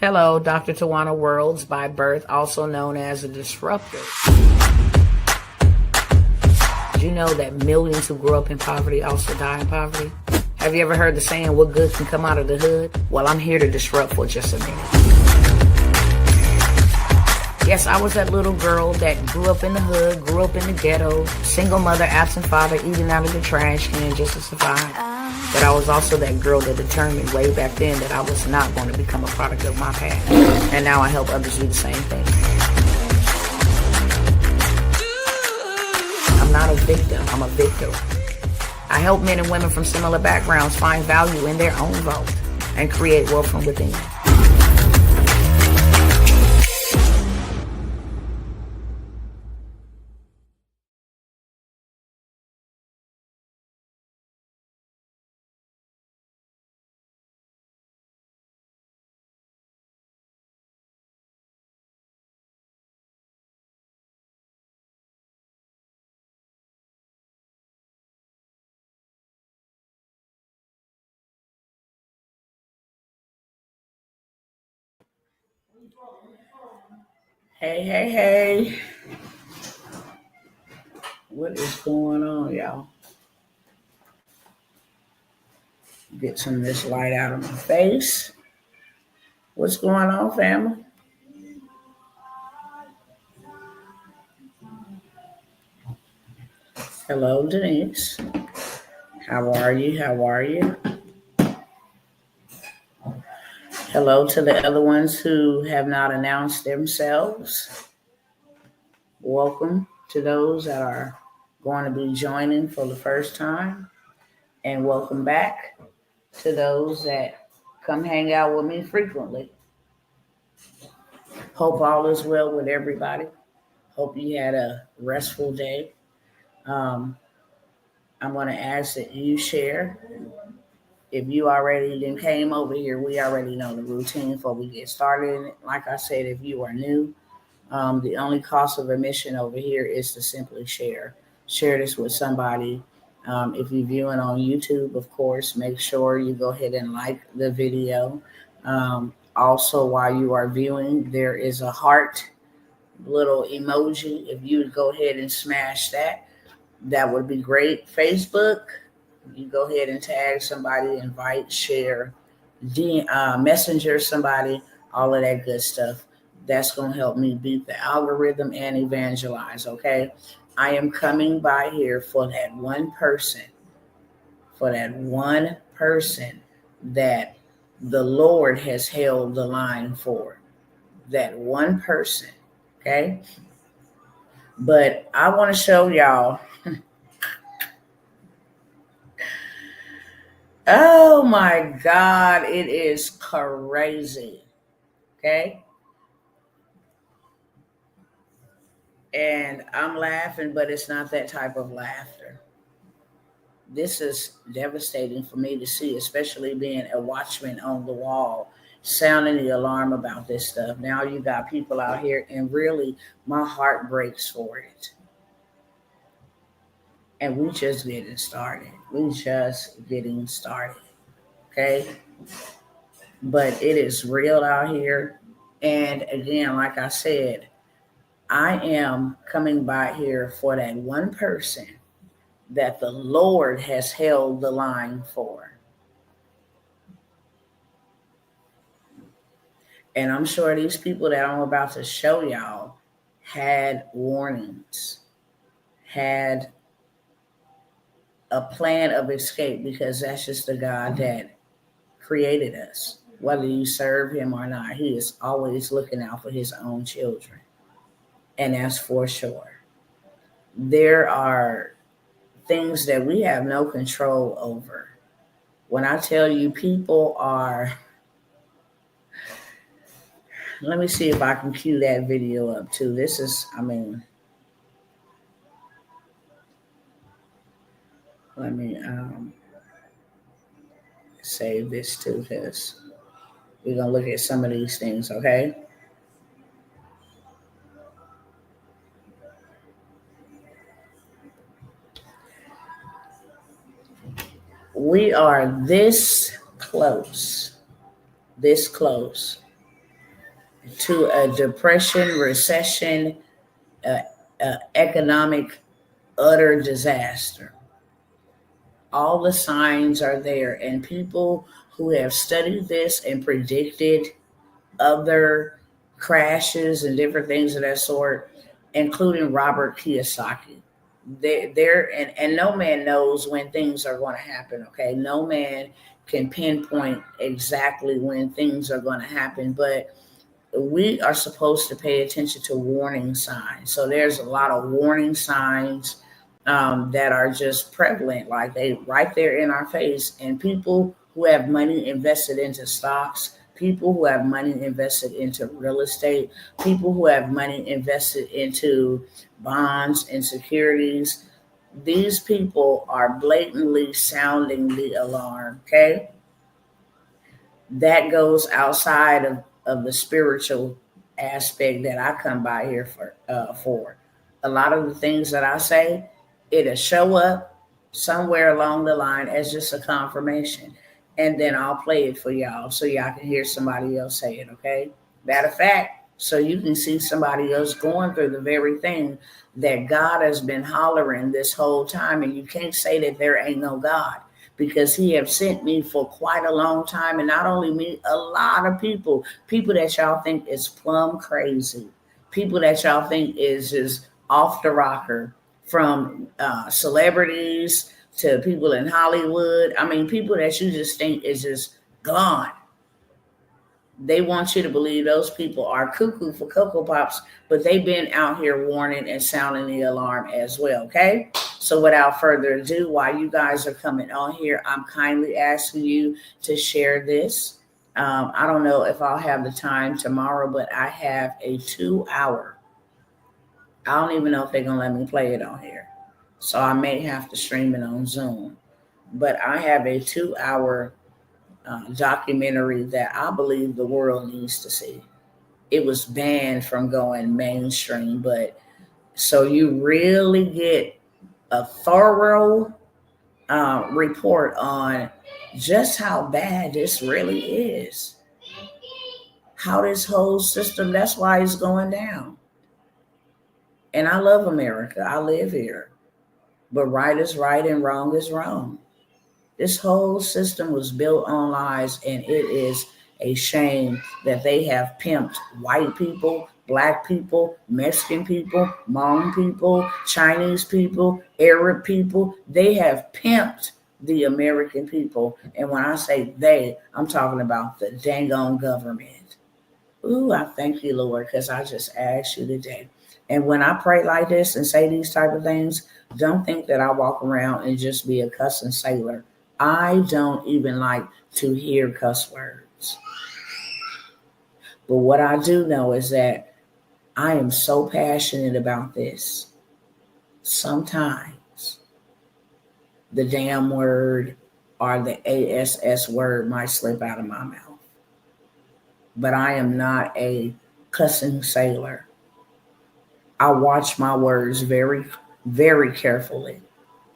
Hello, Dr. Tawana Worlds by birth, also known as a disruptor. Did you know that millions who grew up in poverty also die in poverty? Have you ever heard the saying, what good can come out of the hood? Well, I'm here to disrupt for just a minute. Yes, I was that little girl that grew up in the hood, grew up in the ghetto, single mother, absent father, eating out of the trash can just to survive. But I was also that girl that determined way back then that I was not going to become a product of my past. And now I help others do the same thing. I'm not a victim, I'm a victor. I help men and women from similar backgrounds find value in their own vote and create wealth from within. Hey. What is going on, y'all? Get some of this light out of my face. What's going on, family? Hello, Denise. How are you? Hello to the other ones who have not announced themselves. Welcome to those that are going to be joining for the first time. And welcome back to those that come hang out with me frequently. Hope all is well with everybody. Hope you had a restful day. I'm going to ask that you share. If you already then came over here, we already know the routine before we get started. Like I said, if you are new, the only cost of admission over here is to simply share. Share this with somebody. If you're viewing on YouTube, of course, make sure you go ahead and like the video. Also, while you are viewing, there is a heart little emoji. If you would go ahead and smash that, that would be great. Facebook, you go ahead and tag somebody, invite, share, messenger somebody, all of that good stuff. That's going to help me beat the algorithm and evangelize, okay? I am coming by here for that one person, that the Lord has held the line for. That one person, okay? But I want to show y'all. Oh my God, it is crazy. Okay. And I'm laughing, but it's not that type of laughter. This is devastating for me to see, especially being a watchman on the wall, sounding the alarm about this stuff. Now you got people out here, and really, my heart breaks for it. And we just getting started. Okay. But it is real out here. And again, like I said, I am coming by here for that one person that the Lord has held the line for. And I'm sure these people that I'm about to show y'all had warnings, had a plan of escape, because that's just the God that created us. Whether you serve him or not, he is always looking out for his own children. And that's for sure. There are things that we have no control over. When I tell you people are, let me see if I can cue that video up too. This is, let me save this too, because we're going to look at some of these things, okay? We are this close to a depression, recession, uh, economic utter disaster. All the signs are there, and people who have studied this and predicted other crashes and different things of that sort, including Robert Kiyosaki. There and no man knows when things are going to happen. Okay, no man can pinpoint exactly when things are going to happen, but we are supposed to pay attention to warning signs. So there's a lot of warning signs that are just prevalent, like they right there in our face. And people who have money invested into stocks, people who have money invested into real estate, people who have money invested into bonds and securities, these people are blatantly sounding the alarm. Okay, that goes outside of the spiritual aspect that I come by here for. A lot of the things that I say, it'll show up somewhere along the line as just a confirmation. And then I'll play it for y'all so y'all can hear somebody else say it, okay? Matter of fact, so you can see somebody else going through the very thing that God has been hollering this whole time. And you can't say that there ain't no God, because he have sent me for quite a long time. And not only me, a lot of people that y'all think is plumb crazy, people that y'all think is just off the rocker, from celebrities to people in Hollywood. I mean, people that you just think is just gone. They want you to believe those people are cuckoo for Cocoa Pops, but they've been out here warning and sounding the alarm as well, okay? So without further ado, while you guys are coming on here, I'm kindly asking you to share this. I don't know if I'll have the time tomorrow, but I have a 2 hour. I don't even know if they're going to let me play it on here. So I may have to stream it on Zoom. But I have a 2 hour documentary that I believe the world needs to see. It was banned from going mainstream, but so you really get a thorough report on just how bad this really is, how this whole system, that's why it's going down. And I love America. I live here. But right is right and wrong is wrong. This whole system was built on lies, and it is a shame that they have pimped white people, black people, Mexican people, Hmong people, Chinese people, Arab people. They have pimped the American people. And when I say they, I'm talking about the dang on government. Ooh, I thank you, Lord, because I just asked you today. And when I pray like this and say these type of things, don't think that I walk around and just be a cussing sailor. I don't even like to hear cuss words. But what I do know is that I am so passionate about this. Sometimes the damn word or the ASS word might slip out of my mouth. But I am not a cussing sailor. I watch my words very, very carefully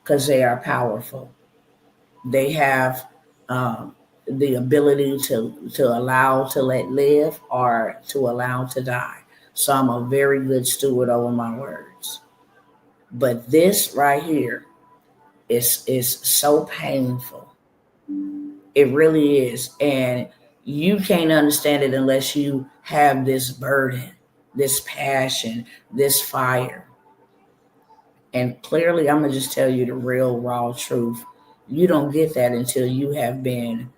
because they are powerful. They have the ability to allow to let live or to allow to die. So I'm a very good steward over my words. But this right here is so painful. It really is. And you can't understand it unless you have this burden, this passion, this fire. And clearly, I'm going to just tell you the real, raw truth. You don't get that until you have been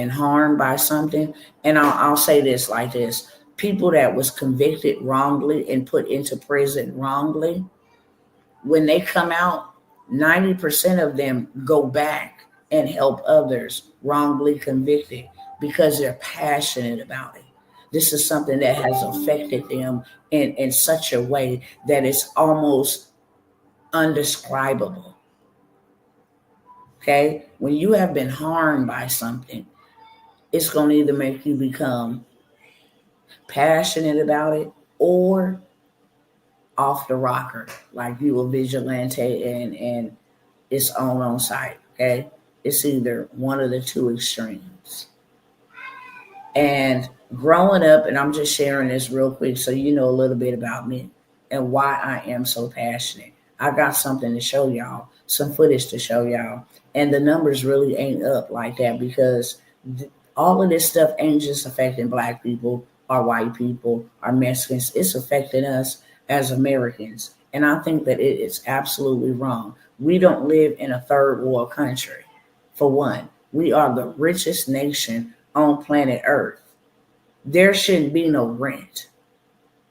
harmed by something. And I'll say this like this: people that was convicted wrongly and put into prison wrongly, when they come out, 90% of them go back and help others wrongly convicted because they're passionate about it. This is something that has affected them in such a way that it's almost undescribable. Okay? When you have been harmed by something, it's going to either make you become passionate about it or off the rocker, like you a vigilante and it's on site. Okay, it's either one of the two extremes. And Growing up, and I'm just sharing this real quick so you know a little bit about me and why I am so passionate. I got something to show y'all, some footage to show y'all. And the numbers really ain't up like that because all of this stuff ain't just affecting black people or white people or Mexicans. It's affecting us as Americans. And I think that it is absolutely wrong. We don't live in a third world country. For one, we are the richest nation on planet Earth. There shouldn't be no rent.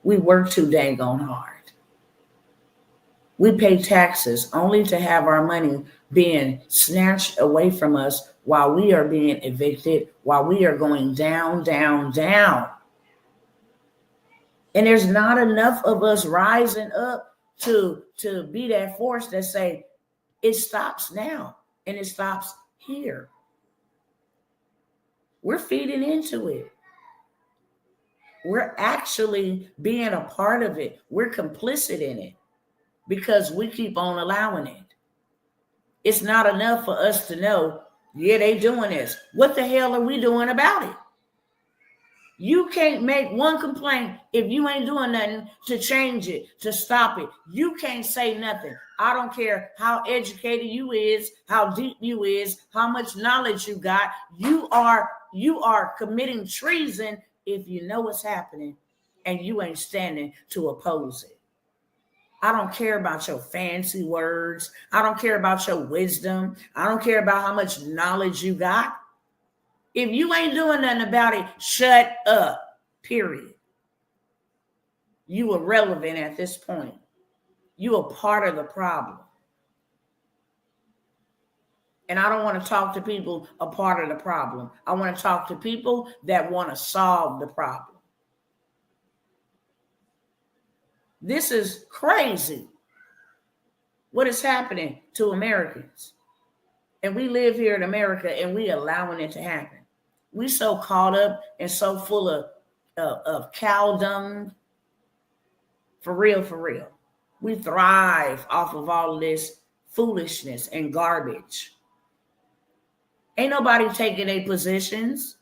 We work too dang on hard. We pay taxes only to have our money being snatched away from us while we are being evicted, while we are going down, down, down. And there's not enough of us rising up to be that force that say it stops now and it stops here. We're feeding into it. We're actually being a part of it. We're complicit in it because we keep on allowing it. It's not enough for us to know, yeah, they doing this. What the hell are we doing about it? You can't make one complaint if you ain't doing nothing to change it, to stop it. You can't say nothing. I don't care how educated you is, how deep you is, how much knowledge you got. You are committing treason if you know what's happening and you ain't standing to oppose it. I don't care about your fancy words. I don't care about your wisdom. I don't care about how much knowledge you got. If you ain't doing nothing about it, shut up, period. You irrelevant at this point. You are part of the problem. And I don't want to talk to people a part of the problem. I want to talk to people that want to solve the problem. This is crazy. What is happening to Americans? And we live here in America and we allowing it to happen. We so caught up and so full of cow dung. For real, for real. We thrive off of all of this foolishness and garbage. Ain't nobody taking their positions.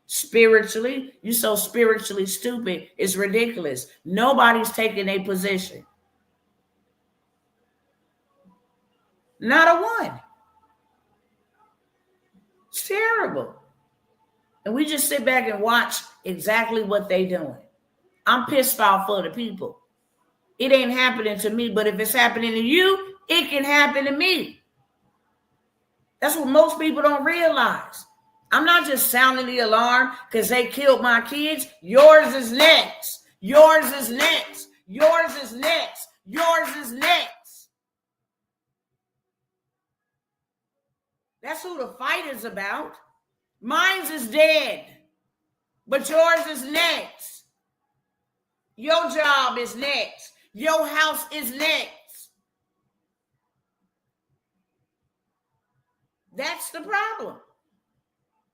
Spiritually, you so spiritually stupid, it's ridiculous. Nobody's taking a position. Not a one. It's terrible. And we just sit back and watch exactly what they doing. I'm pissed off for the people. It ain't happening to me, but if it's happening to you, it can happen to me. That's what most people don't realize. I'm not just sounding the alarm because they killed my kids. Yours is next. Yours is next. Yours is next. Yours is next. That's who the fight is about. Mine's is dead, but yours is next. Your job is next. Your house is next. That's the problem.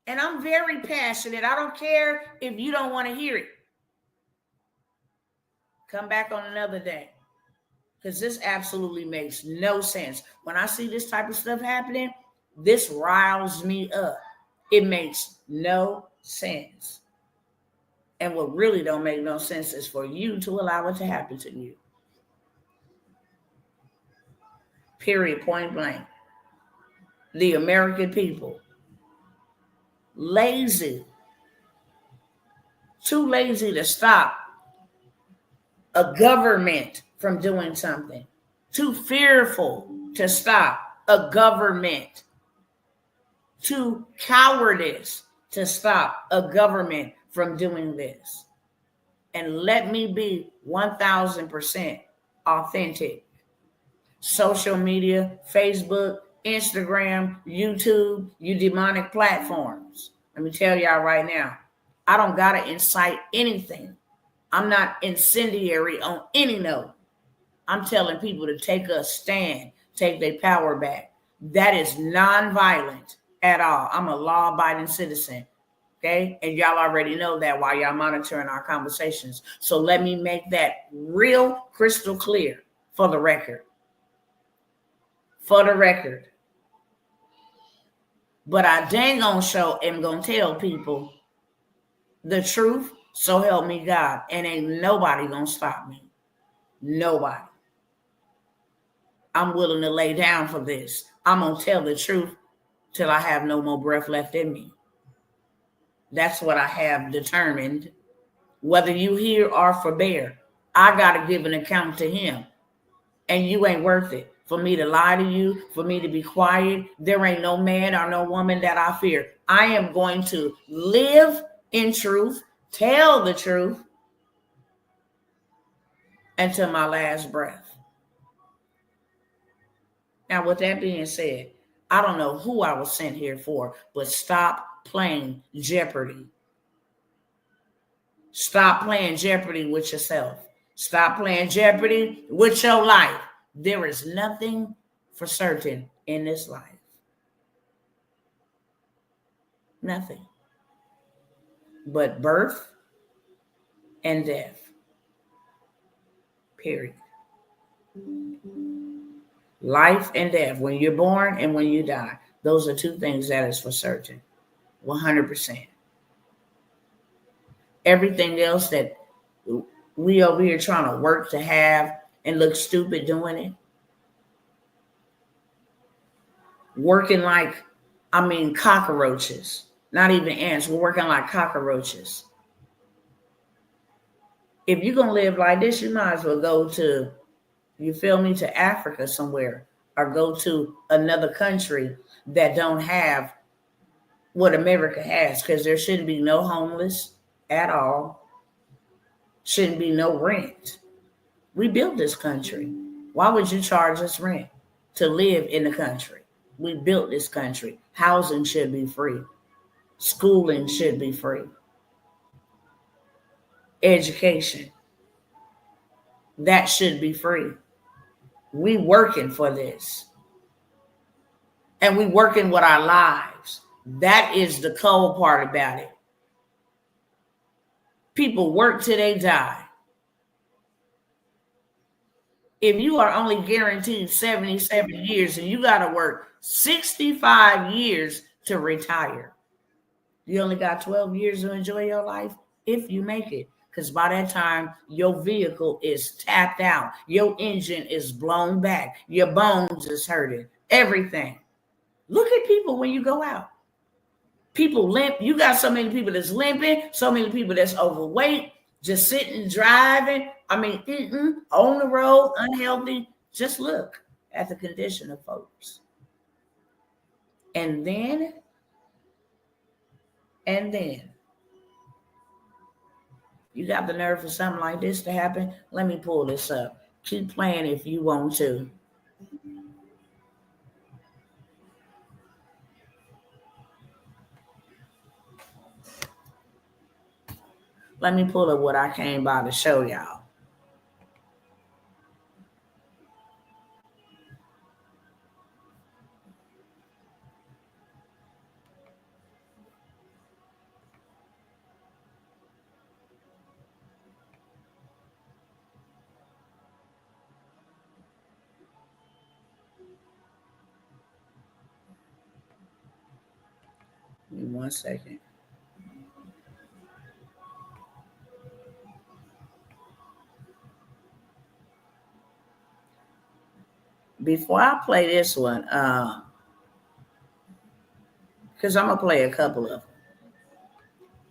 And I'm very passionate. I don't care if you don't want to hear it. Come back on another day. Because this absolutely makes no sense. When I see this type of stuff happening, this riles me up. It makes no sense. And what really don't make no sense is for you to allow it to happen to you. Period, point blank. The American people. Lazy. Too lazy to stop a government from doing something. Too fearful to stop a government. Too cowardice to stop a government from doing this. And let me be 1000% authentic. Social media, Facebook, Instagram, YouTube, you demonic platforms. Let me tell y'all right now, I don't got to incite anything. I'm not incendiary on any note. I'm telling people to take a stand, take their power back. That is non-violent at all. I'm a law-abiding citizen, okay? And y'all already know that while y'all monitoring our conversations. So let me make that real crystal clear for the record. For the record. But I dang on show am going to tell people the truth, so help me God. And ain't nobody gonna stop me. Nobody. I'm willing to lay down for this. I'm gonna tell the truth till I have no more breath left in me. That's what I have determined. Whether you hear or forbear, I gotta give an account to him. And you ain't worth it. For me to lie to you, for me to be quiet, there ain't no man or no woman that I fear. I am going to live in truth, tell the truth until my last breath. Now, with that being said, I don't know who I was sent here for, but stop playing Jeopardy. Stop playing Jeopardy with yourself. Stop playing Jeopardy with your life. There is nothing for certain in this life. Nothing but birth and death. Period. Life and death. When you're born and when you die. Those are two things that is for certain. 100%. Everything else that we over here trying to work to have and look stupid doing it. Working like, cockroaches. Not even ants. We're working like cockroaches. If you're going to live like this, you might as well go to, you feel me, to Africa somewhere, or go to another country that don't have what America has, because there shouldn't be no homeless at all. Shouldn't be no rent. We built this country. Why would you charge us rent to live in the country? We built this country. Housing should be free. Schooling should be free. Education. That should be free. We working for this. And we working with our lives. That is the cold part about it. People work till they die. If you are only guaranteed 77 years and you got to work 65 years to retire, you only got 12 years to enjoy your life if you make it. Because by that time, your vehicle is tapped out. Your engine is blown back. Your bones is hurting. Everything. Look at people when you go out. People limp. You got so many people that's limping, so many people that's overweight, just sitting, driving. On the road, unhealthy. Just look at the condition of folks. And then, you got the nerve for something like this to happen? Let me pull this up. Keep playing if you want to. Let me pull up what I came by to show y'all. Give me 1 second. Before I play this one, because I'm going to play a couple of them.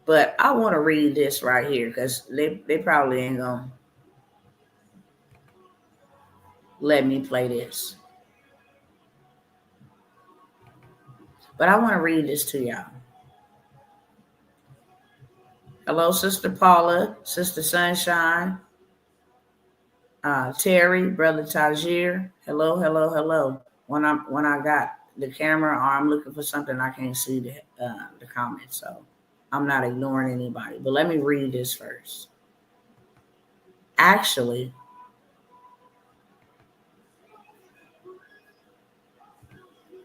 But I want to read this right here because they probably ain't going to let me play this. But I want to read this to y'all. Hello, Sister Paula, Sister Sunshine, Terry, Brother Tajir. Hello. When I got the camera or I'm looking for something, I can't see the comments, so I'm not ignoring anybody. But let me read this first. Actually,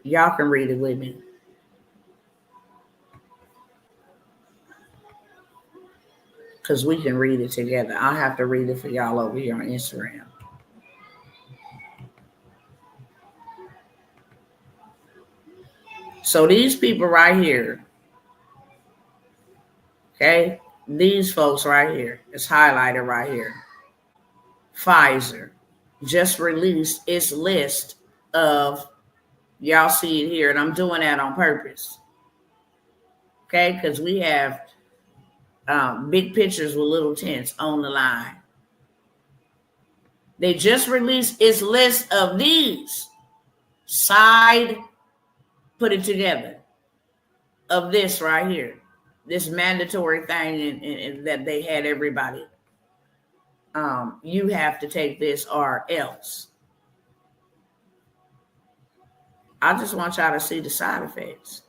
y'all can read it with me. Because we can read it together. I'll have to read it for y'all over here on Instagram. So these people right here, okay, These folks right here, it's highlighted right here. Pfizer just released its list of, y'all see it here, and I'm doing that on purpose. Okay, because we have big pictures with little tents on the line. They just released its list of these. Side, put it together, of this right here. This mandatory thing and that they had everybody. You have to take this or else. I just want y'all to see the side effects.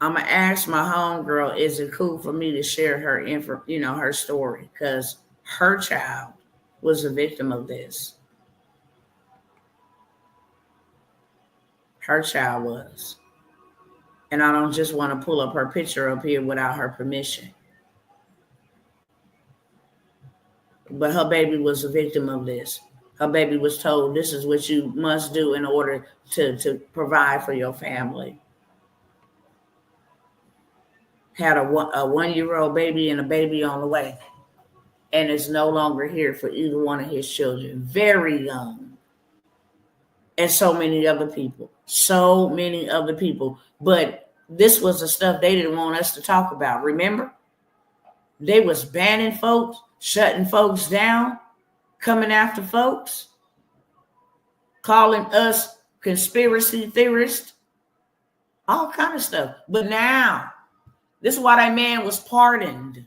I'm gonna ask my homegirl, is it cool for me to share her info, her story? Because her child was a victim of this. Her child was. And I don't just want to pull up her picture up here without her permission. But her baby was a victim of this. Her baby was told this is what you must do in order to provide for your family. Had a 1-year-old baby and a baby on the way. And is no longer here for either one of his children. Very young. And so many other people. But this was the stuff they didn't want us to talk about. Remember? They was banning folks, shutting folks down, coming after folks, calling us conspiracy theorists, all kind of stuff. But now, this is why that man was pardoned.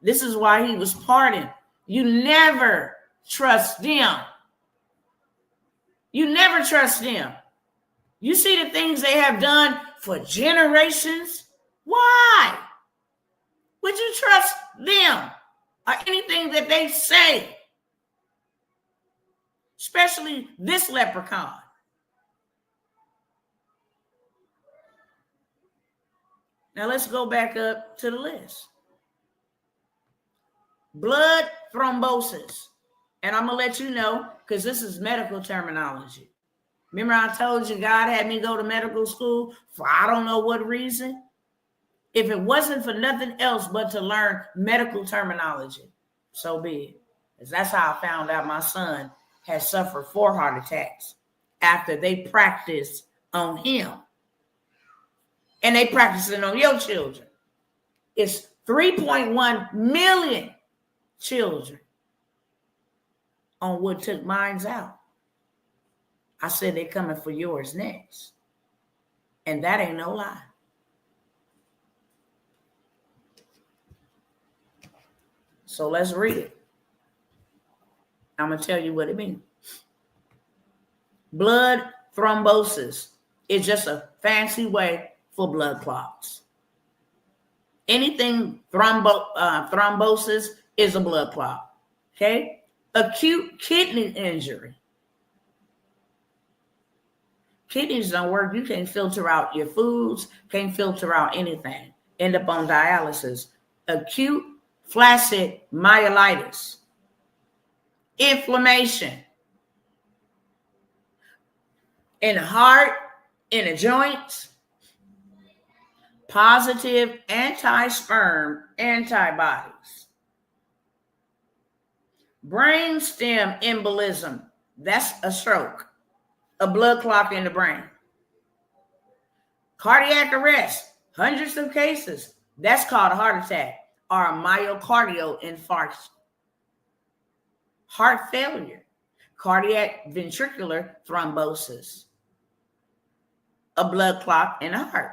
This is why he was pardoned. You never trust them. You never trust them. You see the things they have done for generations. Why would you trust them or anything that they say? Especially this leprechaun. Now let's go back up to the list. Blood thrombosis. And I'm going to let you know, because this is medical terminology. Remember I told you God had me go to medical school for I don't know what reason? If it wasn't for nothing else but to learn medical terminology, so be it. Because that's how I found out my son had suffered 4 heart attacks after they practiced on him. And they practicing on your children. It's 3.1 million children on what took mine's out. I said they're coming for yours next. And that ain't no lie. So let's read it. I'm going to tell you what it means. Blood thrombosis is just a fancy way for blood clots. Anything thrombosis is a blood clot. Okay? Acute kidney injury. Kidneys don't work. You can't filter out your foods, can't filter out anything. End up on dialysis. Acute flaccid myelitis. Inflammation in the heart, in the joints. Positive anti-sperm antibodies. Brainstem embolism. That's a stroke. A blood clot in the brain. Cardiac arrest. Hundreds of cases. That's called a heart attack or a myocardial infarction. Heart failure. Cardiac ventricular thrombosis. A blood clot in the heart.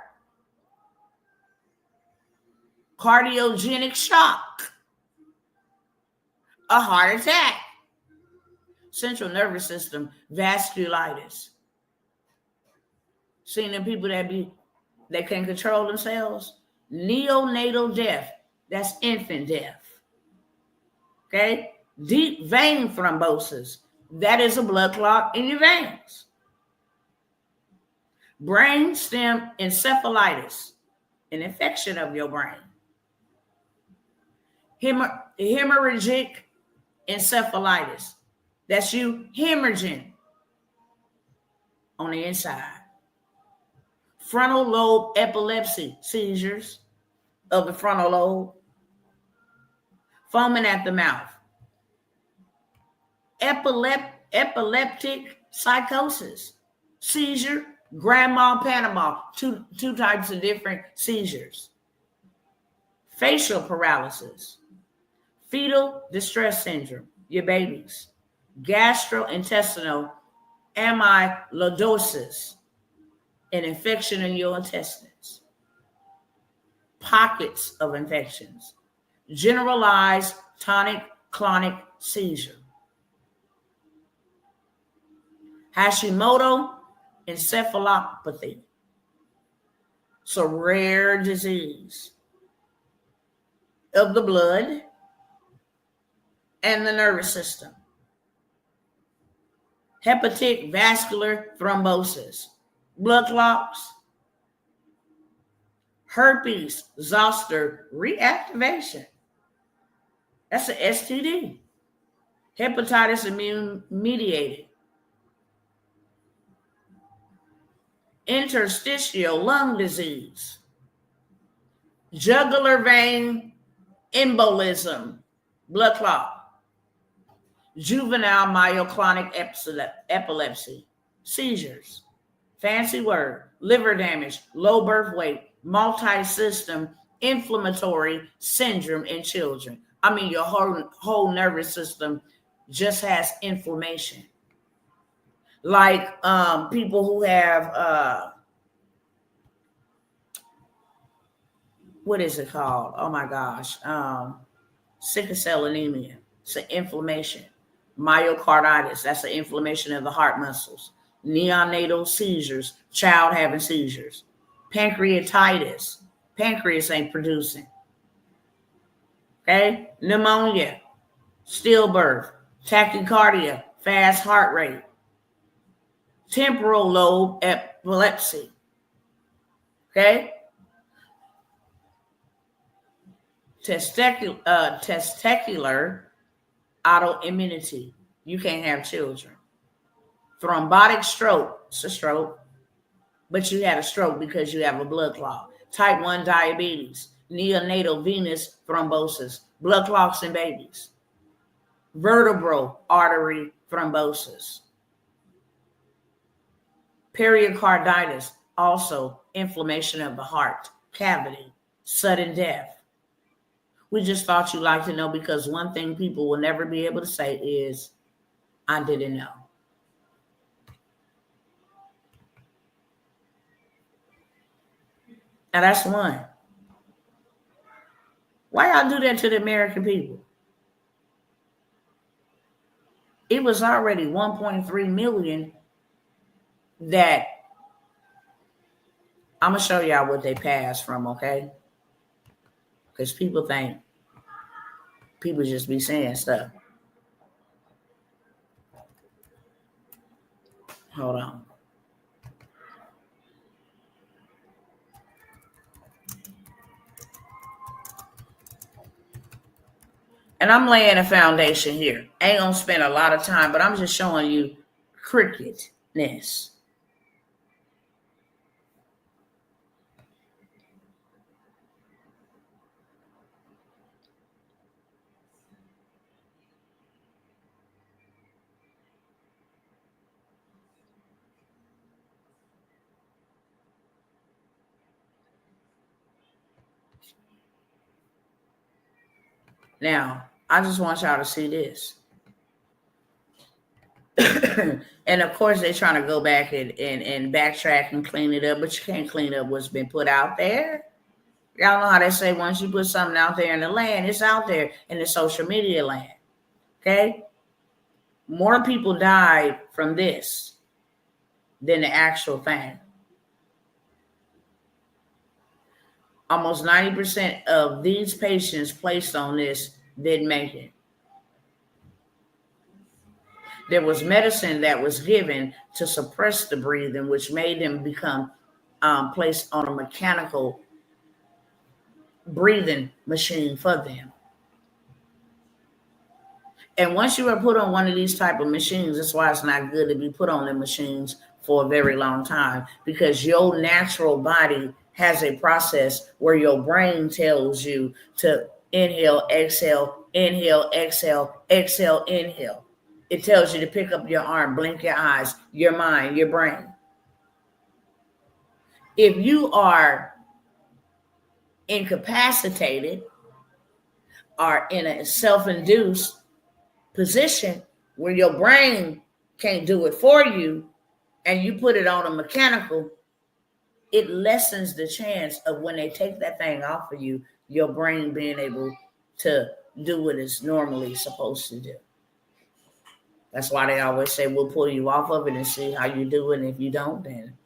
Cardiogenic shock. A heart attack. Central nervous system vasculitis. Seeing them people that can control themselves. Neonatal death. That's infant death. Okay? Deep vein thrombosis. That is a blood clot in your veins. Brainstem encephalitis. An infection of your brain. Hemorrhagic encephalitis. That's you hemorrhaging on the inside. Frontal lobe epilepsy, seizures of the frontal lobe. Foaming at the mouth. Epileptic psychosis, seizure, grand mal Panama, two types of different seizures. Facial paralysis, fetal distress syndrome, your babies. Gastrointestinal amyloidosis, an infection in your intestines. Pockets of infections. Generalized tonic-clonic seizure. Hashimoto encephalopathy. It's a rare disease of the blood and the nervous system. Hepatic vascular thrombosis, blood clots. Herpes zoster reactivation. That's an STD. Hepatitis immune mediated. Interstitial lung disease. Jugular vein embolism, blood clot. Juvenile myoclonic epilepsy, seizures. Fancy word. Liver damage, low birth weight, multi-system inflammatory syndrome in children. I mean, your whole nervous system just has inflammation. Like people who have, what is it called? Oh my gosh. Sickle cell anemia. It's an inflammation. Myocarditis. That's an inflammation of the heart muscles. Neonatal seizures. Child having seizures. Pancreatitis. Pancreas ain't producing. Okay? Pneumonia. Stillbirth. Tachycardia. Fast heart rate. Temporal lobe epilepsy. Okay? Testicular autoimmunity. You can't have children. Thrombotic stroke. It's a stroke. But you had a stroke because you have a blood clot. Type 1 diabetes. Neonatal venous thrombosis. Blood clots in babies. Vertebral artery thrombosis. Pericarditis, also inflammation of the heart cavity, sudden death. We just thought you'd like to know, because one thing people will never be able to say is, I didn't know. And that's one. Why y'all do that to the American people? It was already 1.3 million that I'm going to show y'all what they passed from, okay? Because people think people just be saying stuff. Hold on. And I'm laying a foundation here. Ain't going to spend a lot of time, but I'm just showing you crookedness. Now, I just want y'all to see this. And of course, they're trying to go back and backtrack and clean it up, but you can't clean up what's been put out there. Y'all know how they say once you put something out there in the land, it's out there in the social media land. Okay? More people died from this than the actual thing. Almost 90% of these patients placed on this didn't make it. There was medicine that was given to suppress the breathing, which made them become placed on a mechanical breathing machine for them. And once you are put on one of these type of machines, that's why it's not good to be put on the machines for a very long time, because your natural body has a process where your brain tells you to inhale, exhale, inhale, exhale, exhale, inhale. It tells you to pick up your arm, blink your eyes, your mind, your brain. If you are incapacitated or in a self-induced position where your brain can't do it for you and you put it on a mechanical, it lessens the chance of when they take that thing off of you, your brain being able to do what it's normally supposed to do. That's why they always say we'll pull you off of it and see how you do it. And if you don't, then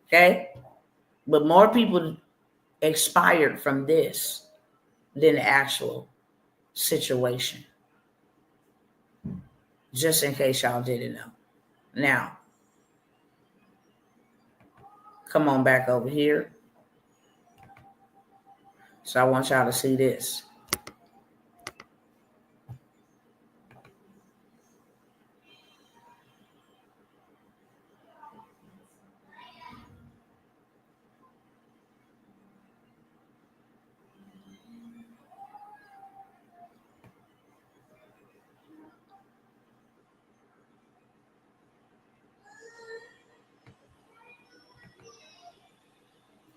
okay. But more people expired from this than the actual situation. Just in case y'all didn't know. Now, come on back over here. So I want y'all to see this.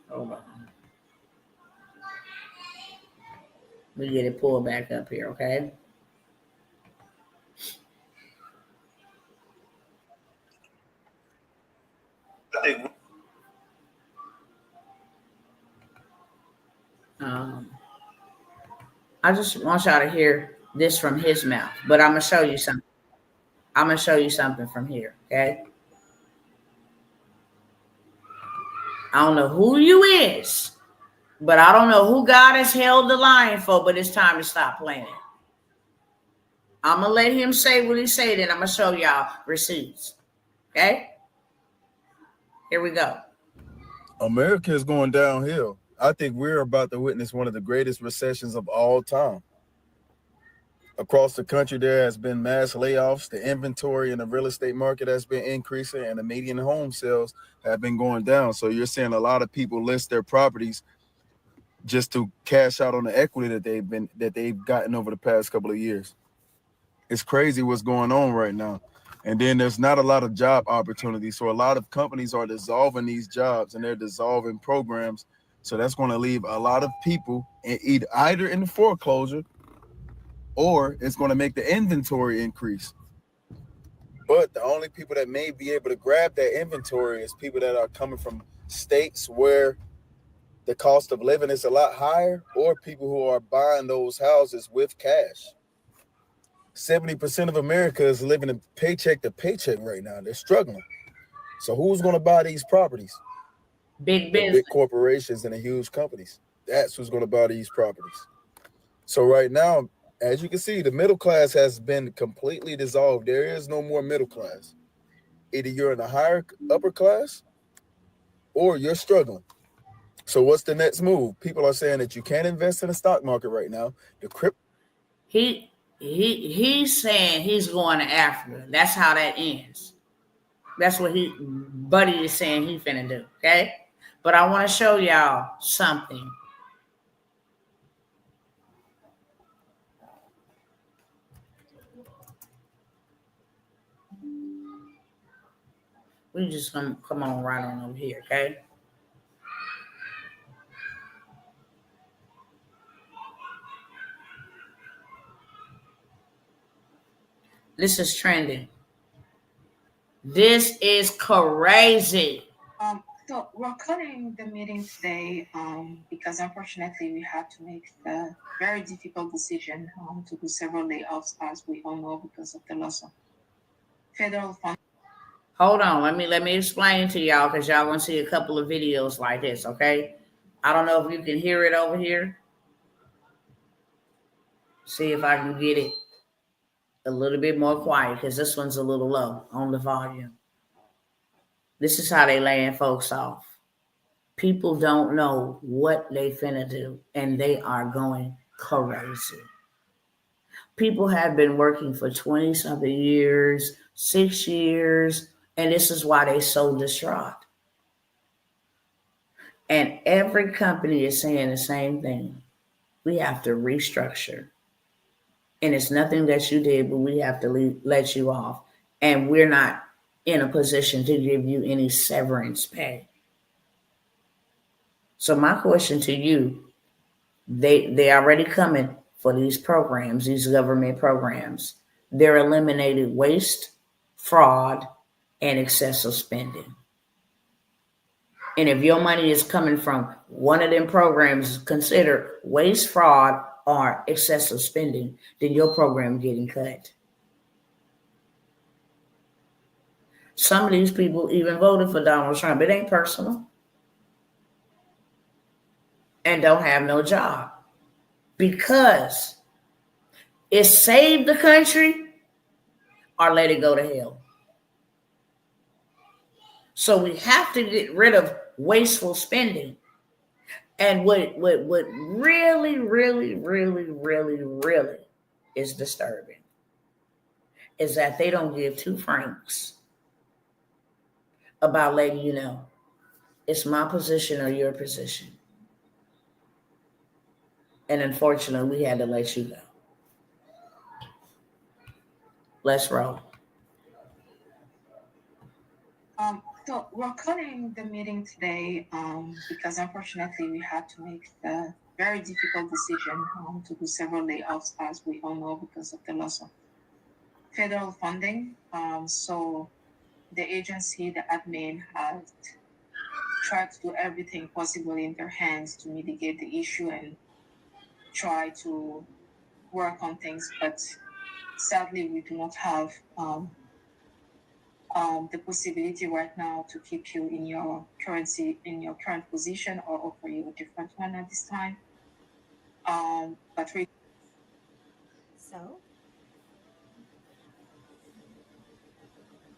Hold on. We get it pulled back up here, okay? I just want y'all to hear this from his mouth, but I'm gonna show you something. I'm gonna show you something from here, okay? I don't know who you is, but I don't know who God has held the line for, but it's time to stop playing. I'm gonna let him say what he said, and I'm gonna show y'all receipts. Okay? Here we go. America is going downhill. I think we're about to witness one of the greatest recessions of all time. Across the country, there has been mass layoffs. The inventory in the real estate market has been increasing, and the median home sales have been going down. So you're seeing a lot of people list their properties just to cash out on the equity that they've gotten over the past couple of years. It's crazy what's going on right now. And then there's not a lot of job opportunities. So a lot of companies are dissolving these jobs and they're dissolving programs. So that's going to leave a lot of people either in foreclosure, or it's going to make the inventory increase. But the only people that may be able to grab that inventory is people that are coming from states where the cost of living is a lot higher, or people who are buying those houses with cash. 70% of America is living in paycheck to paycheck right now. They're struggling. So who's going to buy these properties? Big The business. big corporations and the huge companies. That's who's going to buy these properties. So right now, as you can see, the middle class has been completely dissolved. There is no more middle class. Either you're in the higher upper class or you're struggling. So what's the next move? People are saying that you can't invest in the stock market right now. The crypto. He's saying he's going to Africa. That's how that ends. That's what Buddy is saying he finna do. Okay, but I want to show y'all something. We just gonna come on right on over here, okay? This is trending. This is crazy. So we're cutting the meeting today because unfortunately we have to make the very difficult decision to do several layoffs, as we all know, because of the loss of federal funds. Hold on, let me explain to y'all, because y'all gonna see a couple of videos like this, okay? I don't know if you can hear it over here. See if I can get it a little bit more quiet, because this one's a little low on the volume. This is how they laying folks off. People don't know what they finna do, and they are going crazy. People have been working for 20 something years, 6 years, and this is why they so distraught. And every company is saying the same thing. We have to restructure. And it's nothing that you did, but we have to let you off. And we're not in a position to give you any severance pay. So my question to you, they already coming for these programs, these government programs. They're eliminating waste, fraud, and excessive spending. And if your money is coming from one of them programs considered waste, fraud, or excessive spending, then your program getting cut. Some of these people even voted for Donald Trump. It ain't personal. And don't have no job. Because it saved the country or let it go to hell. So we have to get rid of wasteful spending. And what really, really, really, really, really is disturbing is that they don't give 2 francs about letting you know it's my position or your position. And unfortunately, we had to let you go. Let's roll. So we're calling the meeting today because unfortunately we had to make the very difficult decision to do several layoffs, as we all know, because of the loss of federal funding. So the agency, the admin, has tried to do everything possible in their hands to mitigate the issue and try to work on things, but sadly we do not have the possibility right now to keep you in your current position or offer you a different one at this time. So,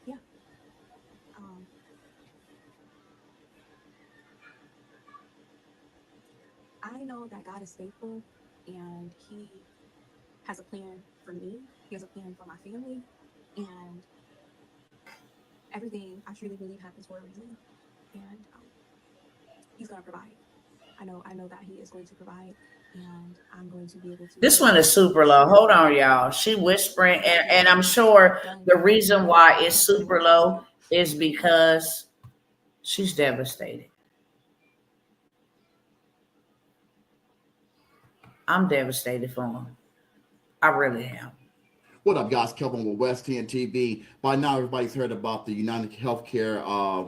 yeah. I know that God is faithful and He has a plan for me. He has a plan for my family. And everything I truly believe happens for a reason. And He's going to provide. I know that He is going to provide. And I'm going to be able to. This one is super low. Hold on, y'all. She whispering, and I'm sure the reason why it's super low is because she's devastated. I'm devastated for him. I really am. What up, guys? Kelvin with West 10 TV. By now, everybody's heard about the United Healthcare,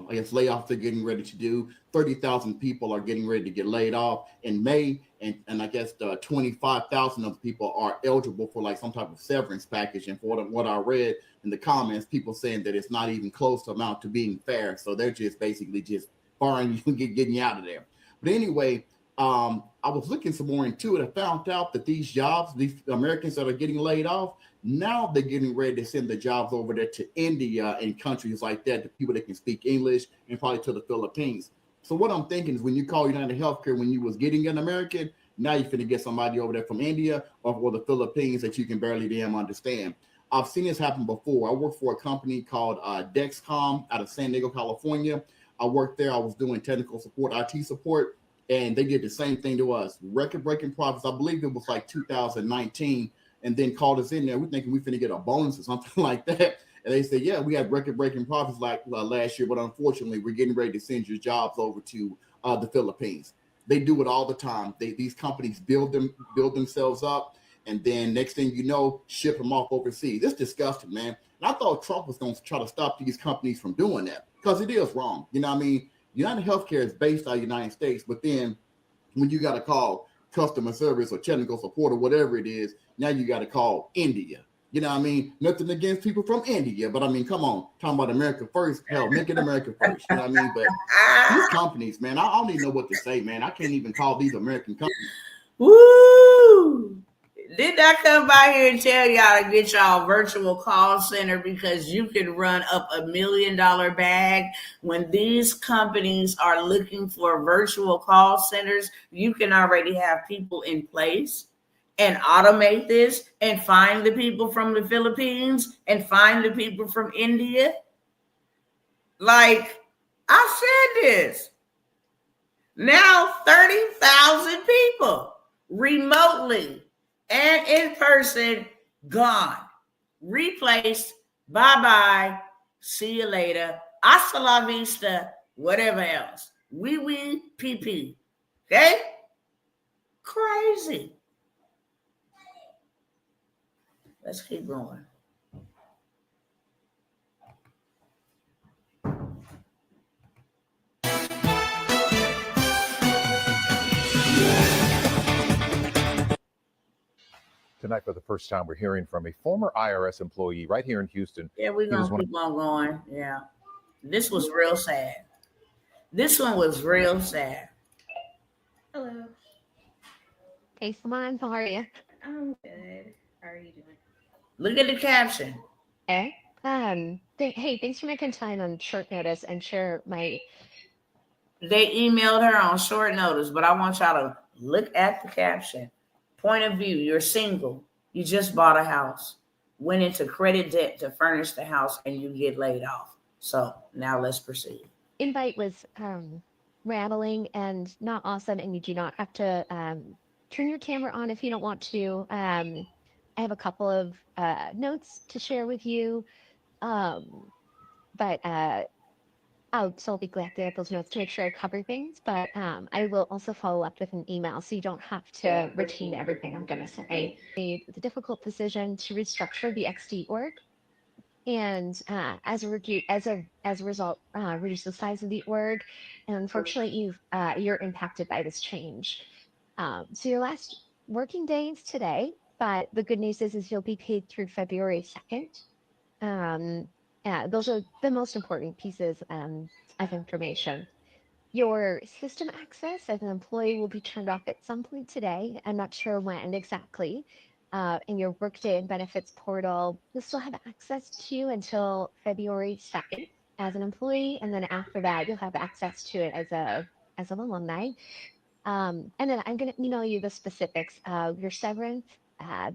layoffs they're getting ready to do. 30,000 people are getting ready to get laid off in May, and I guess 25,000 of people are eligible for like some type of severance package. And for what I read in the comments, people saying that it's not even close to amount to being fair. So they're just basically just firing you, getting you out of there. But anyway, I was looking some more into it. I found out that these jobs, these Americans that are getting laid off, now they're getting ready to send the jobs over there to India and countries like that, to people that can speak English, and probably to the Philippines. So what I'm thinking is, when you call United Healthcare, when you was getting an American, now you're finna get somebody over there from India or the Philippines that you can barely damn understand. I've seen this happen before. I worked for a company called Dexcom out of San Diego, California. I worked there. I was doing technical support, IT support, and they did the same thing to us. Record-breaking profits. I believe it was like 2019. And then called us in there. We're thinking we're finna get a bonus or something like that. And they said, yeah, we had record-breaking profits like last year, but unfortunately, we're getting ready to send your jobs over to the Philippines. They do it all the time. These companies build themselves up, and then next thing you know, ship them off overseas. It's disgusting, man. And I thought Trump was going to try to stop these companies from doing that, because it is wrong. You know what I mean? United Healthcare is based out of the United States, but then when you got to call customer service or technical support or whatever it is, now you got to call India. You know what I mean? Nothing against people from India, but I mean, come on, talking about America first. Hell, make it America first. You know what I mean? But these companies, man, I don't even know what to say, man. I can't even call these American companies. Woo! Did I come by here and tell y'all to get y'all virtual call center, because you can run up $1 million bag? When these companies are looking for virtual call centers, you can already have people in place. and automate this and find the people from the Philippines and find the people from India? Like, I said this. Now 30,000 people remotely and in person gone. Replaced. Bye-bye. See you later. Hasta la vista. Whatever else. Wee pee. Okay? Crazy. Let's keep going. Tonight, for the first time, we're hearing from a former IRS employee right here in Houston. Yeah, we're going to keep on going. Yeah. This was real sad. This one was real sad. Hello. Hey, Simon, how are you? I'm good. How are you doing? Look at the caption. Hey, hey, thanks for making time on short notice and share my. They emailed her on short notice, but I want y'all to look at the caption. Point of view, you're single. You just bought a house, went into credit debt to furnish the house, and you get laid off. So now let's proceed. Invite was rattling and not awesome, and you do not have to turn your camera on if you don't want to. I have a couple of notes to share with you, but I'll be glad to get those notes to make sure I cover things. But I will also follow up with an email, so you don't have to retain everything I'm going to say. I made the difficult decision to restructure the XD org, and as a result, reduce the size of the org. And unfortunately, you're impacted by this change. So your last working day is today, but the good news is you'll be paid through February 2nd. Those are the most important pieces of information. Your system access as an employee will be turned off at some point today. I'm not sure when exactly. In your Workday and Benefits portal, you'll still have access to until February 2nd as an employee, and then after that, you'll have access to it as an alumni. And then I'm going to email you the specifics of your severance,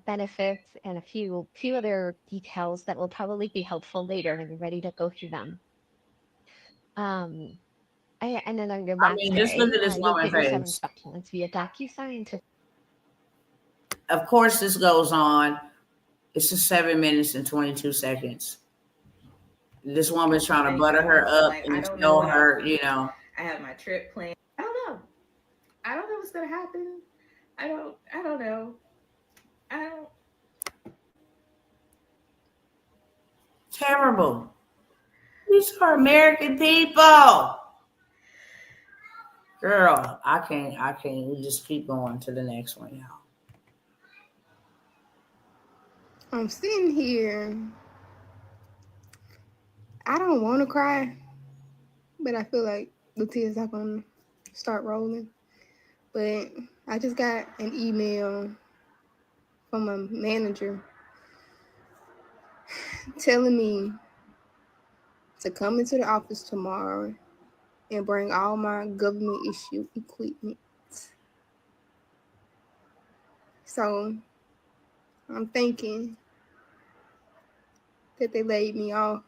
benefits, and a few other details that will probably be helpful later when you're ready to go through them. And then on your last just look at this you'll woman's get your face. severance documents via DocuSign. Of course, this goes on. It's just 7 minutes and 22 seconds. This woman's trying to butter her up and tell her, I have my trip planned. I don't know what's gonna happen. I don't know. Terrible. These are American people. Girl, I can't. We just keep going to the next one, y'all. I'm sitting here. I don't want to cry, but I feel like the tears are going to start rolling. But I just got an email from a manager telling me to come into the office tomorrow and bring all my government issue equipment. So I'm thinking that they laid me off.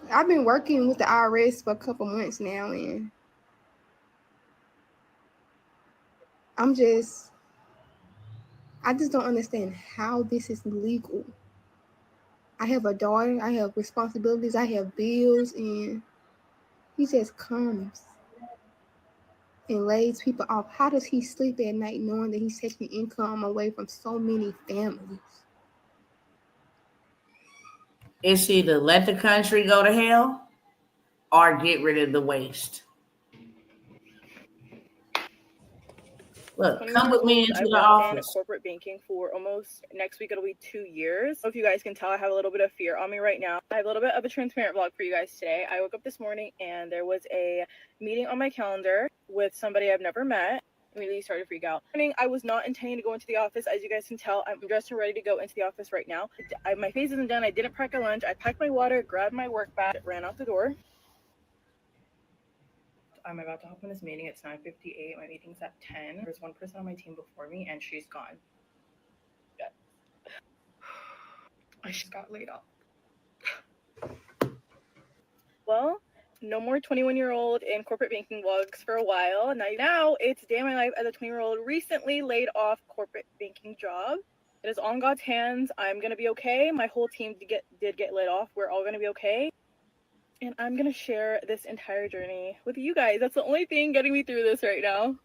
I've been working with the IRS for a couple months now, and I just don't understand how this is legal. I have a daughter, I have responsibilities, I have bills, and he just comes and lays people off. How does he sleep at night knowing that he's taking income away from so many families? It's either let the country go to hell or get rid of the waste. Look, come with me into the office. In corporate banking for almost next week. It'll be 2 years. So if you guys can tell, I have a little bit of fear on me right now. I have a little bit of a transparent vlog for you guys today. I woke up this morning and there was a meeting on my calendar with somebody I've never met. Immediately started to freak out. I was not intending to go into the office. As you guys can tell, I'm dressed and ready to go into the office right now. My face isn't done. I didn't pack a lunch. I packed my water, grabbed my work bag, ran out the door. I'm about to hop on this meeting. It's 9:58. My meeting's at 10. There's one person on my team before me, and she's gone. Yeah. I just got laid off. Well, no more 21-year-old in corporate banking vlogs for a while. Now it's day in my life as a 20-year-old recently laid off corporate banking job. It is on God's hands. I'm going to be okay. My whole team did get laid off. We're all going to be okay. And I'm going to share this entire journey with you guys. That's the only thing getting me through this right now.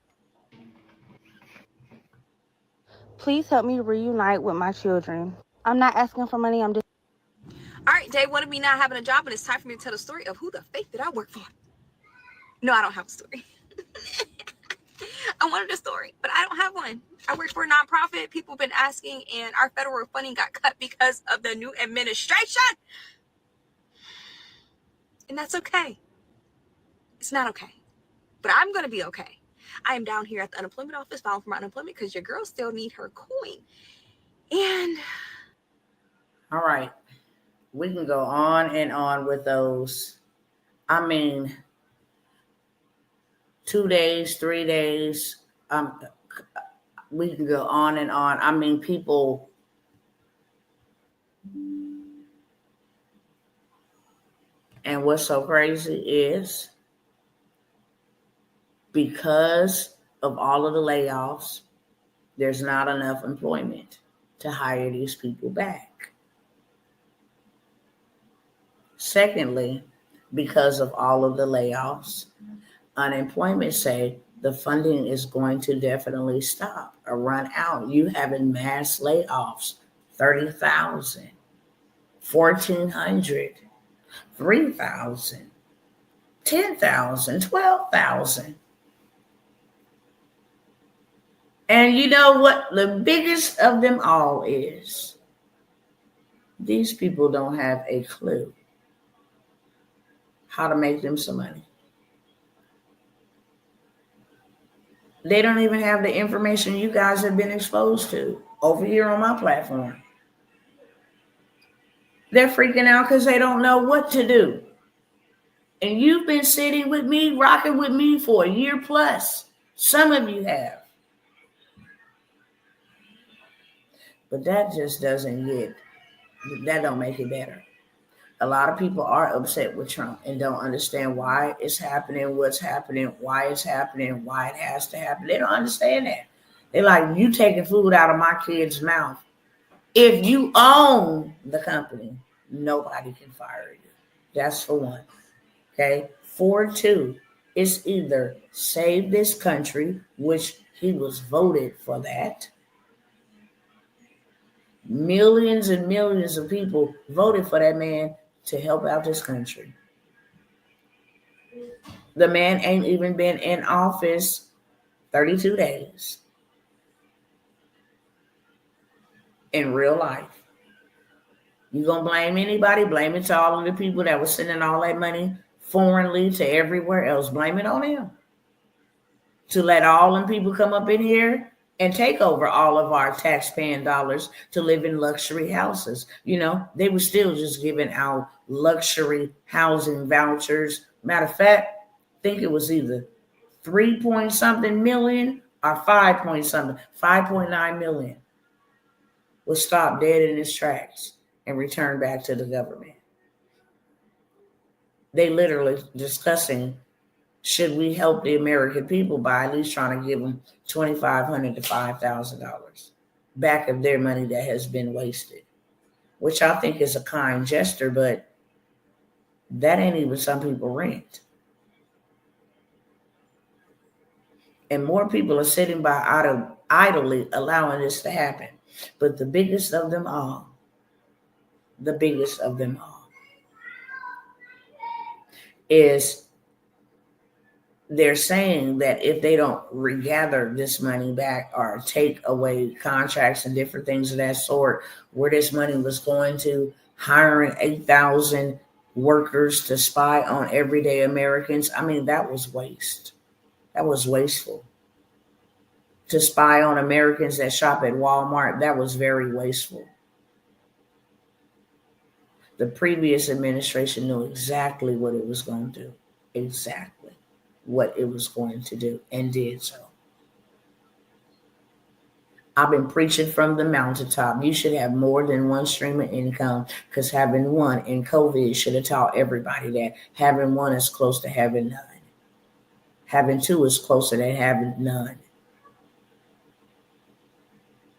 Please help me reunite with my children. I'm not asking for money. I'm just. All right, day one of me not having a job, and it's time for me to tell the story of who the fake did I work for. No, I don't have a story. I wanted a story, but I don't have one. I work for a nonprofit. People have been asking, and our federal funding got cut because of the new administration. And that's okay. It's not okay. But I'm going to be okay. I am down here at the unemployment office filing for my unemployment because your girl still need her coin. And all right, we can go on and on with those. I mean, 2 days, 3 days. We can go on and on. I mean, people. And what's so crazy is because of all of the layoffs, there's not enough employment to hire these people back. Secondly, because of all of the layoffs, unemployment say the funding is going to definitely stop or run out. You having mass layoffs, 30,000, 1,400, 3,000, 10,000, 12,000. And you know what the biggest of them all is? These people don't have a clue how to make them some money. They don't even have the information you guys have been exposed to over here on my platform. They're freaking out because they don't know what to do. And you've been sitting with me, rocking with me for a year plus. Some of you have. But that just that don't make it better. A lot of people are upset with Trump and don't understand why it's happening, what's happening, why it's happening, why it has to happen. They don't understand that. They're like, you taking food out of my kid's mouth. If you own the company, nobody can fire you. That's for one. Okay. For two, it's either save this country, which he was voted for that. Millions and millions of people voted for that man to help out this country. The man ain't even been in office 32 days in real life. You gonna blame anybody? Blame it to all of the people that were sending all that money foreignly to everywhere else. Blame it on him. To let all them people come up in here and take over all of our tax-paying dollars to live in luxury houses. You know, they were still just giving out luxury housing vouchers. Matter of fact, I think it was either 3-point-something million or 5.9 million was stopped dead in its tracks and returned back to the government. They literally discussing, should we help the American people by at least trying to give them $2,500 to $5,000 back of their money that has been wasted, which I think is a kind gesture, but that ain't even some people rent. And more people are sitting by idly allowing this to happen. But the biggest of them all is they're saying that if they don't regather this money back or take away contracts and different things of that sort, where this money was going to, hiring 8,000 workers to spy on everyday Americans, I mean, that was waste. That was wasteful. To spy on Americans that shop at Walmart, that was very wasteful. The previous administration knew exactly what it was going to do. Exactly. what it was going to do and did so. I've been preaching from the mountaintop. You should have more than one stream of income, because having one in COVID should have taught everybody that having one is close to having none. Having two is closer than having none.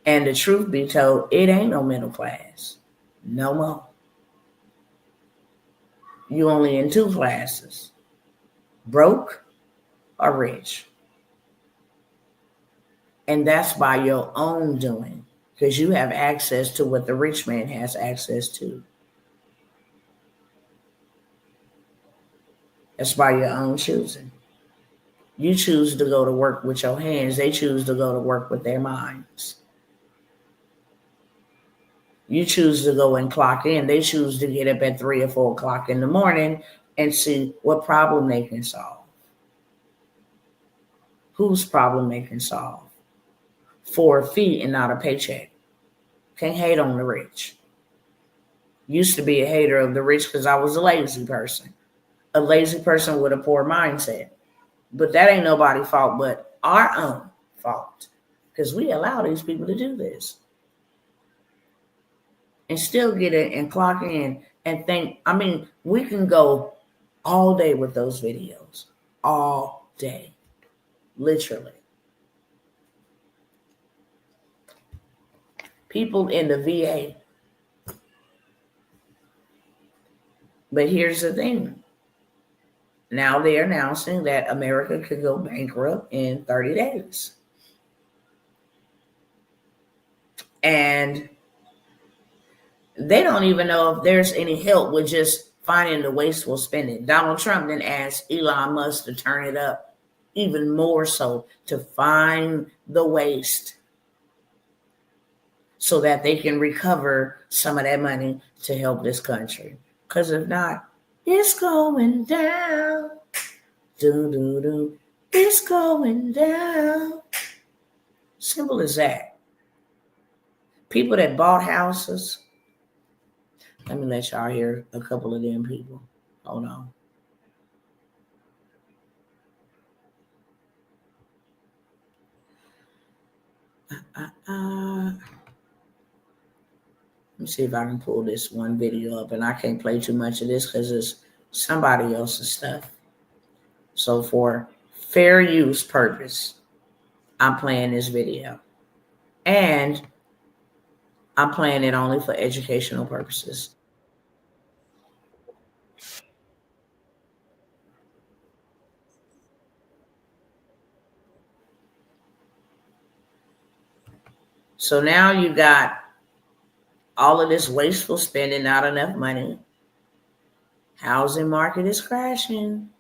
And the truth be told, it ain't no middle class. No more. You only in two classes, broke or rich. And that's by your own doing, because you have access to what the rich man has access to. That's by your own choosing. You choose to go to work with your hands. They choose to go to work with their minds. You choose to go and clock in. They choose to get up at 3 or 4 o'clock in the morning and see what problem they can solve. Whose problem they can solve for a fee and not a paycheck. Can't hate on the rich. Used to be a hater of the rich because I was a lazy person. A lazy person with a poor mindset. But that ain't nobody's fault but our own fault, because we allow these people to do this. And still get it and clock in and think, I mean, we can go all day with those videos. All day. Literally. People in the VA. But here's the thing. Now they're announcing that America could go bankrupt in 30 days. And they don't even know if there's any help with just finding the wasteful spending. Donald Trump then asked Elon Musk to turn it up even more so to find the waste so that they can recover some of that money to help this country. Because if not, it's going down. Do. It's going down. Simple as that. People that bought houses. Let me let y'all hear a couple of them people. Hold on. Let me see if I can pull this one video up, and I can't play too much of this because it's somebody else's stuff. So for fair use purpose, I'm playing this video. And I'm playing it only for educational purposes. So now you got all of this wasteful spending, not enough money. Housing market is crashing.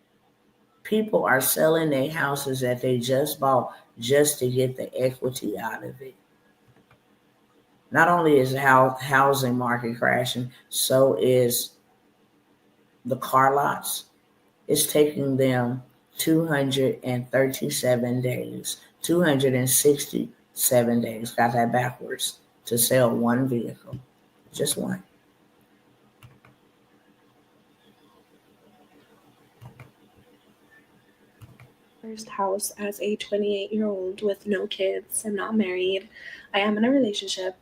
People are selling their houses that they just bought just to get the equity out of it. Not only is the housing market crashing, so is the car lots. It's taking them 237 days, 267 days, got that backwards, to sell one vehicle, just one. First house as a 28-year-old with no kids. I'm not married. I am in a relationship.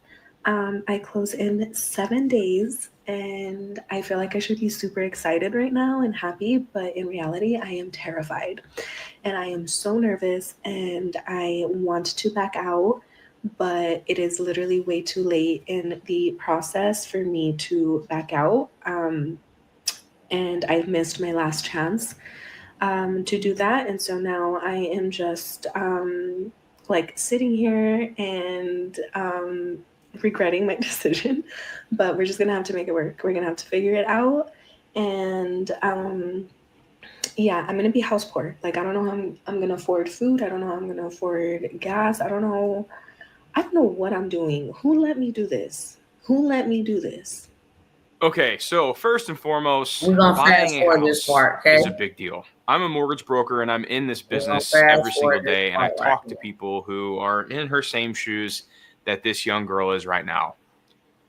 I close in 7 days, and I feel like I should be super excited right now and happy, but in reality, I am terrified. And I am so nervous, and I want to back out, but it is literally way too late in the process for me to back out. And I've missed my last chance to do that. And so now I am just like sitting here and regretting my decision, but we're just gonna have to make it work. We're gonna have to figure it out. And yeah, I'm gonna be house poor. Like, I don't know how I'm gonna afford food. I don't know how I'm gonna afford gas. I don't know what I'm doing. Who let me do this? Okay, so first and foremost, We're gonna fast buying a forward this house part, okay? is a big deal. I'm a mortgage broker and I'm in this We're gonna business fast every single forward this day, and I part right talk to people who are in her same shoes that this young girl is right now.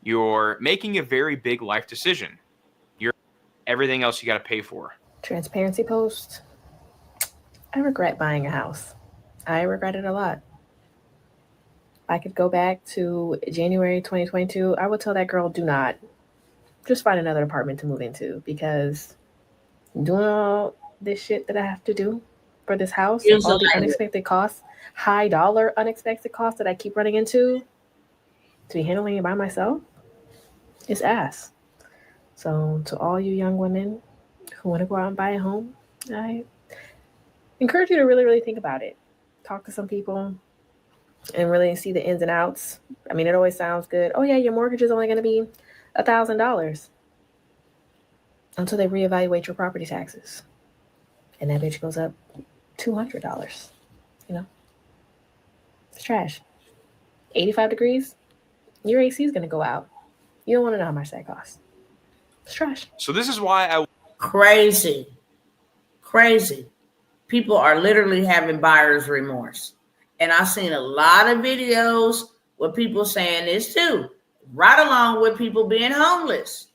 You're making a very big life decision. You're everything else you got to pay for. Transparency post. I regret buying a house. I regret it a lot. If I could go back to January 2022, I would tell that girl, do not. Just find another apartment to move into, because doing all this shit that I have to do for this house, Use all the the language. unexpected costs, high dollar unexpected costs that I keep running into, to be handling it by myself, is ass. So to all you young women who want to go out and buy a home, I encourage you to really, really think about it. Talk to some people and really see the ins and outs. I mean, it always sounds good. Oh yeah, your mortgage is only going to be $1,000 until they reevaluate your property taxes, and that bitch goes up $200. You know, it's trash. 85 degrees, your AC is going to go out. You don't want to know how much that costs. It's trash. So this is why I Crazy. People are literally having buyer's remorse. And I've seen a lot of videos with people saying this too, right along with people being homeless.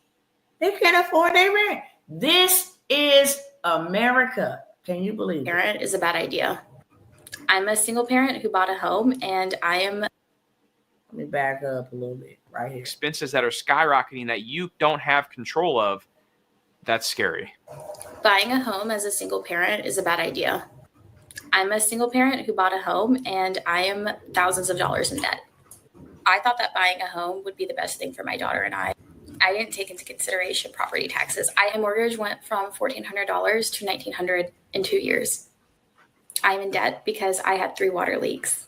They can't afford their rent. This is America. Can you believe it? Parent is a bad idea. I'm a single parent who bought a home, and I am... Let me back up a little bit right here. Expenses that are skyrocketing that you don't have control of. That's scary. Buying a home as a single parent is a bad idea. I'm a single parent who bought a home, and I am thousands of dollars in debt. I thought that buying a home would be the best thing for my daughter and I. I didn't take into consideration property taxes. My mortgage went from $1,400 to $1,900 in 2 years. I'm in debt because I had 3 water leaks.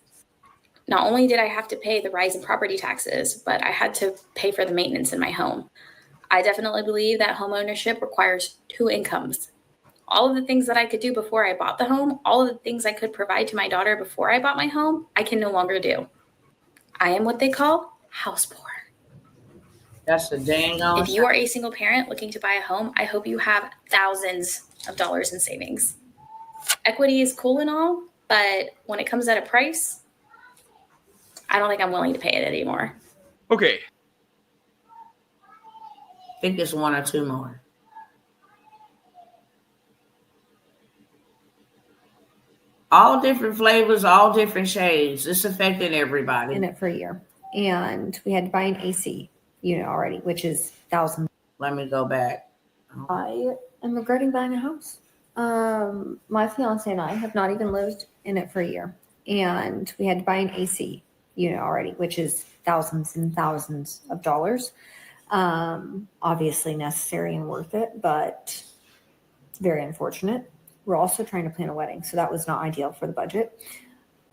Not only did I have to pay the rise in property taxes, but I had to pay for the maintenance in my home. I definitely believe that home ownership requires 2 incomes. All of the things that I could do before I bought the home, all of the things I could provide to my daughter before I bought my home, I can no longer do. I am what they call house poor. That's the dang on. If you are a single parent looking to buy a home, I hope you have thousands of dollars in savings. Equity is cool and all, but when it comes at a price, I don't think I'm willing to pay it anymore. Okay. I think it's 1 or 2 more. All different flavors, all different shades. It's affecting everybody. In it for a year. And we had to buy an AC unit already, which is thousands. Let me go back. I am regretting buying a house. My fiance and I have not even lived in it for a year. And we had to buy an AC unit already, which is thousands and thousands of dollars. Obviously necessary and worth it, but very unfortunate. We're also trying to plan a wedding, so that was not ideal for the budget.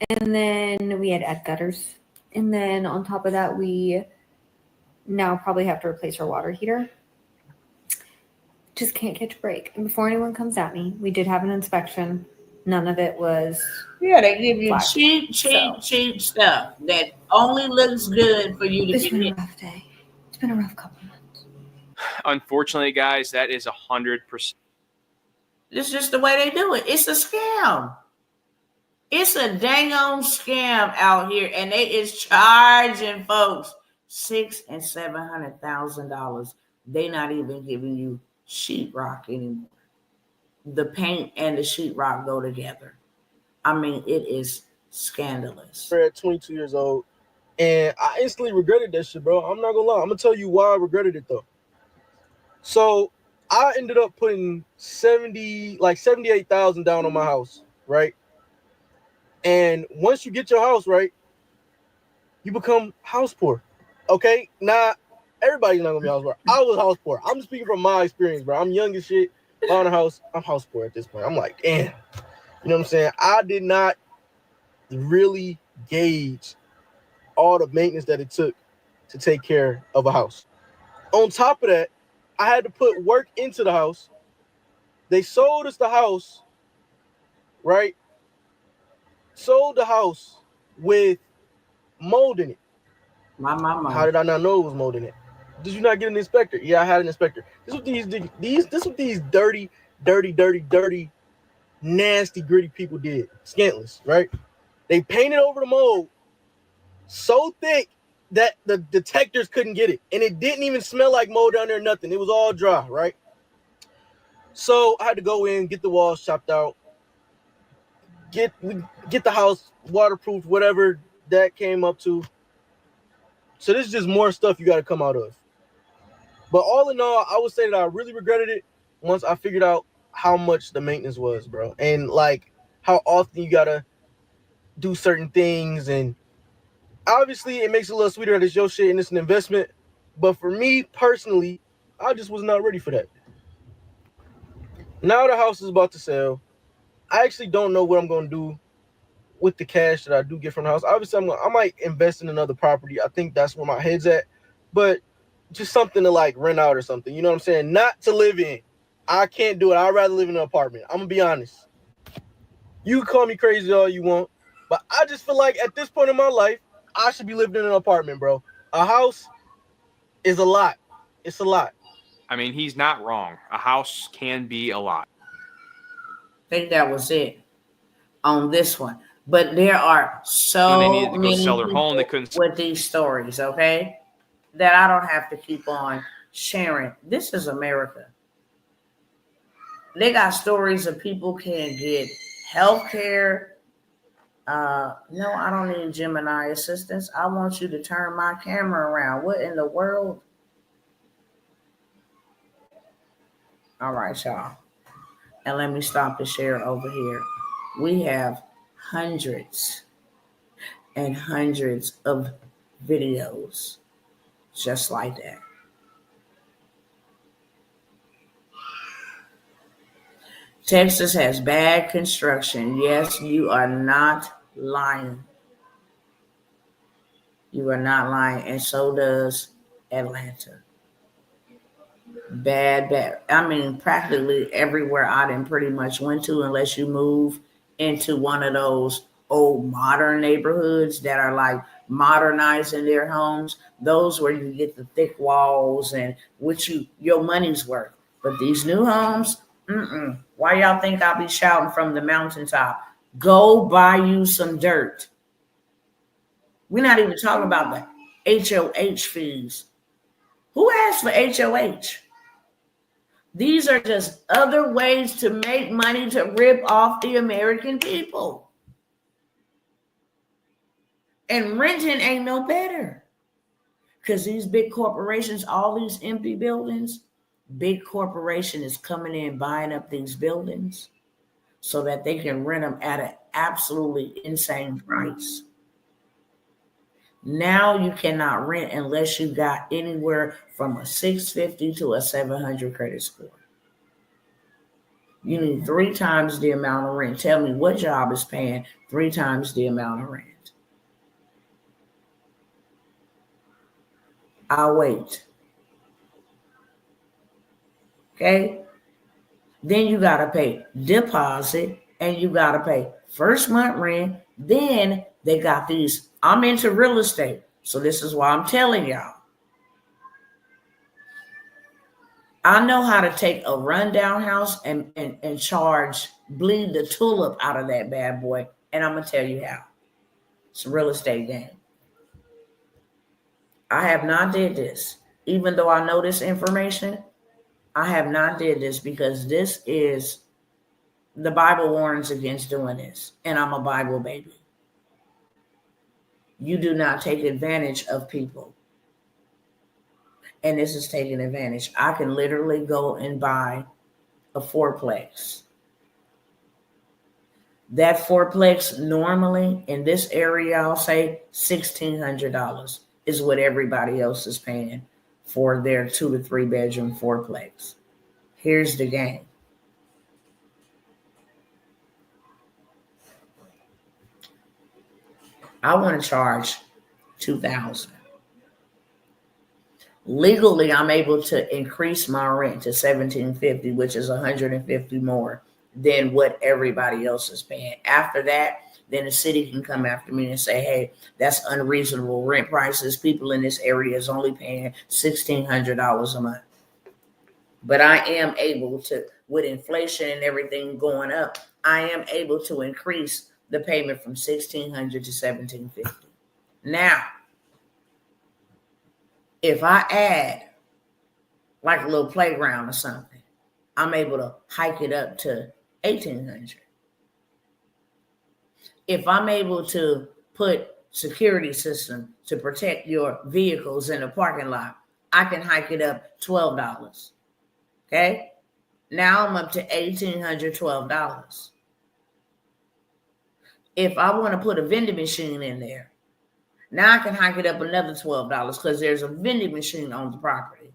And then we had add gutters. And then on top of that, we now probably have to replace our water heater. Just can't catch a break. And before anyone comes at me, we did have an inspection. None of it was... Yeah, they give you black. cheap stuff that only looks good for you to It's get been a it. rough day. It's been a rough couple of months. Unfortunately, guys, that is 100%. It's just the way they do it. It's a scam. It's a dang on scam out here, and they is charging folks $600,000 and $700,000. They not even giving you sheetrock anymore. The paint and the sheetrock go together. I mean, it is scandalous. We're at 22 years old, and I instantly regretted that shit, bro. I'm not gonna lie. I'm gonna tell you why I regretted it though. So I ended up putting $78,000 down on my house, right? And once you get your house, right, you become house poor. Okay, now everybody's not gonna be house poor. I was house poor. I'm speaking from my experience, bro. I'm young as shit. Buying a house, I'm house poor at this point. I'm like, damn. You know what I'm saying? I did not really gauge all the maintenance that it took to take care of a house. On top of that, I had to put work into the house. They sold us the house, right? Sold the house with mold in it. My. How did I not know it was mold in it? Did you not get an inspector? Yeah, I had an inspector. This is what these dirty, nasty, gritty people did. Scantless, right? They painted over the mold so thick that the detectors couldn't get it. And it didn't even smell like mold down there, nothing. It was all dry, right? So I had to go in, get the walls chopped out. get the house waterproof, whatever that came up to. So this is just more stuff you got to come out of. But all in all, I would say that I really regretted it once I figured out how much the maintenance was, bro. And like how often you got to do certain things. And obviously it makes it a little sweeter that it's your shit and it's an investment. But for me personally, I just was not ready for that. Now the house is about to sell. I actually don't know what I'm going to do with the cash that I do get from the house. Obviously, I might invest in another property. I think that's where my head's at. But just something to like rent out or something. You know what I'm saying? Not to live in. I can't do it. I'd rather live in an apartment. I'm going to be honest. You can call me crazy all you want. But I just feel like at this point in my life, I should be living in an apartment, bro. A house is a lot. It's a lot. I mean, he's not wrong. A house can be a lot. I think that was it on this one. But there are When they so needed to go many sell their home, they people couldn't. with these stories, okay, that I don't have to keep on sharing. This is America. They got stories of people can't get health care. No, I don't need Gemini assistance. I want you to turn my camera around. What in the world? All right, y'all. And let me stop the share over here. We have hundreds and hundreds of videos just like that. Texas has bad construction. Yes, you are not lying. You are not lying. And so does Atlanta. Bad. I mean, practically everywhere I done pretty much went to, unless you move into one of those old modern neighborhoods that are like modernizing their homes. Those where you get the thick walls and which your money's worth. But these new homes, why y'all think I'll be shouting from the mountaintop? Go buy you some dirt. We're not even talking about the HOH fees. Who asked for HOH? These are just other ways to make money to rip off the American people. And renting ain't no better. Because these big corporations, all these empty buildings, big corporation is coming in buying up these buildings so that they can rent them at an absolutely insane price. Now you cannot rent unless you got anywhere from a 650 to a 700 credit score. You need 3 times the amount of rent. Tell me what job is paying 3 times the amount of rent. I'll wait. Okay? Then you got to pay deposit and you got to pay first month rent. Then they got these. I'm into real estate. So this is why I'm telling y'all. I know how to take a rundown house and charge, bleed the tulip out of that bad boy. And I'm going to tell you how. It's a real estate game. I have not did this. Even though I know this information, I have not did this because this is, the Bible warns against doing this. And I'm a Bible baby. You do not take advantage of people. And this is taking advantage. I can literally go and buy a 4-plex. That 4-plex normally in this area, I'll say $1,600 is what everybody else is paying for their 2 to 3 bedroom 4-plex. Here's the game. I want to charge $2,000. Legally, I'm able to increase my rent to $1,750, which is $150 more than what everybody else is paying. After that, then the city can come after me and say, hey, that's unreasonable rent prices. People in this area is only paying $1,600 a month. But I am able to, with inflation and everything going up, I am able to increase the payment from $1,600 to $1,750. Now, if I add like a little playground or something, I'm able to hike it up to $1,800. If I'm able to put security system to protect your vehicles in the parking lot, I can hike it up $12. Okay? Now I'm up to $1,812. If I want to put a vending machine in there, now I can hike it up another $12 because there's a vending machine on the property.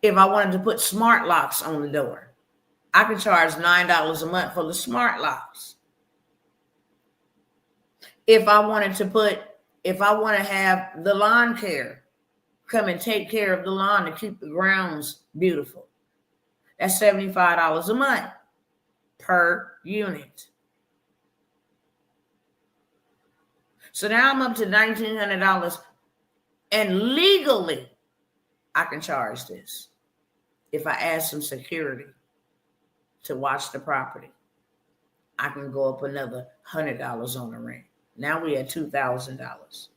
If I wanted to put smart locks on the door, I can charge $9 a month for the smart locks. If I want to have the lawn care come and take care of the lawn to keep the grounds beautiful, that's $75 a month per unit. So now I'm up to $1,900, and legally I can charge this if I add some security to watch the property. I can go up another $100 on the rent. Now we at $2,000.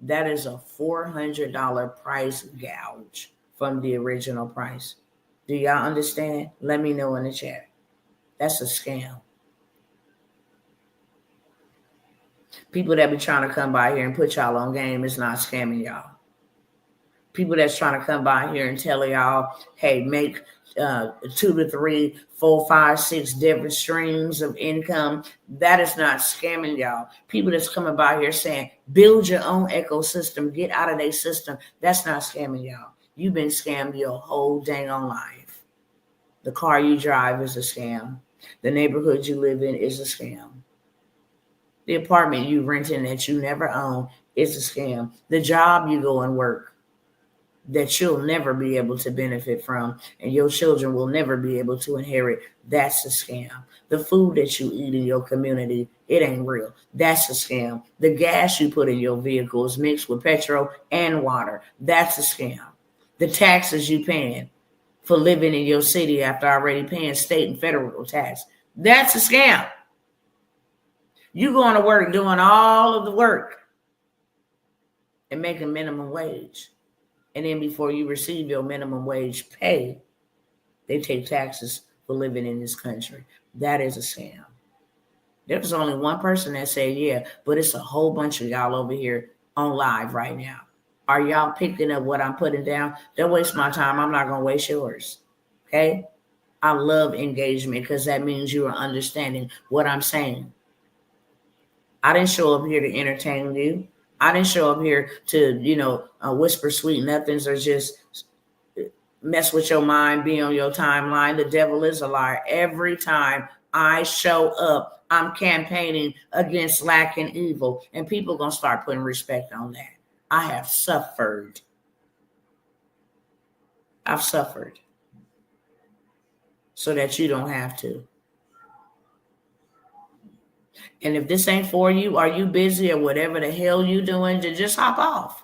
That is a $400 price gouge from the original price. Do y'all understand? Let me know in the chat. That's a scam. People that be trying to come by here and put y'all on game is not scamming y'all. People that's trying to come by here and tell y'all, hey, make 2 to 3, 4, 5, 6 different streams of income, that is not scamming y'all. People that's coming by here saying, build your own ecosystem, get out of their system, that's not scamming y'all. You've been scammed your whole dang on life. The car you drive is a scam. The neighborhood you live in is a scam. The apartment you rent in that you never own is a scam. The job you go and work that you'll never be able to benefit from and your children will never be able to inherit, that's a scam. The food that you eat in your community, it ain't real. That's a scam. The gas you put in your vehicle is mixed with petrol and water. That's a scam. The taxes you paying for living in your city after already paying state and federal tax, that's a scam. You going to work doing all of the work and making minimum wage. And then before you receive your minimum wage pay, they take taxes for living in this country. That is a scam. There was only one person that said, yeah, but it's a whole bunch of y'all over here on live right now. Are y'all picking up what I'm putting down? Don't waste my time. I'm not going to waste yours. Okay? I love engagement because that means you are understanding what I'm saying. I didn't show up here to entertain you. I didn't show up here to, whisper sweet nothings or just mess with your mind, be on your timeline. The devil is a liar. Every time I show up, I'm campaigning against lack and evil, and people are going to start putting respect on that. I have suffered. I've suffered so that you don't have to. And if this ain't for you, are you busy or whatever the hell you doing, to just hop off.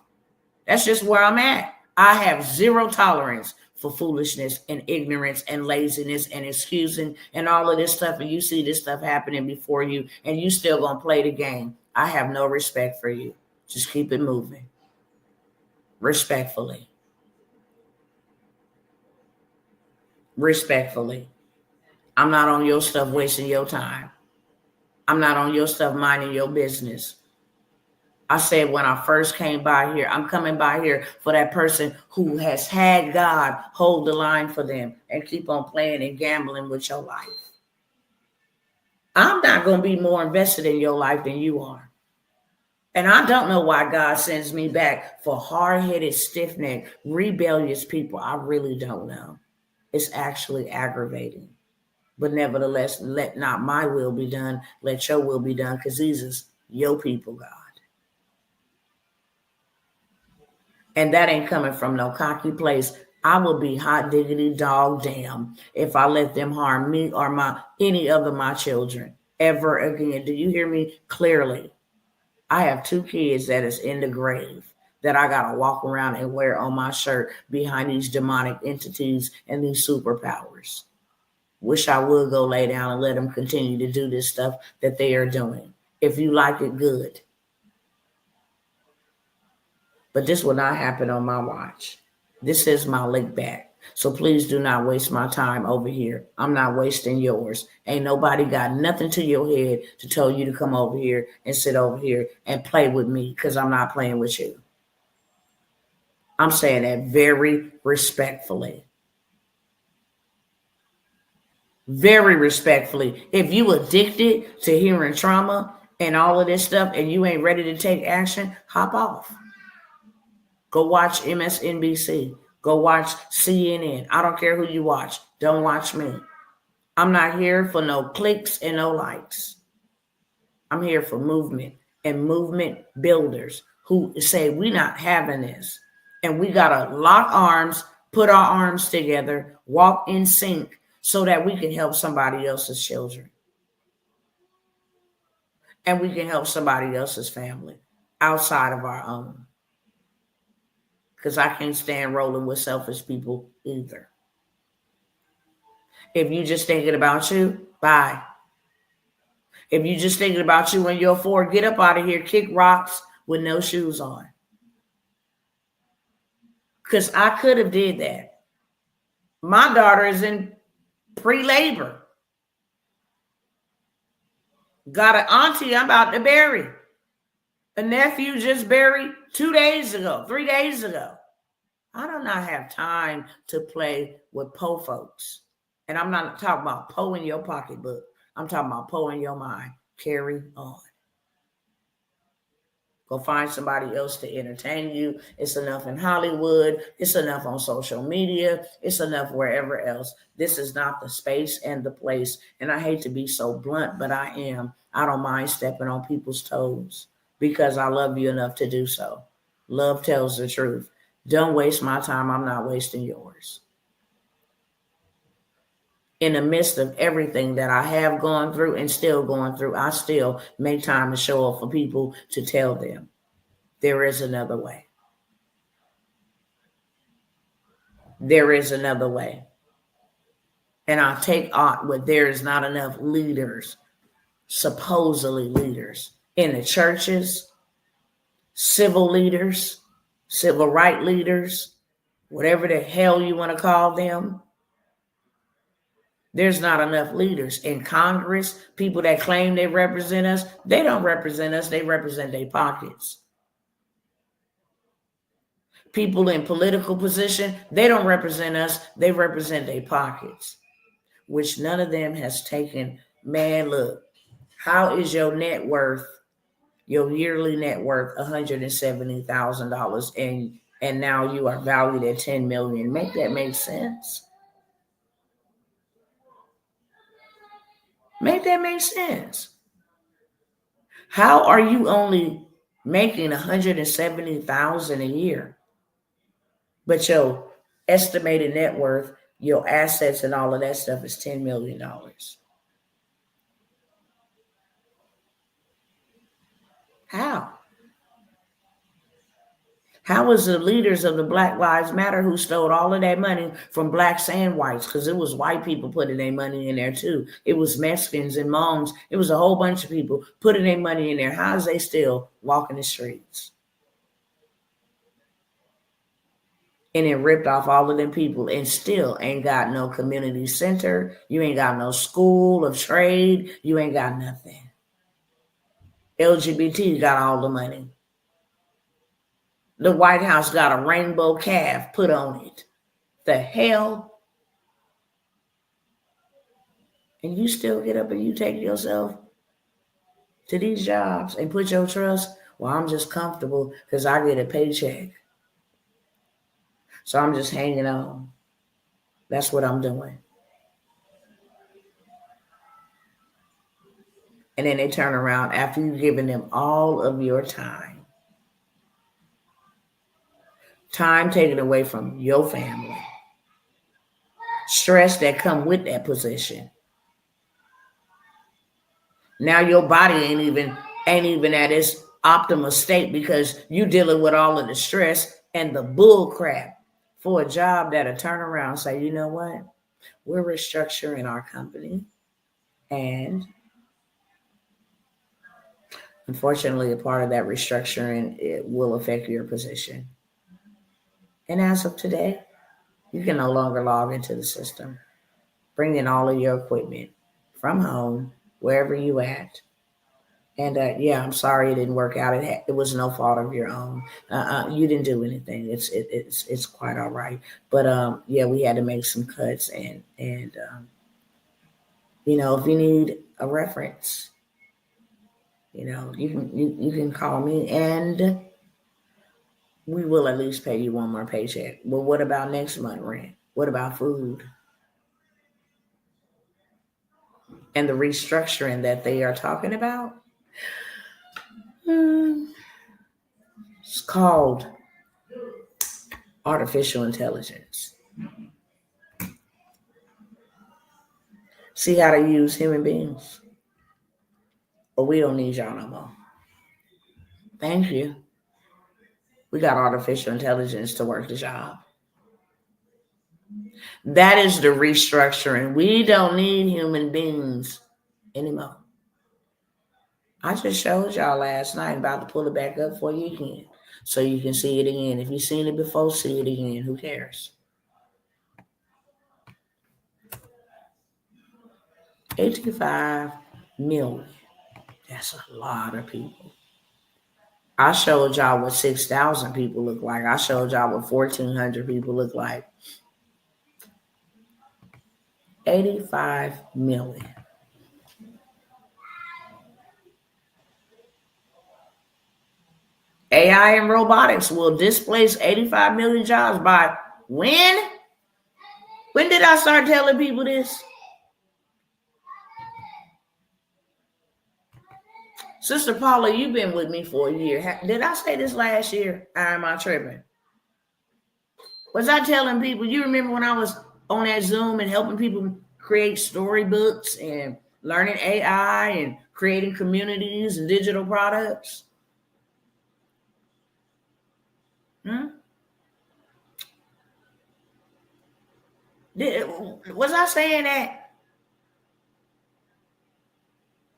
That's just where I'm at. I have zero tolerance for foolishness and ignorance and laziness and excusing and all of this stuff. And you see this stuff happening before you and you still gonna play the game. I have no respect for you. Just keep it moving. Respectfully. Respectfully. I'm not on your stuff wasting your time. I'm not on your stuff minding your business. I said when I first came by here, I'm coming by here for that person who has had God hold the line for them and keep on playing and gambling with your life. I'm not going to be more invested in your life than you are. And I don't know why God sends me back for hard-headed, stiff-necked, rebellious people. I really don't know. It's actually aggravating. But nevertheless, let not my will be done, let your will be done, because these is your people, God. And that ain't coming from no cocky place. I will be hot diggity dog damn if I let them harm me or any other my children ever again. Do you hear me clearly? I have 2 kids that is in the grave that I got to walk around and wear on my shirt behind these demonic entities and these superpowers. Wish I would go lay down and let them continue to do this stuff that they are doing. If you like it, good. But this will not happen on my watch. This is my lick back. So please do not waste my time over here. I'm not wasting yours. Ain't nobody got nothing to your head to tell you to come over here and sit over here and play with me, because I'm not playing with you. I'm saying that very respectfully. Very respectfully. If you addicted to hearing trauma and all of this stuff and you ain't ready to take action, hop off. Go watch MSNBC. Go watch CNN. I don't care who you watch. Don't watch me. I'm not here for no clicks and no likes. I'm here for movement and movement builders who say we not having this. And we got to lock arms, put our arms together, walk in sync so that we can help somebody else's children. And we can help somebody else's family outside of our own. Because I can't stand rolling with selfish people either. If you just thinking about you, bye. If you just thinking about you and your Ford, get up out of here, kick rocks with no shoes on. Because I could have did that. My daughter is in pre-labor. Got an auntie I'm about to bury. A nephew just buried 2 days ago, 3 days ago. I do not have time to play with po folks. And I'm not talking about po in your pocketbook. I'm talking about po in your mind. Carry on. Go find somebody else to entertain you. It's enough in Hollywood. It's enough on social media. It's enough wherever else. This is not the space and the place. And I hate to be so blunt, but I am. I don't mind stepping on people's toes because I love you enough to do so. Love tells the truth. Don't waste my time. I'm not wasting yours. In the midst of everything that I have gone through and still going through, I still make time to show up for people to tell them there is another way. There is another way. And I take out what there is not enough leaders, supposedly leaders, in the churches, civil leaders, civil rights leaders, whatever the hell you want to call them. There's not enough leaders in Congress. People that claim they represent us, they don't represent us. They represent their pockets. People in political position, they don't represent us. They represent their pockets, which none of them has taken. Man, look, how is your net worth, your yearly net worth, $170,000, and now you are valued at $10 million? Make that make sense? Make that make sense? How are you only making $170,000 a year, but your estimated net worth, your assets, and all of that stuff is $10 million? How? How was the leaders of the Black Lives Matter who stole all of that money from blacks and whites? Because it was white people putting their money in there too. It was Mexicans and Hmongs. It was a whole bunch of people putting their money in there. How is they still walking the streets? And it ripped off all of them people and still ain't got no community center. You ain't got no school of trade. You ain't got nothing. LGBT got all the money. The White House got a rainbow calf put on it. The hell? And you still get up and you take yourself to these jobs and put your trust, well, I'm just comfortable because I get a paycheck. So I'm just hanging on. That's what I'm doing. And then they turn around after you've given them all of your time taken away from your family, stress that come with that position. Now your body ain't even at its optimal state because you dealing with all of the stress and the bull crap for a job that'll turn around and say, you know what? We're restructuring our company. And unfortunately, a part of that restructuring, it will affect your position. And as of today, You can no longer log into the system. Bring in all of your equipment from home, wherever you at. And yeah, I'm sorry it didn't work out. It was no fault of your own. You didn't do anything. It's quite all right. But yeah, we had to make some cuts, and you know, if you need a reference, you know, you can call me, and we will at least pay you one more paycheck. Well, what about next month rent? What about food? And the restructuring that they are talking about? It's called artificial intelligence. See how to use human beings. But we don't need y'all no more. Thank you. We got artificial intelligence to work the job. That is the restructuring. We don't need human beings anymore. I just showed y'all last night, about to pull it back up for you again, so you can see it again. If you've seen it before, see it again. Who cares? 85 million. That's a lot of people. I showed y'all what 6,000 people look like. I showed y'all what 1,400 people look like. 85 million. AI and robotics will displace 85 million jobs by when? When did I start telling people this? Sister Paula, you've been with me for a year. Did I say this last year? Or am I tripping? Was I telling people? You remember when I was on that Zoom and helping people create storybooks and learning AI and creating communities and digital products? Was I saying that?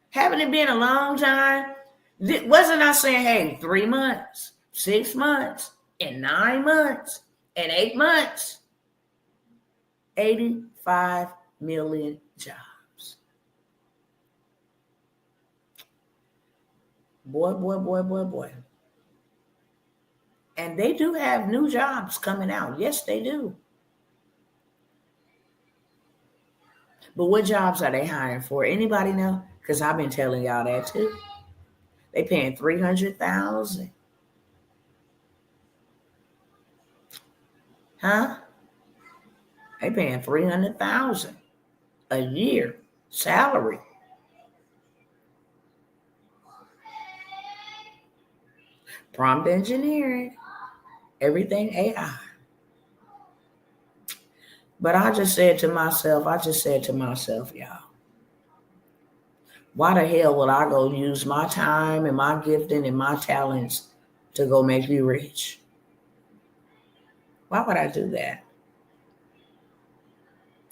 Haven't it been a long time? Wasn't I saying, hey, 3 months, 6 months, and 9 months, and 8 months? 85 million jobs. Boy. And they do have new jobs coming out. Yes, they do. But what jobs are they hiring for? Anybody know? Because I've been telling y'all that too. They paying $300,000. Huh? They paying $300,000 a year salary. Prompt engineering, everything AI. But I just said to myself, y'all, why the hell would I go use my time and my gifting and my talents to go make you rich? Why would I do that?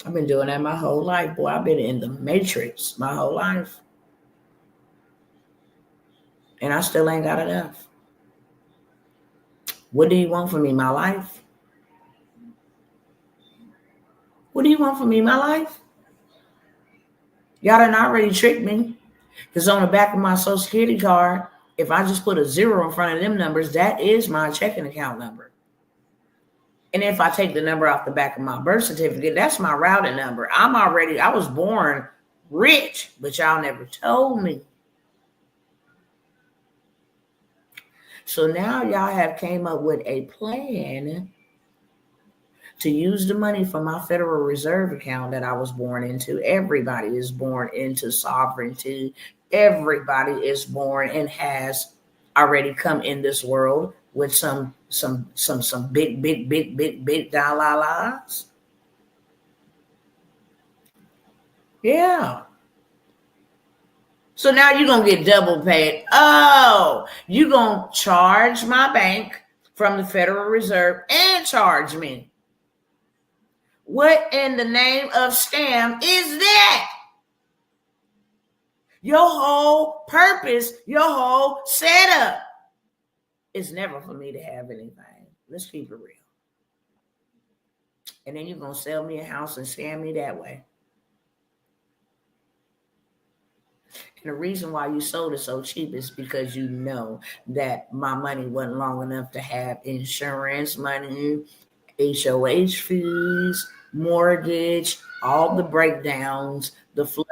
I've been doing that my whole life, boy. I've been in the matrix my whole life. And I still ain't got enough. What do you want from me, my life? What do you want from me, my life? Y'all done already tricked me. Because on the back of my Social Security card, if I just put a 0 in front of them numbers, that is my checking account number. And if I take the number off the back of my birth certificate, that's my routing number. I was born rich, but y'all never told me. So now y'all have came up with a plan to use the money from my Federal Reserve account that I was born into. Everybody is born into sovereignty. Everybody is born and has already come in this world with some big dollars. Yeah. So now you're going to get double paid. Oh, you're going to charge my bank from the Federal Reserve and charge me. What in the name of scam is that? Your whole purpose, your whole setup is never for me to have anything. Let's keep it real. And then you're going to sell me a house and scam me that way. And the reason why you sold it so cheap is because you know that my money wasn't long enough to have insurance money, HOH fees, mortgage, all the breakdowns, the flood.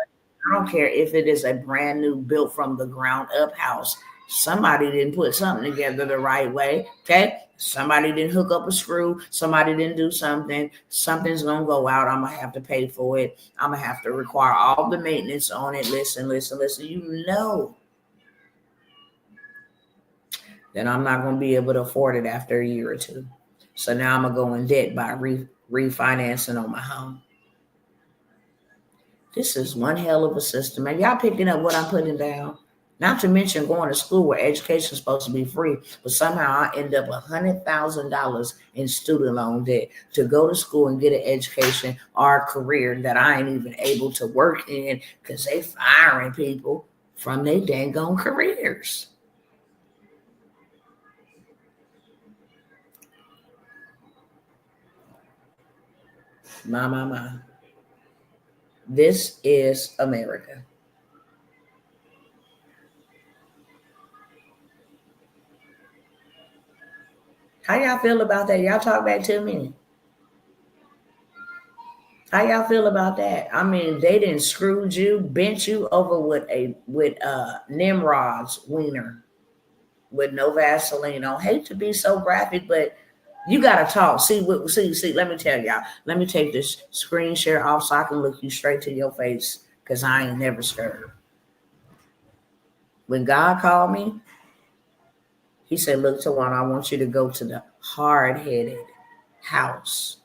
I don't care if it is a brand new built from the ground up house. Somebody didn't put something together the right way. Okay. Somebody didn't hook up a screw. Somebody didn't do something. Something's going to go out. I'm going to have to pay for it. I'm going to have to require all the maintenance on it. Listen. You know that I'm not going to be able to afford it after a year or two. So now I'm going to go in debt by refinancing on my home. This is one hell of a system. And y'all picking up what I'm putting down? Not to mention going to school where education is supposed to be free, but somehow I end up $100,000 in student loan debt to go to school and get an education or a career that I ain't even able to work in because they firing people from their dang on careers. My. This is America. How y'all feel about that? Y'all talk back to me. How y'all feel about that? I mean, they didn't screw you, bent you over with Nimrod's wiener with no Vaseline on. Hate to be so graphic, but you gotta talk. See. Let me tell y'all. Let me take this screen share off so I can look you straight to your face, cause I ain't never scared. When God called me, He said, "Look, Tawana, I want you to go to the hard-headed house."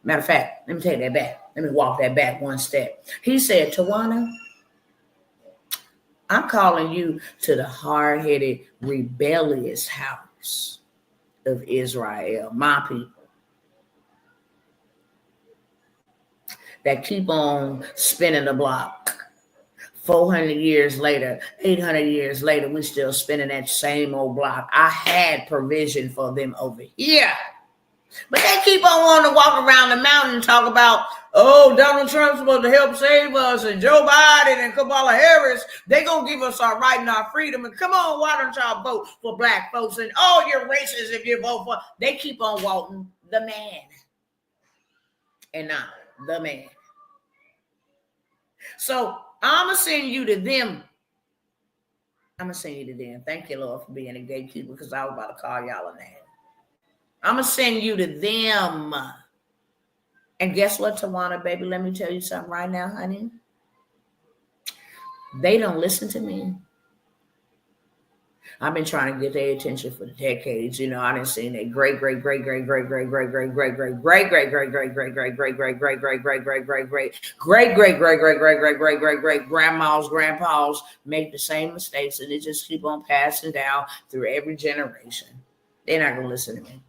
Matter of fact, let me take that back. Let me walk that back one step. He said, "Tawana, I'm calling you to the hard-headed, rebellious house of Israel, my people, that keep on spinning the block. 400 years later, 800 years later, we're still spinning that same old block. I had provision for them over here. But they keep on wanting to walk around the mountain and talk about, oh, Donald Trump's supposed to help save us, and Joe Biden and Kamala Harris, they going to give us our right and our freedom. And come on, why don't y'all vote for black folks? And oh, you're racist if you vote for. They keep on wanting the man and not the man. So I'm going to send you to them. Thank you, Lord, for being a gatekeeper, because I was about to call y'all a name. I'm going to send you to them. And guess what, Tawana, baby? Let me tell you something right now, honey. They don't listen to me. I've been trying to get their attention for decades. You know, I didn't see that great grandmas, grandpas make the same mistakes, and they just keep on passing down through every generation. They're not going to listen to me.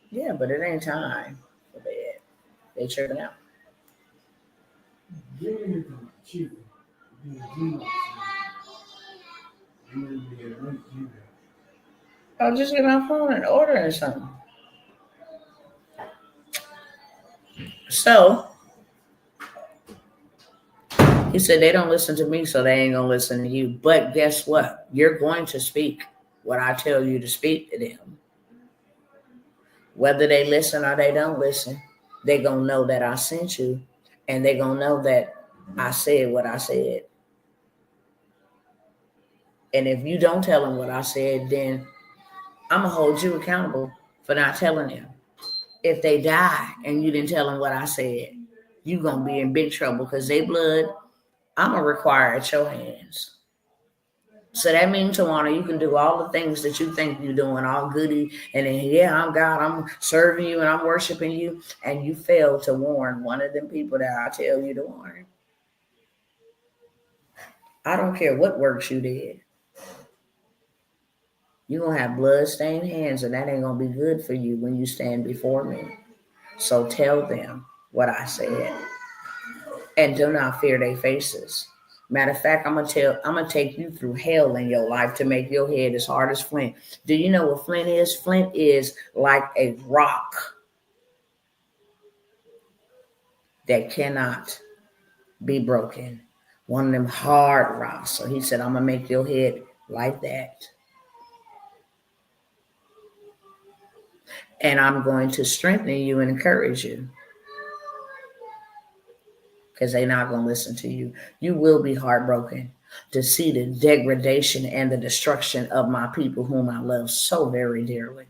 Yeah, but it ain't time for bed. They tripping out. I'll just get my phone and order something. So he said they don't listen to me, so they ain't gonna listen to you. But guess what? You're going to speak what I tell you to speak to them. Whether they listen or they don't listen, they gonna know that I sent you, and they gonna know that I said what I said. And if you don't tell them what I said, then I'm gonna hold you accountable for not telling them. If they die and you didn't tell them what I said, you gonna be in big trouble, because they blood, I'm gonna require at your hands. So that means, Tawana, you can do all the things that you think you're doing, all goody, and then, yeah, I'm God, I'm serving you and I'm worshiping you, and you fail to warn one of them people that I tell you to warn. I don't care what works you did. You're going to have blood-stained hands, and that ain't going to be good for you when you stand before me. So tell them what I said. And do not fear their faces. Matter of fact, I'm gonna take you through hell in your life to make your head as hard as flint. Do you know what flint is? Flint is like a rock that cannot be broken. One of them hard rocks. So he said, I'm gonna make your head like that. And I'm going to strengthen you and encourage you. Because they're not going to listen to you. You will be heartbroken to see the degradation and the destruction of my people whom I love so very dearly.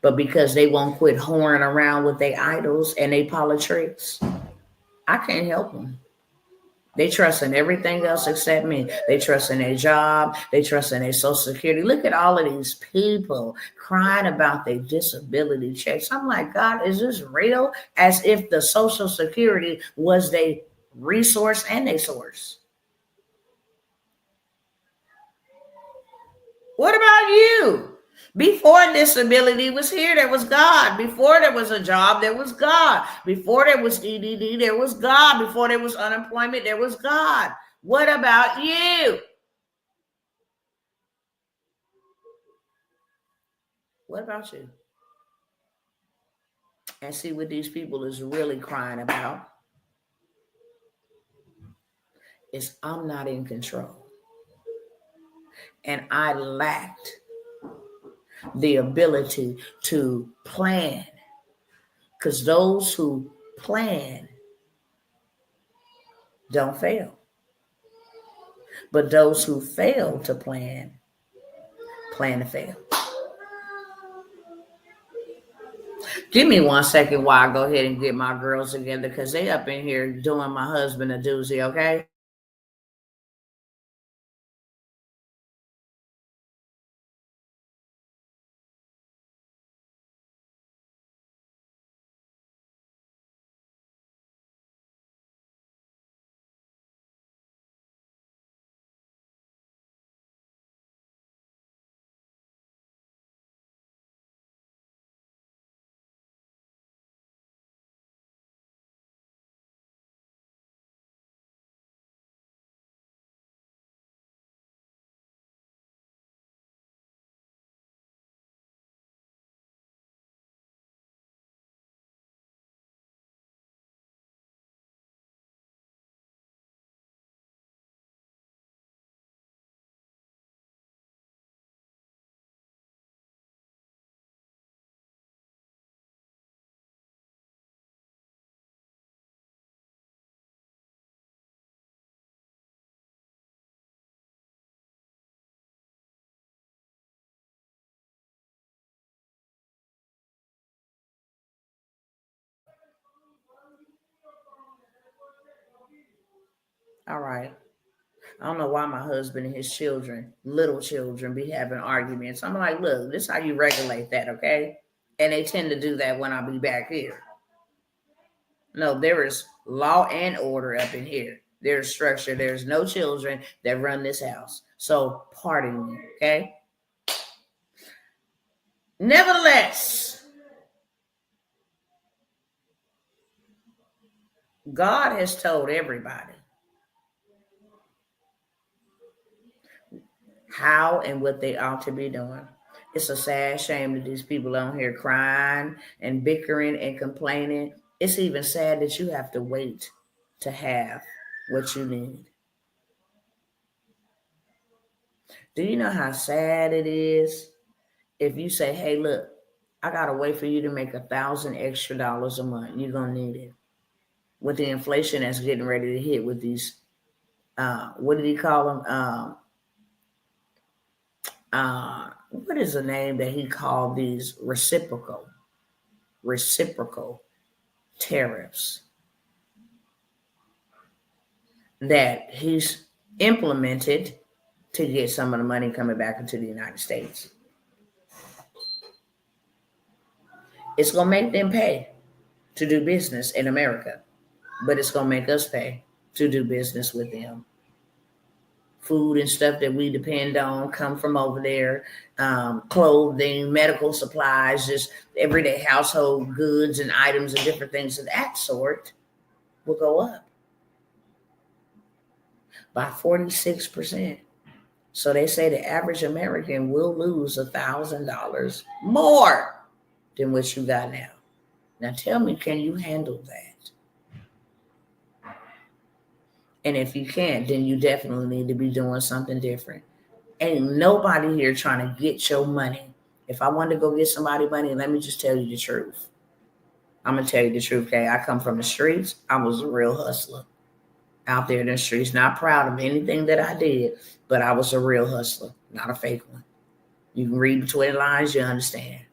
But because they won't quit whoring around with their idols and their politics, I can't help them. They trust in everything else except me. They trust in their job. They trust in their Social Security. Look at all of these people crying about their disability checks. I'm like, God, is this real? As if the Social Security was their resource and their source. What about you? Before disability was here, there was God. Before there was a job, there was God. Before there was EDD, there was God. Before there was unemployment, there was God. What about you? What about you? And see what these people is really crying about is I'm not in control. And I lacked the ability to plan. Because those who plan don't fail. But those who fail to plan to fail. Give me 1 second while I go ahead and get my girls together because they up in here doing my husband a doozy, okay? All right. I don't know why my husband and his children, little children, be having arguments. I'm like, look, this is how you regulate that, okay? And they tend to do that when I be back here. No, there is law and order up in here. There's structure. There's no children that run this house. So pardon me, okay? Nevertheless, God has told everybody how and what they ought to be doing. It's a sad shame that these people on here crying and bickering and complaining. It's even sad that you have to wait to have what you need. Do you know how sad it is if you say, hey, look, I got to wait for you to make $1,000 extra a month. You're going to need it. With the inflation that's getting ready to hit with these, what did he call them? What is the name that he called these reciprocal tariffs that he's implemented to get some of the money coming back into the United States. It's going to make them pay to do business in America, but it's going to make us pay to do business with them. Food and stuff that we depend on come from over there, clothing, medical supplies, just everyday household goods and items and different things of that sort will go up. by 46%. So they say the average American will lose $1,000 more than what you got now. Now tell me, can you handle that? And if you can't, then you definitely need to be doing something different. Ain't nobody here trying to get your money. If I wanted to go get somebody money, let me just tell you the truth. I'm going to tell you the truth, okay? I come from the streets. I was a real hustler out there in the streets. Not proud of anything that I did, but I was a real hustler, not a fake one. You can read between the lines, you understand.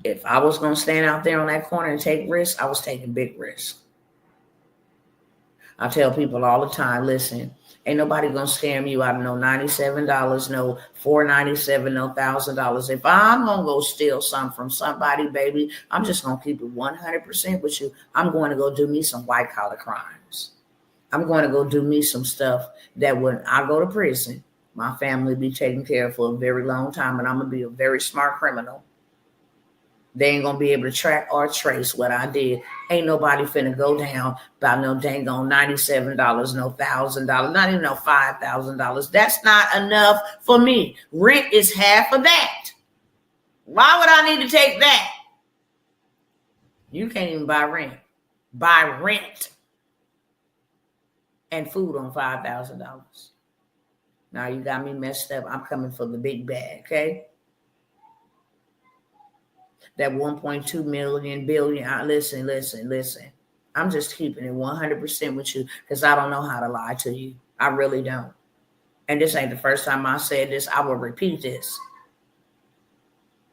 If I was going to stand out there on that corner and take risks, I was taking big risks. I tell people all the time, listen, ain't nobody going to scam you out of no $97, no $497, no $1,000. If I'm going to go steal something from somebody, baby, I'm just going to keep it 100% with you. I'm going to go do me some white collar crimes. I'm going to go do me some stuff that when I go to prison, my family be taken care of for a very long time, and I'm going to be a very smart criminal. They ain't going to be able to track or trace what I did. Ain't nobody finna go down by no dang on $97, no $1,000, not even no $5,000. That's not enough for me. Rent is half of that. Why would I need to take that? You can't even buy rent. Buy rent and food on $5,000. Now you got me messed up. I'm coming for the big bag, okay? That 1.2 million billion. Listen. I'm just keeping it 100% with you because I don't know how to lie to you. I really don't. And this ain't the first time I said this. I will repeat this.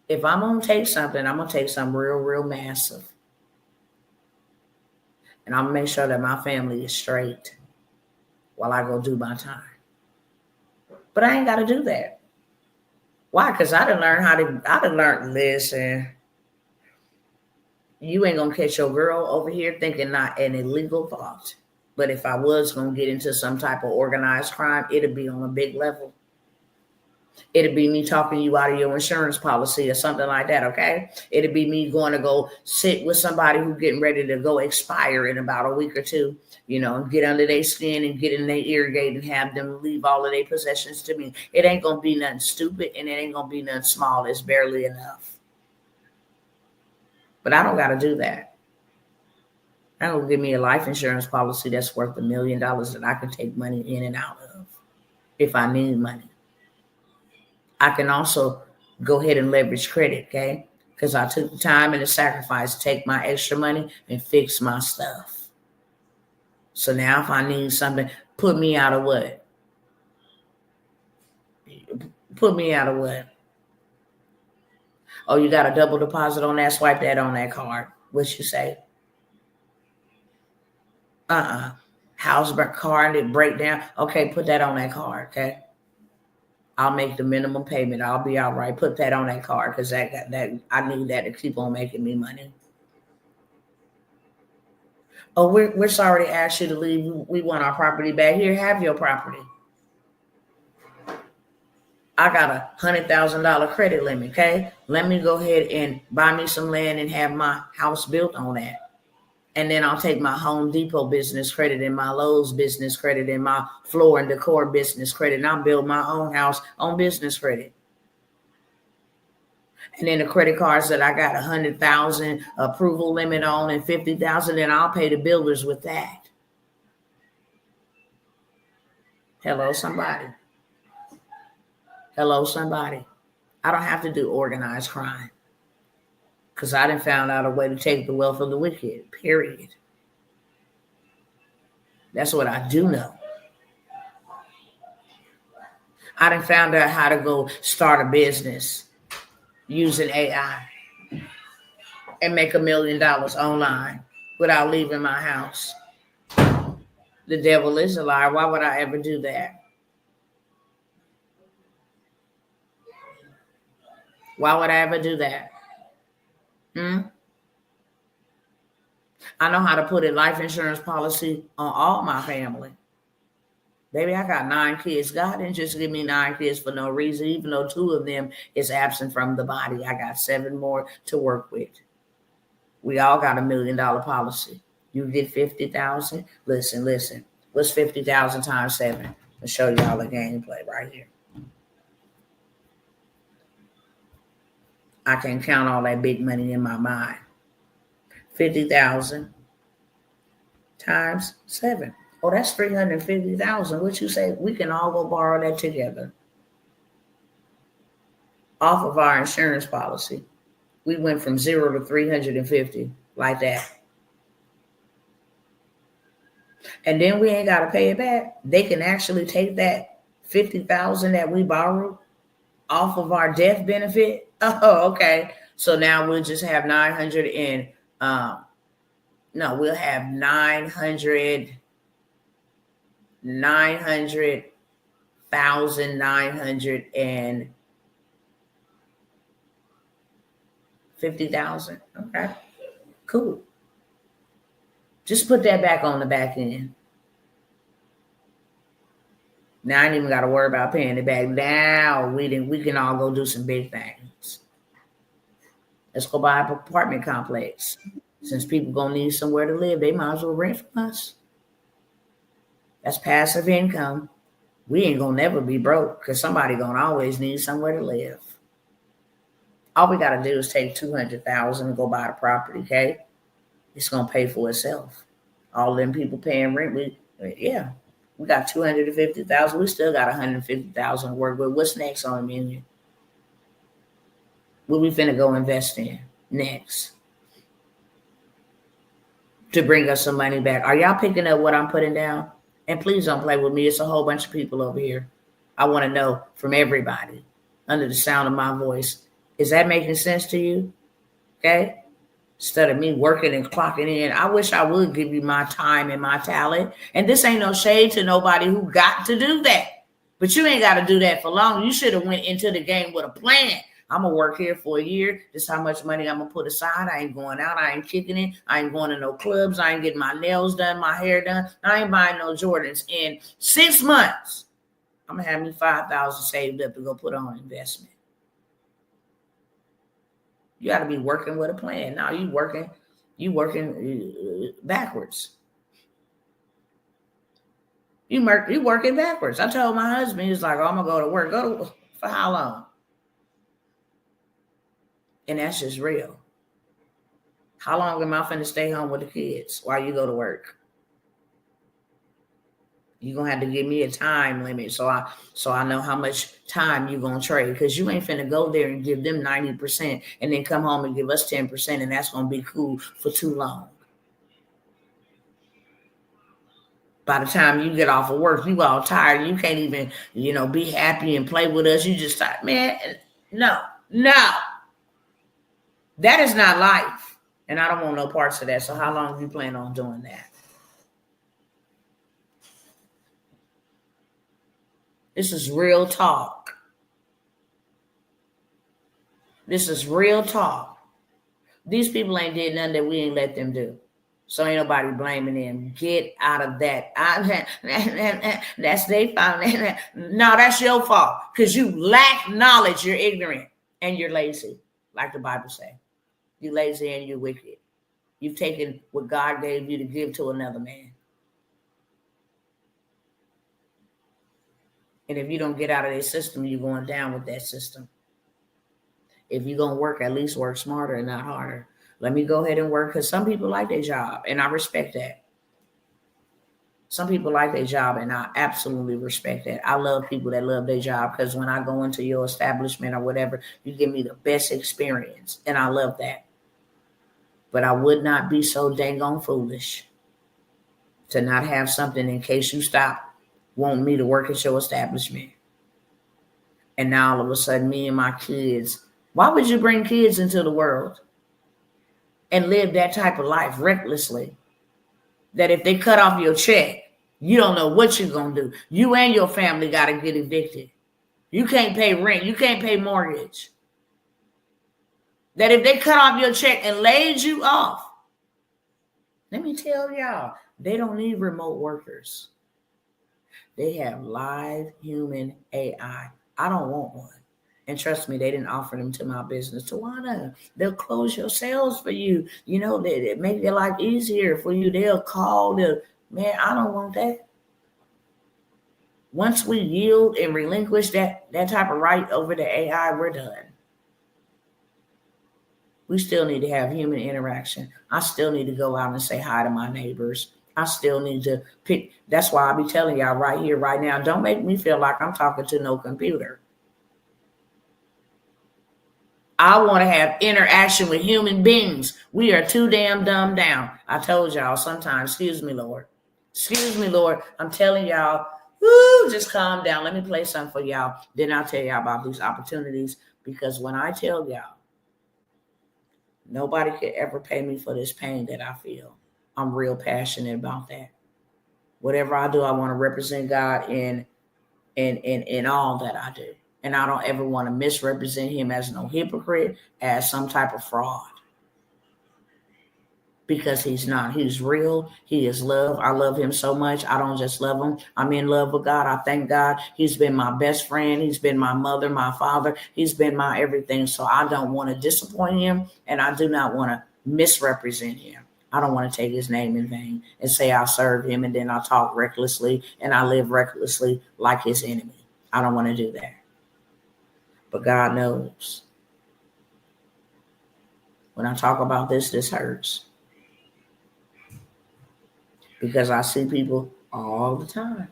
If I'm going to take something, I'm going to take something real, real massive. And I'm going to make sure that my family is straight while I go do my time. But I ain't got to do that. Why? Because I done learned, listen, you ain't going to catch your girl over here thinking not an illegal thought. But if I was going to get into some type of organized crime, it'd be on a big level. It'd be me talking you out of your insurance policy or something like that, okay? It'd be me going to go sit with somebody who's getting ready to go expire in about a week or two, and get under their skin and get in their ear gate and have them leave all of their possessions to me. It ain't going to be nothing stupid and it ain't going to be nothing small. It's barely enough. But I don't got to do that. I don't give me a life insurance policy that's worth $1 million that I can take money in and out of if I need money. I can also go ahead and leverage credit, okay? Because I took the time and the sacrifice to take my extra money and fix my stuff. So now if I need something, put me out of what? Put me out of what? Oh, you got a double deposit on that? Swipe that on that card. What you say? House card, it break down. Okay, put that on that card, okay? I'll make the minimum payment. I'll be all right. Put that on that card because that I need that to keep on making me money. Oh, we're sorry to ask you to leave. We want our property back. Here, have your property. I got $100,000 credit limit, okay? Let me go ahead and buy me some land and have my house built on that. And then I'll take my Home Depot business credit and my Lowe's business credit and my floor and decor business credit. And I'll build my own house on business credit. And then the credit cards that I got $100,000 approval limit on and $50,000, then I'll pay the builders with that. Hello, somebody. Hello, somebody. I don't have to do organized crime because I done found out a way to take the wealth of the wicked, period. That's what I do know. I done found out how to go start a business using AI and make $1 million online without leaving my house. The devil is a liar. Why would I ever do that? Why would I ever do that? I know how to put a life insurance policy on all my family. Baby, I got 9 kids. God didn't just give me 9 kids for no reason, even though 2 of them is absent from the body. I got 7 more to work with. We all got $1 million policy. You get 50,000. Listen. What's 50,000 times 7? I'll show y'all the gameplay right here. I can count all that big money in my mind. 50,000 times 7. Oh, that's 350,000. What you say? We can all go borrow that together. Off of our insurance policy. We went from 0 to 350 like that. And then we ain't got to pay it back. They can actually take that 50,000 that we borrowed off of our death benefit. Oh, okay. So now we'll just have 900 and we'll have 950,000. Okay, cool. Just put that back on the back end. Now I ain't even got to worry about paying it back. Now we can all go do some big things. Let's go buy an apartment complex. Since people gonna need somewhere to live, they might as well rent from us. That's passive income. We ain't gonna never be broke because somebody gonna always need somewhere to live. All we gotta do is take 200,000 and go buy the property. Okay, it's gonna pay for itself. All them people paying rent, we got 250,000. We still got 150,000 to work with. What's next on the menu? What we finna go invest in next to bring us some money back? Are y'all picking up what I'm putting down? And please don't play with me. It's a whole bunch of people over here. I want to know from everybody under the sound of my voice. Is that making sense to you? Okay. Instead of me working and clocking in, I wish I would give you my time and my talent. And this ain't no shade to nobody who got to do that. But you ain't got to do that for long. You should have went into the game with a plan. I'm going to work here for a year. This is how much money I'm going to put aside. I ain't going out. I ain't kicking it. I ain't going to no clubs. I ain't getting my nails done, my hair done. I ain't buying no Jordans. In 6 months, I'm going to have me 5,000 saved up to go put on investment. You got to be working with a plan. Now you working backwards. You working backwards. I told my husband, he's like, oh, I'm going to go to work. For how long? And that's just real. How long am I finna stay home with the kids while you go to work? You're going to have to give me a time limit so I know how much time you're going to trade, because you ain't finna go there and give them 90% and then come home and give us 10%, and that's going to be cool for too long. By the time you get off of work, you all tired. You can't even, be happy and play with us. You just thought, man, no. That is not life. And I don't want no parts of that. So how long do you plan on doing that? This is real talk. This is real talk. These people ain't did nothing that we ain't let them do. So ain't nobody blaming them. Get out of that. That's their fault. No, that's your fault. Because you lack knowledge. You're ignorant and you're lazy, like the Bible says. You're lazy and you're wicked. You've taken what God gave you to give to another man. And if you don't get out of their system, you're going down with that system. If you're going to work, at least work smarter and not harder. Let me go ahead and work, because some people like their job, and I respect that. Some people like their job, and I absolutely respect that. I love people that love their job, because when I go into your establishment or whatever, you give me the best experience, and I love that. But I would not be so dang on foolish to not have something in case you stop wanting me to work at your establishment. And now all of a sudden, me and my kids, why would you bring kids into the world and live that type of life recklessly? That if they cut off your check, you don't know what you're going to do. You and your family got to get evicted. You can't pay rent. You can't pay mortgage. That if they cut off your check and laid you off, let me tell y'all, they don't need remote workers. They have live human AI. I don't want one. And trust me, they didn't offer them to my business. Tawana, they'll close your sales for you. They make their life easier for you. They'll call. Man, I don't want that. Once we yield and relinquish that type of right over the AI, we're done. We still need to have human interaction. I still need to go out and say hi to my neighbors. I still need to pick. That's why I be telling y'all right here, right now, don't make me feel like I'm talking to no computer. I want to have interaction with human beings. We are too damn dumbed down. I told y'all sometimes, excuse me, Lord. Excuse me, Lord. I'm telling y'all, woo, just calm down. Let me play something for y'all. Then I'll tell y'all about these opportunities. Because when I tell y'all, nobody could ever pay me for this pain that I feel. I'm real passionate about that. Whatever I do, I want to represent God in all that I do. And I don't ever want to misrepresent him as no hypocrite, as some type of fraud. Because he's not. He's real. He is love. I love him so much. I don't just love him. I'm in love with God. I thank God. He's been my best friend. He's been my mother, my father. He's been my everything. So I don't want to disappoint him. And I do not want to misrepresent him. I don't want to take his name in vain and say I serve him and then I talk recklessly and I live recklessly like his enemy. I don't want to do that. But God knows. When I talk about this hurts. Because I see people all the time.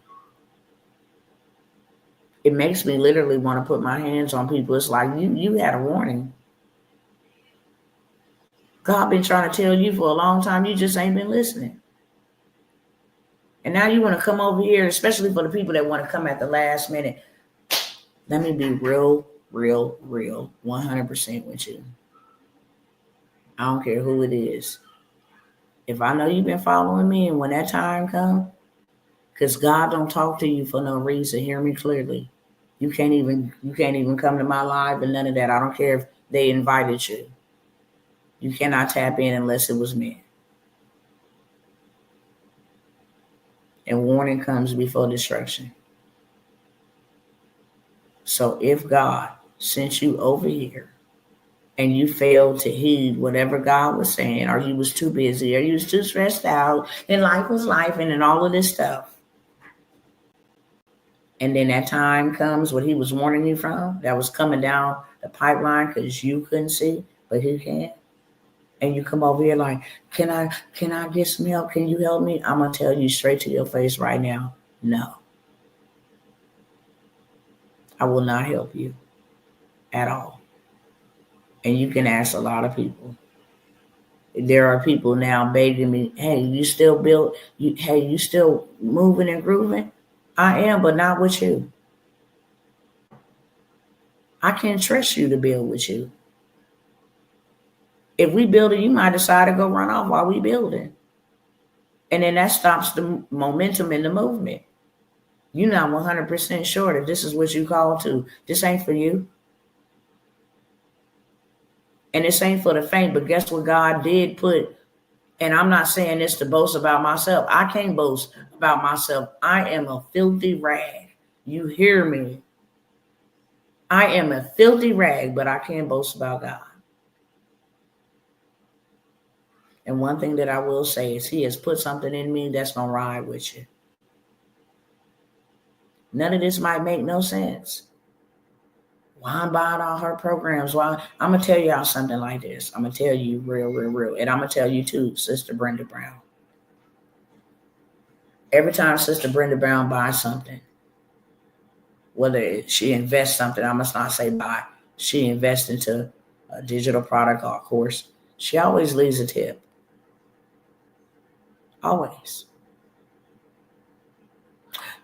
It makes me literally want to put my hands on people. It's like, you had a warning. God been trying to tell you for a long time. You just ain't been listening. And now you want to come over here, especially for the people that want to come at the last minute. Let me be real, 100% with you. I don't care who it is. If I know you've been following me and when that time comes, because God don't talk to you for no reason. Hear me clearly. You can't even come to my live and none of that. I don't care if they invited you. You cannot tap in unless it was meant. And warning comes before destruction. So if God sent you over here and you failed to heed whatever God was saying, or you was too busy, or you was too stressed out, and life was life, and all of this stuff. And then that time comes what he was warning you from, that was coming down the pipeline because you couldn't see, but he can. And you come over here like, can I get some help? Can you help me? I'm going to tell you straight to your face right now, no. I will not help you at all. And you can ask a lot of people. There are people now begging me, hey, you still build? Hey, you still moving and grooving? I am, but not with you. I can't trust you to build with you. If we build it, you might decide to go run off while we building. And then that stops the momentum in the movement. You're not 100% sure that this is what you call to. This ain't for you. And this ain't for the faint, but guess what God did put, and I'm not saying this to boast about myself. I can't boast about myself. I am a filthy rag. You hear me? I am a filthy rag, but I can't boast about God. And one thing that I will say is he has put something in me that's going to ride with you. None of this might make no sense. Why I'm buying all her programs? Why? I'm going to tell y'all something like this. I'm going to tell you real. And I'm going to tell you too, Sister Brenda Brown. Every time Sister Brenda Brown buys something, whether she invests something, I must not say buy, she invests into a digital product or a course, she always leaves a tip. Always.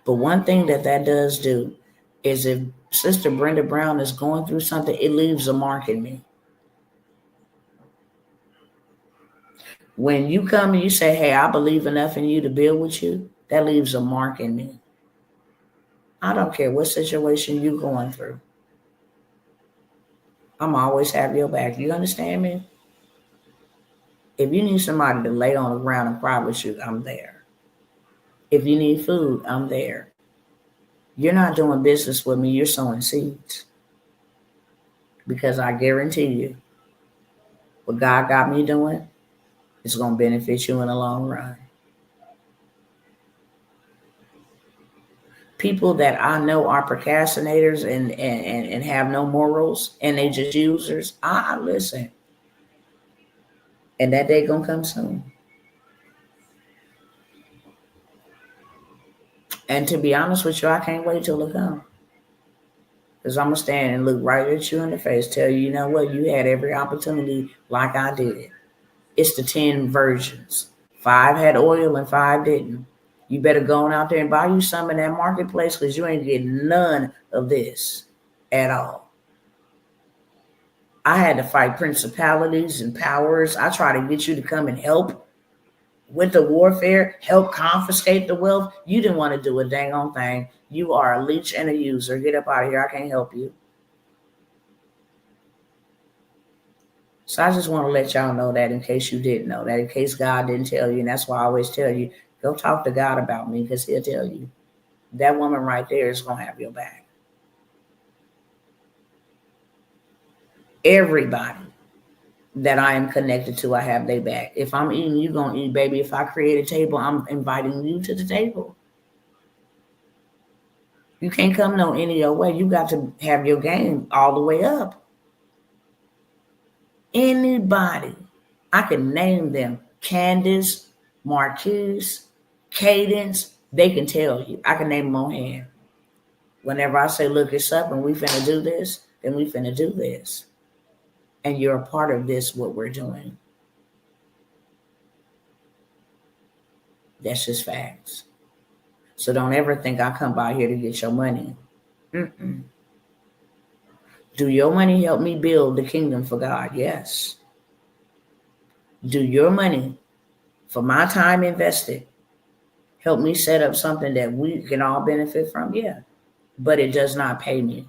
But one thing that does do is if Sister Brenda Brown is going through something, it leaves a mark in me. When you come and you say, hey, I believe enough in you to build with you, that leaves a mark in me. I don't care what situation you're going through. I'm always have your back. You understand me? If you need somebody to lay on the ground and cry with you, I'm there. If you need food, I'm there. You're not doing business with me. You're sowing seeds. Because I guarantee you, what God got me doing is going to benefit you in the long run. people that I know are procrastinators and have no morals and they just users, I listen. And that day gonna come soon. And to be honest with you, I can't wait till it comes. Because I'm going to stand and look right at you in the face, tell you, you know what, you had every opportunity like I did. It's the 10 versions. 5 had oil and 5 didn't. You better go on out there and buy you some in that marketplace because you ain't getting none of this at all. I had to fight principalities and powers. I try to get you to come and help with the warfare, help confiscate the wealth. You didn't want to do a dang on thing. You are a leech and a user. Get up out of here. I can't help you. So I just want to let y'all know that in case you didn't know that, in case God didn't tell you. And that's why I always tell you, go talk to God about me because he'll tell you. That woman right there is going to have your back. Everybody that I am connected to, I have their back. If I'm eating, you're going to eat, baby. If I create a table, I'm inviting you to the table. You can't come no any other way. You got to have your game all the way up. Anybody, I can name them, Candace, Marquise, Cadence, they can tell you. I can name them on hand. Whenever I say, look, it's up and we finna do this, then we finna do this. And you're a part of this, what we're doing. That's just facts. So don't ever think I come by here to get your money. Mm-mm. Do your money help me build the kingdom for God? Yes. Do your money, for my time invested, help me set up something that we can all benefit from? Yeah. But it does not pay me.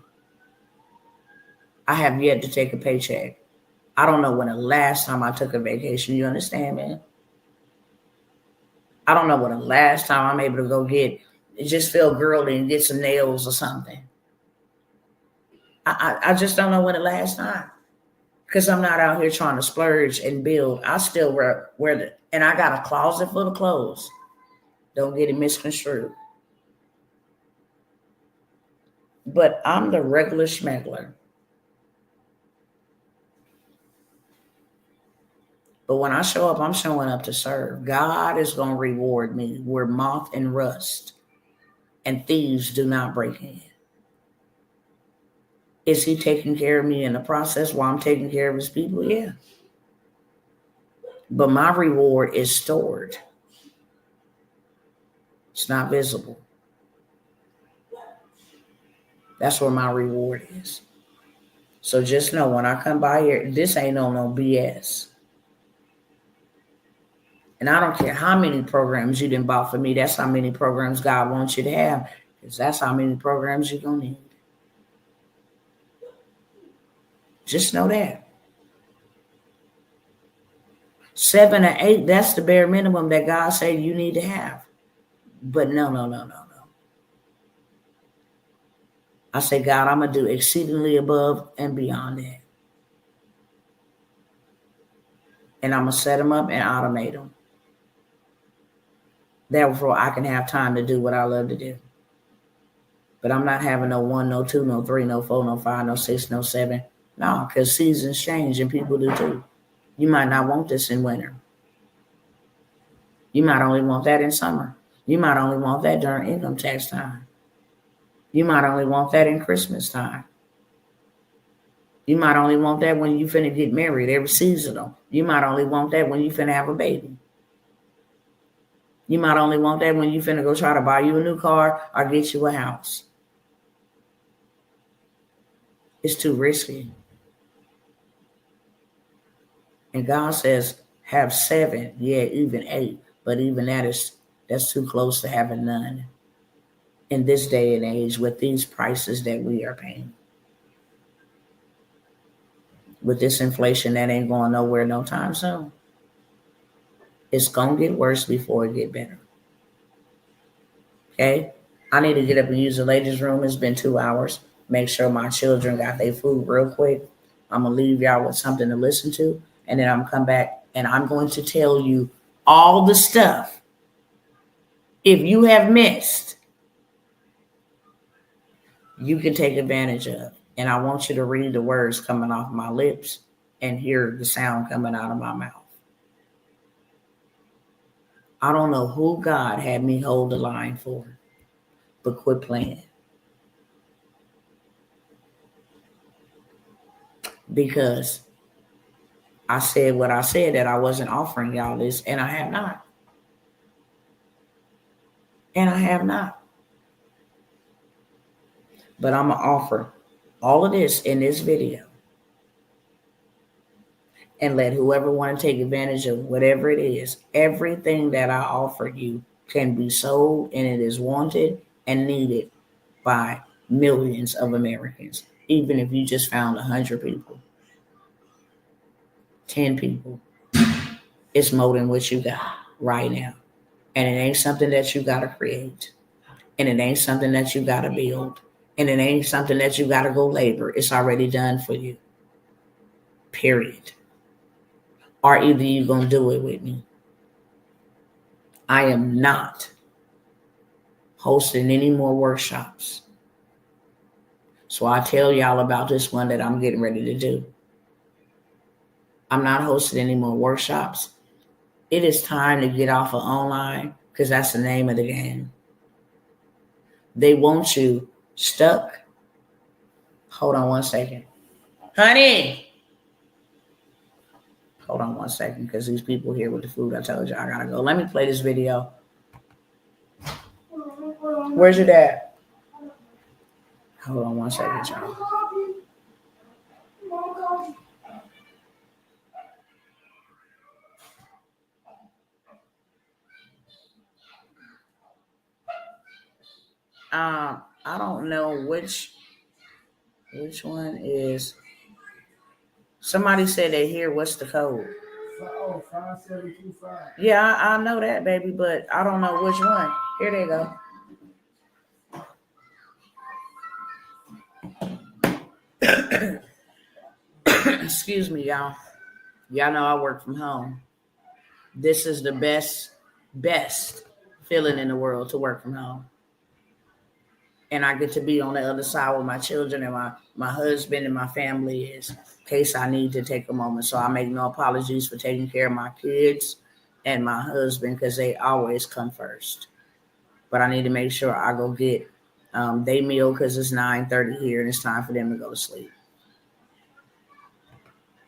I have yet to take a paycheck. I don't know when the last time I took a vacation. You understand, man? I don't know when the last time I'm able to go just feel girly and get some nails or something. I just don't know when the last time. Because I'm not out here trying to splurge and build. I still wear and I got a closet full of clothes. Don't get it misconstrued. But I'm the regular schmegler. But when I show up, I'm showing up to serve. God is going to reward me where moth and rust and thieves do not break in. Is he taking care of me in the process while I'm taking care of his people? Yeah. But my reward is stored. It's not visible. That's where my reward is. So just know when I come by here, this ain't no BS. And I don't care how many programs you didn't buy for me. That's how many programs God wants you to have. Because that's how many programs you're going to need. Just know that. 7 or 8, that's the bare minimum that God said you need to have. But no. I say, God, I'm going to do exceedingly above and beyond that. And I'm going to set them up and automate them. Therefore, I can have time to do what I love to do. But I'm not having no 1, no 2, no 3, no 4, no 5, no 6, no 7. No, because seasons change and people do too. You might not want this in winter. You might only want that in summer. You might only want that during income tax time. You might only want that in Christmas time. You might only want that when you finna get married, every seasonal. You might only want that when you finna have a baby. You might only want that when you finna go try to buy you a new car or get you a house. It's too risky. And God says, have 7, yeah, even 8. But even that's too close to having none. In this day and age, with these prices that we are paying. With this inflation that ain't going nowhere no time soon. It's going to get worse before it get better. Okay? I need to get up and use the ladies' room. It's been 2 hours. Make sure my children got their food real quick. I'm going to leave y'all with something to listen to. And then I'm going to come back and I'm going to tell you all the stuff. If you have missed you can take advantage of. And I want you to read the words coming off my lips and hear the sound coming out of my mouth. I don't know who God had me hold the line for, but quit playing. Because I said what I said, that I wasn't offering y'all this, and I have not. And I have not. But I'm going to offer all of this in this video. And let whoever want to take advantage of whatever it is, everything that I offer you can be sold, and it is wanted and needed by millions of Americans. Even if you just found 100 people, 10 people, it's more than what you got right now. And it ain't something that you got to create. And it ain't something that you got to build. And it ain't something that you got to go labor. It's already done for you. Period. Or either you're going to do it with me. I am not hosting any more workshops. So I tell y'all about this one that I'm getting ready to do. I'm not hosting any more workshops. It is time to get off of online, because that's the name of the game. They want you stuck. Hold on one second. Honey. Hold on one second, because these people here with the food, I told you I gotta go. Let me play this video. Where's your dad? Hold on one second, y'all. I don't know which one is. Somebody said they hear. What's the code? 5725. Yeah, I know that, baby, but I don't know which one. Here they go. Excuse me, y'all. Y'all know I work from home. This is the best feeling in the world, to work from home. And I get to be on the other side with my children and my husband and my family, is in case I need to take a moment. So I make no apologies for taking care of my kids and my husband, because they always come first. But I need to make sure I go get they meal, because it's 9:30 here and it's time for them to go to sleep.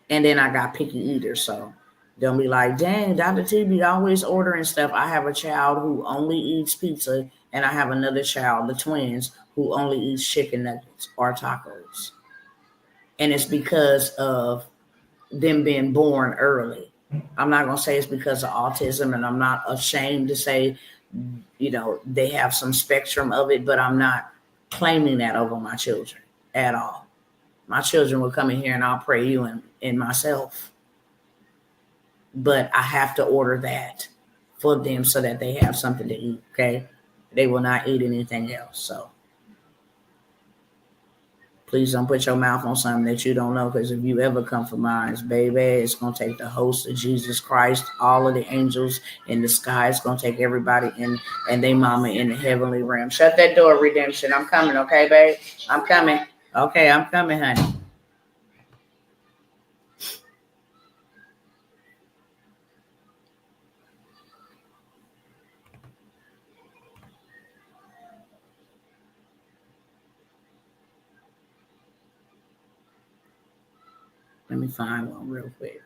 And then I got picky eaters, so they'll be like, dang, Dr. TB always ordering stuff. I have a child who only eats pizza, and I have another child, the twins, who only eats chicken nuggets or tacos. And it's because of them being born early. I'm not going to say it's because of autism, and I'm not ashamed to say, they have some spectrum of it, but I'm not claiming that over my children at all. My children will come in here and I'll pray you and myself. But I have to order that for them so that they have something to eat, okay? They will not eat anything else. So please don't put your mouth on something that you don't know, because if you ever come for mine, baby, it's going to take the host of Jesus Christ, all of the angels in the sky. It's going to take everybody in and they mama in the heavenly realm. Shut that door, Redemption. I'm coming, okay, babe? I'm coming. Okay, I'm coming, honey. Let me find one real quick.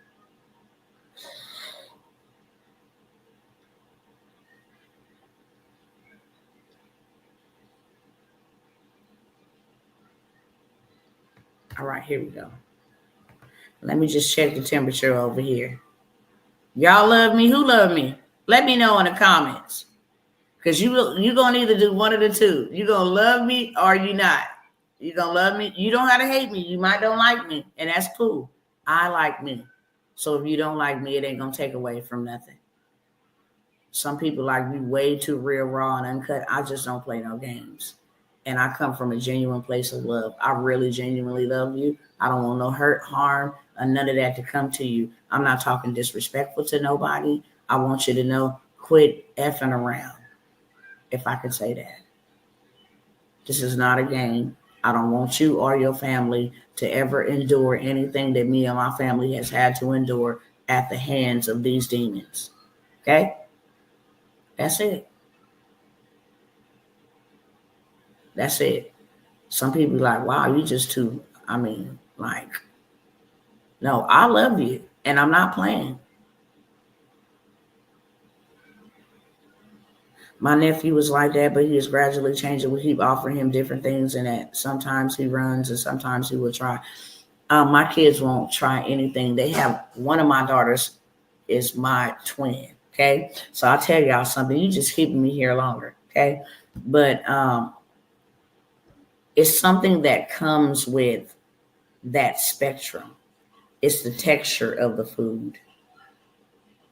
All right, here we go. Let me just check the temperature over here. Y'all love me? Who love me? Let me know in the comments. Because you're going to either do one of the two. You're going to love me or you not. You're going to love me. You don't have to hate me. You might don't like me. And that's cool. I like me. So if you don't like me, it ain't going to take away from nothing. Some people like me way too real, raw, and uncut. I just don't play no games. And I come from a genuine place of love. I really genuinely love you. I don't want no hurt, harm, or none of that to come to you. I'm not talking disrespectful to nobody. I want you to know, quit effing around, if I could say that. This is not a game. I don't want you or your family to ever endure anything that me and my family has had to endure at the hands of these demons. Okay? That's it. That's it. Some people like, wow, you just too, no, I love you and I'm not playing. My nephew was like that, but he is gradually changing. We keep offering him different things, and that sometimes he runs and sometimes he will try. My kids won't try anything. They have one of my daughters is my twin. Okay. So I'll tell y'all something. You just keeping me here longer. Okay. But it's something that comes with that spectrum. It's the texture of the food.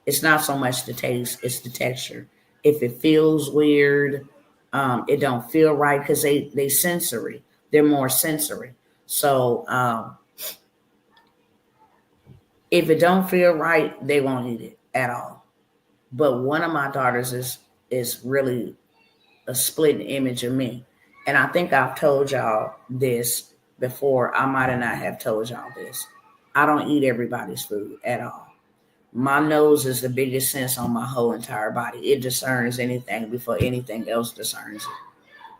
It's not so much the taste, it's the texture. If it feels weird, it don't feel right because they sensory. They're more sensory. So if it don't feel right, they won't eat it at all. But one of my daughters is really a split image of me. And I think I've told y'all this before. I might not have told y'all this. I don't eat everybody's food at all. My nose is the biggest sense on my whole entire body. It discerns anything before anything else discerns it.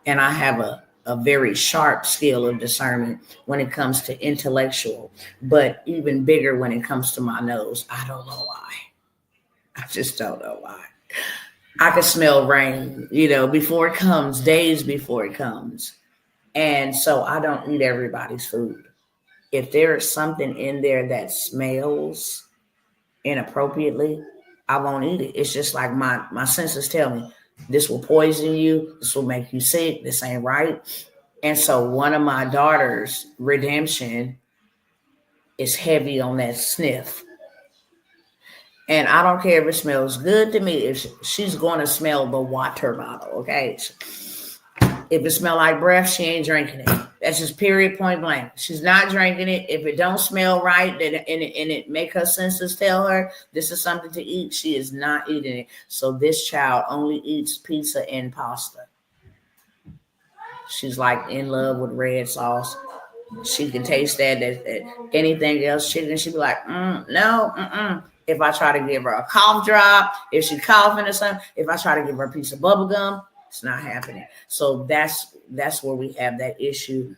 And I have a very sharp skill of discernment when it comes to intellectual, but even bigger when it comes to my nose. I don't know why. I just don't know why. I can smell rain, before it comes, days before it comes. And so I don't eat everybody's food. If there is something in there that smells inappropriately, I won't eat it. It's just like my senses tell me this will poison you, this will make you sick, this ain't right. And so one of my daughters' redemption is heavy on that sniff. And I don't care if it smells good to me, if she's going to smell the water bottle, okay? If it smells like breath, she ain't drinking it. That's just period, point blank. She's not drinking it. If it don't smell right and it make her senses tell her this is something to eat, she is not eating it. So this child only eats pizza and pasta. She's like in love with red sauce. She can taste that anything else, chicken, she'd be like, no. If I try to give her a cough drop, if she's coughing or something, if I try to give her a piece of bubble gum, it's not happening. So that's where we have that issue.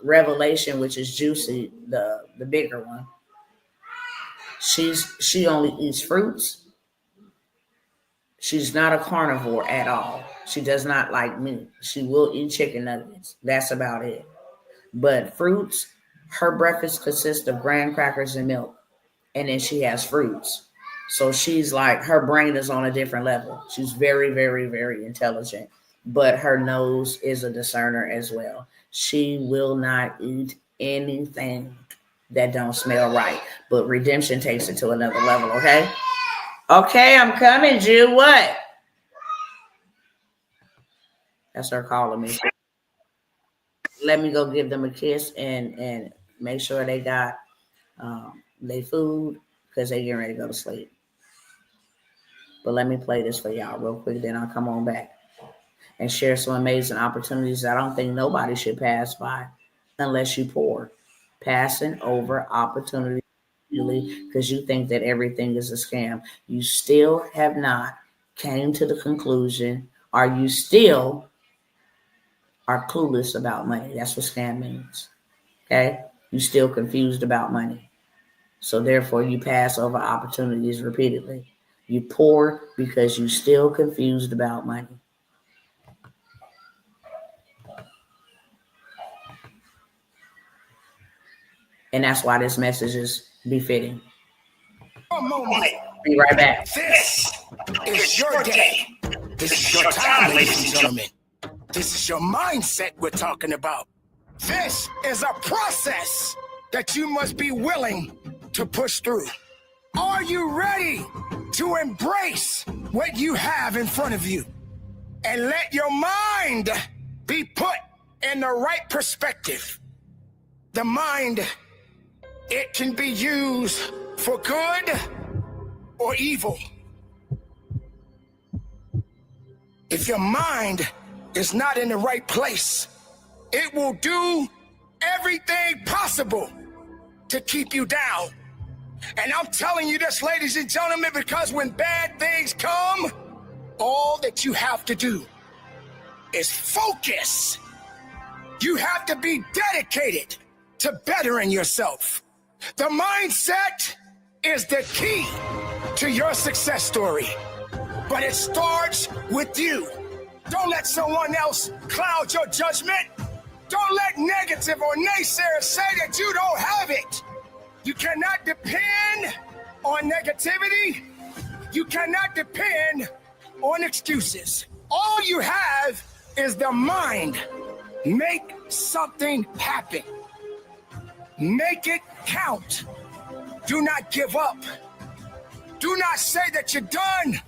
Revelation, which is Juicy, the bigger one. She only eats fruits. She's not a carnivore at all. She does not like meat. She will eat chicken nuggets. That's about it. But fruits, her breakfast consists of graham crackers and milk. And then she has fruits. So she's like, her brain is on a different level. She's very, very, very intelligent. But her nose is a discerner as well. She will not eat anything that don't smell right. But redemption takes it to another level, okay? Okay, I'm coming, Jew. What? That's her calling me. Let me go give them a kiss and make sure they got their food because they getting ready to go to sleep. But let me play this for y'all real quick, then I'll come on back and share some amazing opportunities that I don't think nobody should pass by unless you pour. Passing over opportunities because you think that everything is a scam. You still have not came to the conclusion, or you still are clueless about money. That's what scam means. Okay? You still confused about money. So therefore you pass over opportunities repeatedly. You pour because you still confused about money. And that's why this message is befitting. Be right back. This is your day. This is your time, ladies and gentlemen. This is your mindset we're talking about. This is a process that you must be willing to push through. Are you ready to embrace what you have in front of you and let your mind be put in the right perspective? The mind, it can be used for good or evil. If your mind is not in the right place, It will do everything possible to keep you down. And I'm telling you this, ladies and gentlemen, because when bad things come, all that you have to do is focus. You have to be dedicated to bettering yourself. The mindset is the key to your success story, but it starts with you. Don't let someone else cloud your judgment. Don't let negative or naysayers say that you don't have it. You cannot depend on negativity. You cannot depend on excuses. All you have is the mind. Make something happen. Make it count. Do not give up. Do not say that you're done.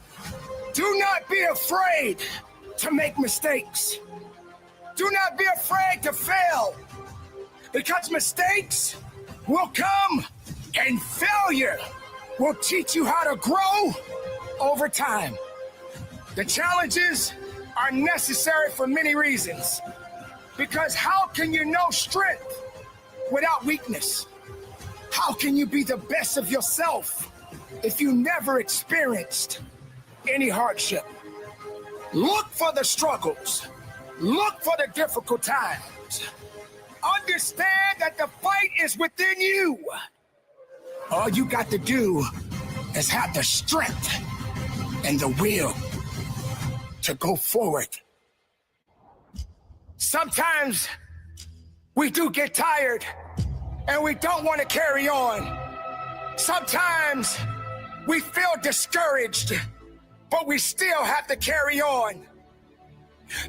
Do not be afraid to make mistakes. Do not be afraid to fail, because mistakes will come and failure will teach you how to grow over time. The challenges are necessary for many reasons, because how can you know strength without weakness? How can you be the best of yourself if you never experienced any hardship? Look for the struggles. Look for the difficult times. Understand that the fight is within you. All you got to do is have the strength and the will to go forward. Sometimes we do get tired and we don't want to carry on. Sometimes we feel discouraged, but we still have to carry on.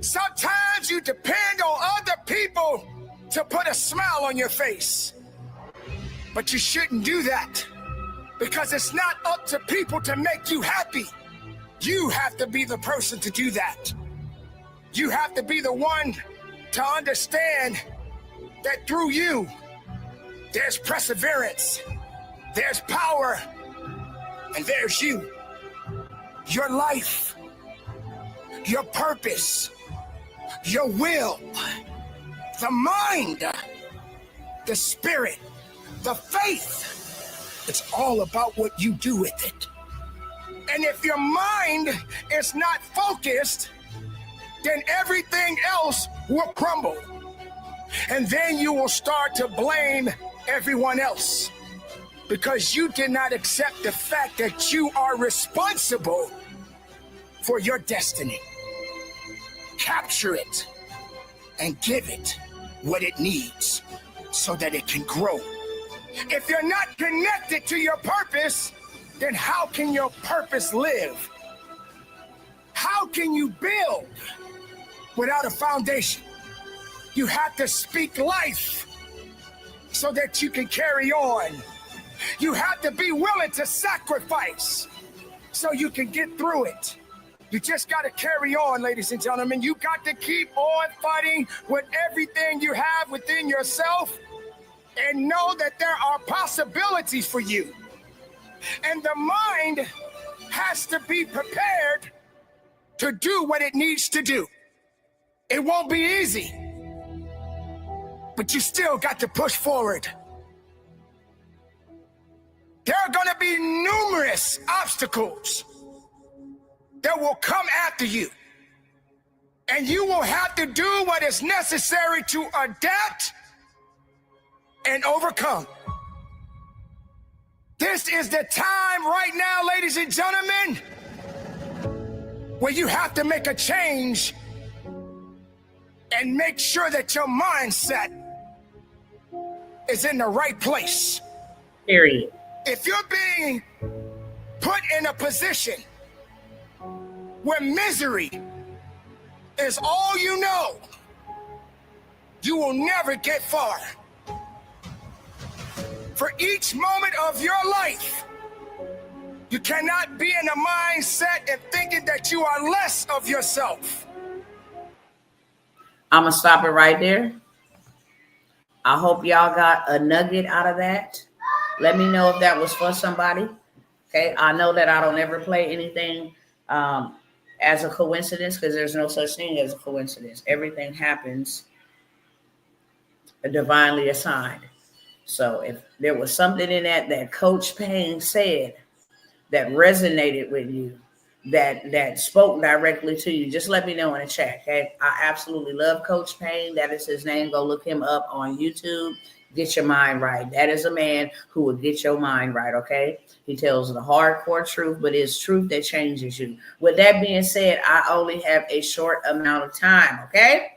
Sometimes you depend on other people to put a smile on your face. But you shouldn't do that, because it's not up to people to make you happy. You have to be the person to do that. You have to be the one to understand that through you, there's perseverance, there's power, and there's you. Your life, your purpose, your will, the mind, the spirit, the faith. It's all about what you do with it. And if your mind is not focused, then everything else will crumble. And then you will start to blame everyone else, because you did not accept the fact that you are responsible for your destiny. Capture it and give it what it needs so that it can grow. If you're not connected to your purpose, then how can your purpose live? How can you build without a foundation? You have to speak life so that you can carry on. You have to be willing to sacrifice so you can get through it. You just got to carry on, ladies and gentlemen. You got to keep on fighting with everything you have within yourself, and know that there are possibilities for you. And the mind has to be prepared to do what it needs to do. It won't be easy, but you still got to push forward. There are going to be numerous obstacles that will come after you, and you will have to do what is necessary to adapt and overcome. This is the time right now, ladies and gentlemen, where you have to make a change and make sure that your mindset is in the right place. Period. If you're being put in a position where misery is all you know, you will never get far. For each moment of your life, you cannot be in a mindset and thinking that you are less of yourself. I'm going to stop it right there. I hope y'all got a nugget out of that. Let me know if that was for somebody. Okay, I know that I don't ever play anything as a coincidence, because there's no such thing as a coincidence. Everything happens divinely assigned. So if there was something in that Coach Payne said that resonated with you, that spoke directly to you, just let me know in the chat. Okay, I absolutely love Coach Payne. That is his name. Go look him up on YouTube. Get your mind right. That is a man who will get your mind right. Okay, he tells the hardcore truth, but it's truth that changes you. With that being said, I only have a short amount of time. Okay,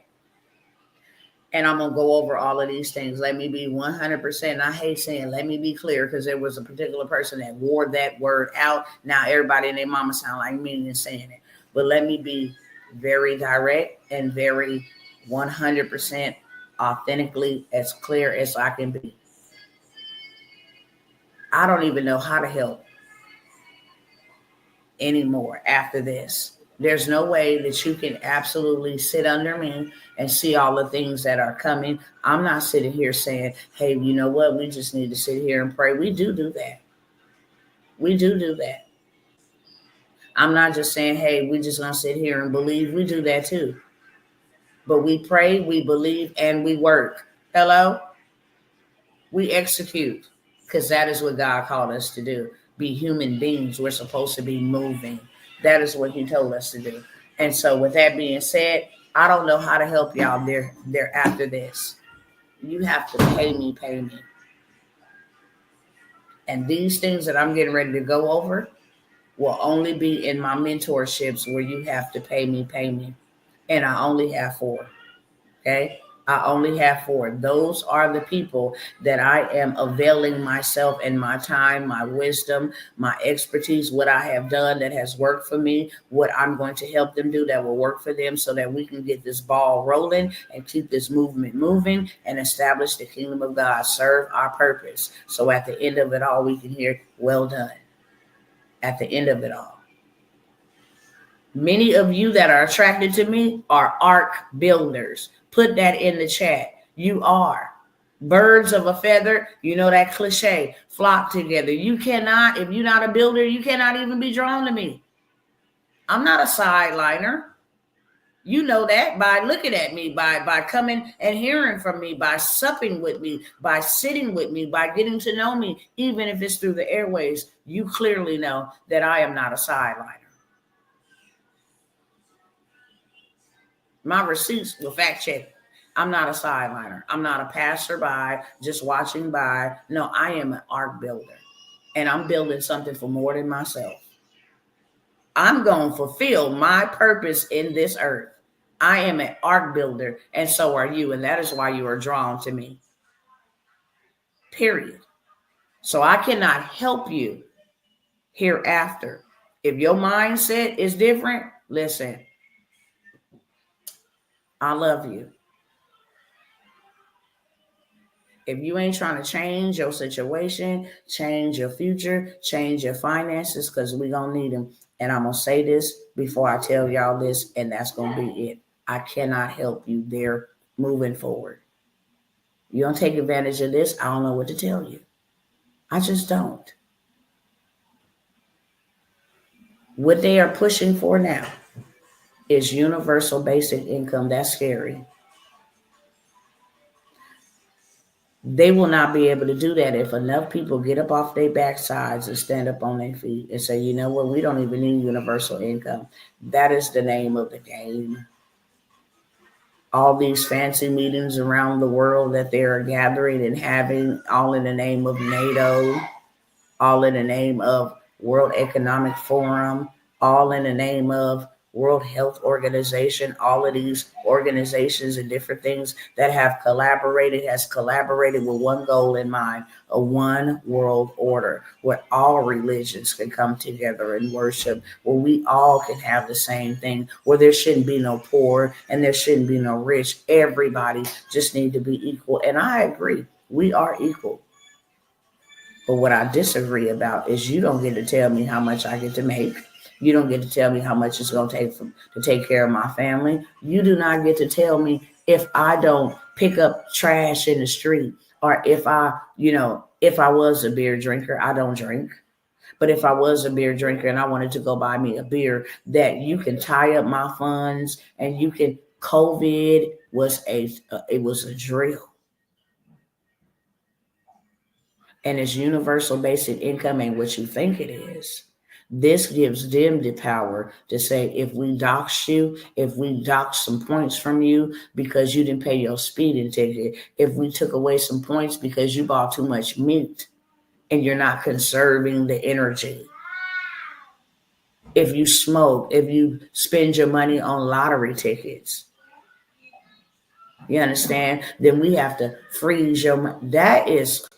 and I'm going to go over all of these things. Let me be 100%. I hate saying, let me be clear, because there was a particular person that wore that word out. Now everybody and their mama sound like me and saying it. But let me be very direct and very 100% authentically as clear as I can be. I don't even know how to help anymore after this. There's no way that you can absolutely sit under me and see all the things that are coming. I'm not sitting here saying, hey, you know what? We just need to sit here and pray. We do that. We do that. I'm not just saying, hey, we just going to sit here and believe. We do that too. But we pray, we believe, and we work. Hello? We execute, because that is what God called us to do. Be human beings. We're supposed to be moving. That is what he told us to do. And so with that being said, I don't know how to help y'all there after this. You have to pay me. And these things that I'm getting ready to go over will only be in my mentorships where you have to pay me. And I only have 4. Okay? I only have 4. Those are the people that I am availing myself and my time, my wisdom, my expertise, what I have done that has worked for me, what I'm going to help them do that will work for them, so that we can get this ball rolling and keep this movement moving and establish the kingdom of God, serve our purpose. So at the end of it all, we can hear, well done. At the end of it all. Many of you that are attracted to me are arc builders. Put that in the chat. You are. Birds of a feather, you know that cliche, flock together. You cannot, if you're not a builder, you cannot even be drawn to me. I'm not a sideliner. You know that by looking at me, by coming and hearing from me, by supping with me, by sitting with me, by getting to know me, even if it's through the airways. You clearly know that I am not a sideliner. My receipts will fact check. I'm not a sideliner. I'm not a passerby just watching by. No, I am an arc builder. And I'm building something for more than myself. I'm going to fulfill my purpose in this earth. I am an arc builder, and so are you. And that is why you are drawn to me. Period. So I cannot help you hereafter. If your mindset is different, listen, I love you. If you ain't trying to change your situation, change your future, change your finances, because we're going to need them. And I'm going to say this before I tell y'all this, and that's going to be it. I cannot help you there moving forward. You don't take advantage of this, I don't know what to tell you. I just don't. What they are pushing for now is universal basic income. That's scary. They will not be able to do that if enough people get up off their backsides and stand up on their feet and say, you know what, we don't even need universal income. That is the name of the game. All these fancy meetings around the world that they are gathering and having, all in the name of NATO, all in the name of World Economic Forum, all in the name of World Health Organization, all of these organizations and different things that has collaborated with one goal in mind, a one world order where all religions can come together and worship, where we all can have the same thing, where there shouldn't be no poor and there shouldn't be no rich. Everybody just need to be equal. And I agree, we are equal. But what I disagree about is you don't get to tell me how much I get to make. You don't get to tell me how much it's going to take to take care of my family. You do not get to tell me if I don't pick up trash in the street, or if I was a beer drinker, I don't drink. But if I was a beer drinker and I wanted to go buy me a beer, that you can tie up my funds and you can, COVID was a drill. and it's universal basic income ain't what you think it is. This gives them the power to say, if we dox you, if we dox some points from you because you didn't pay your speeding ticket, if we took away some points because you bought too much meat and you're not conserving the energy, if you smoke, if you spend your money on lottery tickets, you understand? Then we have to freeze your money. That is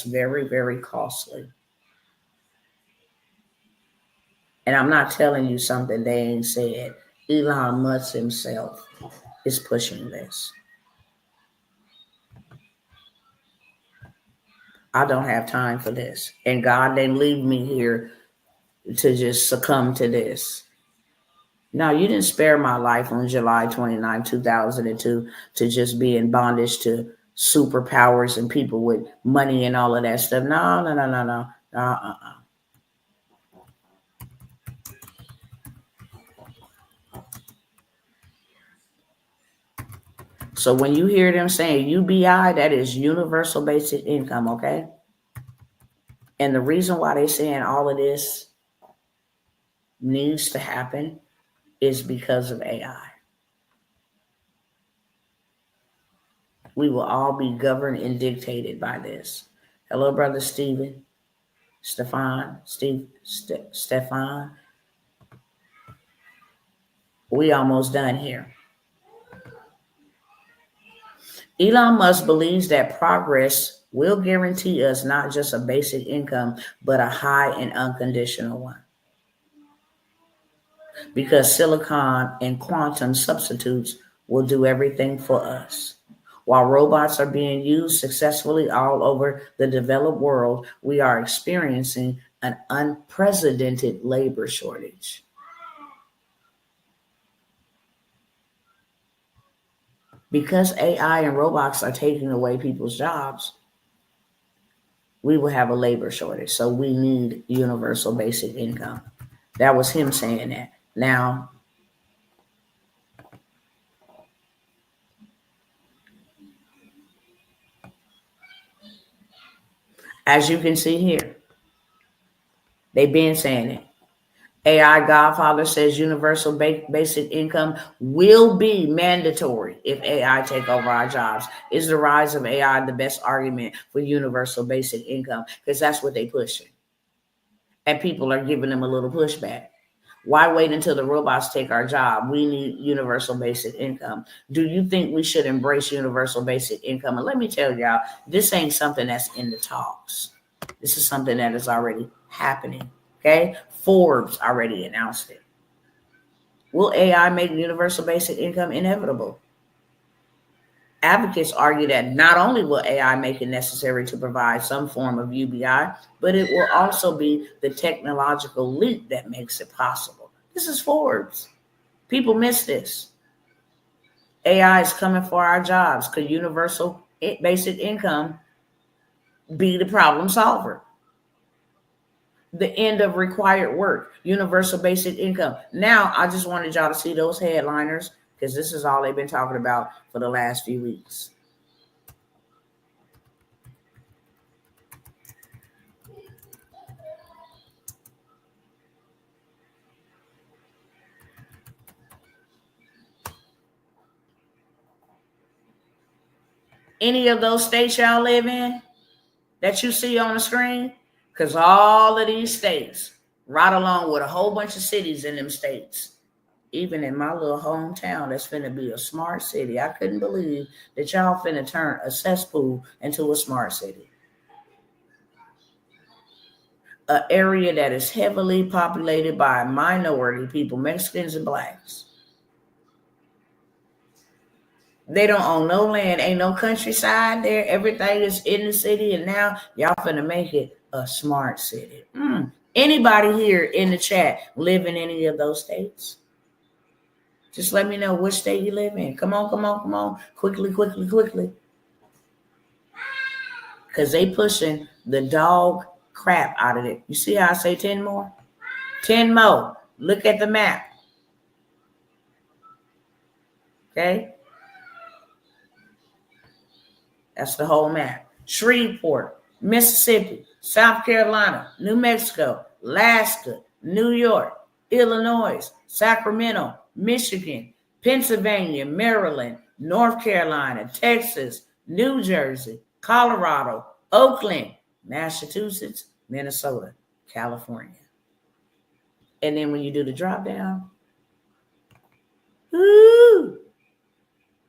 very, very costly. And I'm not telling you something they ain't said. Elon Musk himself is pushing this. I don't have time for this. And God didn't leave me here to just succumb to this. No, you didn't spare my life on July 29, 2002 to just be in bondage to superpowers and people with money and all of that stuff. No. So when you hear them saying UBI, that is universal basic income, okay? And the reason why they're saying all of this needs to happen is because of AI. We will all be governed and dictated by this. Hello, Brother Stephen. Stefan. We almost done here. Elon Musk believes that progress will guarantee us not just a basic income, but a high and unconditional one. Because silicon and quantum substitutes will do everything for us. While robots are being used successfully all over the developed world, we are experiencing an unprecedented labor shortage. Because AI and robots are taking away people's jobs, we will have a labor shortage. So we need universal basic income. That was him saying that. Now, as you can see here, they've been saying it. AI Godfather says universal basic income will be mandatory if AI take over our jobs. Is the rise of AI the best argument for universal basic income? Because that's what they pushing. And people are giving them a little pushback. Why wait until the robots take our job? We need universal basic income. Do you think we should embrace universal basic income? And let me tell y'all, this ain't something that's in the talks. This is something that is already happening. Okay? Forbes already announced it. Will AI make universal basic income inevitable? Advocates argue that not only will AI make it necessary to provide some form of UBI, but it will also be the technological leap that makes it possible. This is Forbes. People miss this. AI is coming for our jobs. Could universal basic income be the problem solver? The end of required work, universal basic income. Now, I just wanted y'all to see those headliners because this is all they've been talking about for the last few weeks. Any of those states y'all live in that you see on the screen? Because all of these states, right along with a whole bunch of cities in them states, even in my little hometown, that's finna be a smart city. I couldn't believe that y'all finna turn a cesspool into a smart city. An area that is heavily populated by minority people, Mexicans and blacks. They don't own no land, ain't no countryside there. Everything is in the city, and now y'all finna make it a smart city. Anybody here in the chat live in any of those states? Just let me know which state you live in. Come on. Quickly. Because they pushing the dog crap out of it. You see how I say 10 more? 10 more. Look at the map. Okay? That's the whole map. Shreveport, Mississippi, South Carolina, New Mexico, Alaska, New York, Illinois, Sacramento, Michigan, Pennsylvania, Maryland, North Carolina, Texas, New Jersey, Colorado, Oakland, Massachusetts, Minnesota, California. And then when you do the drop down,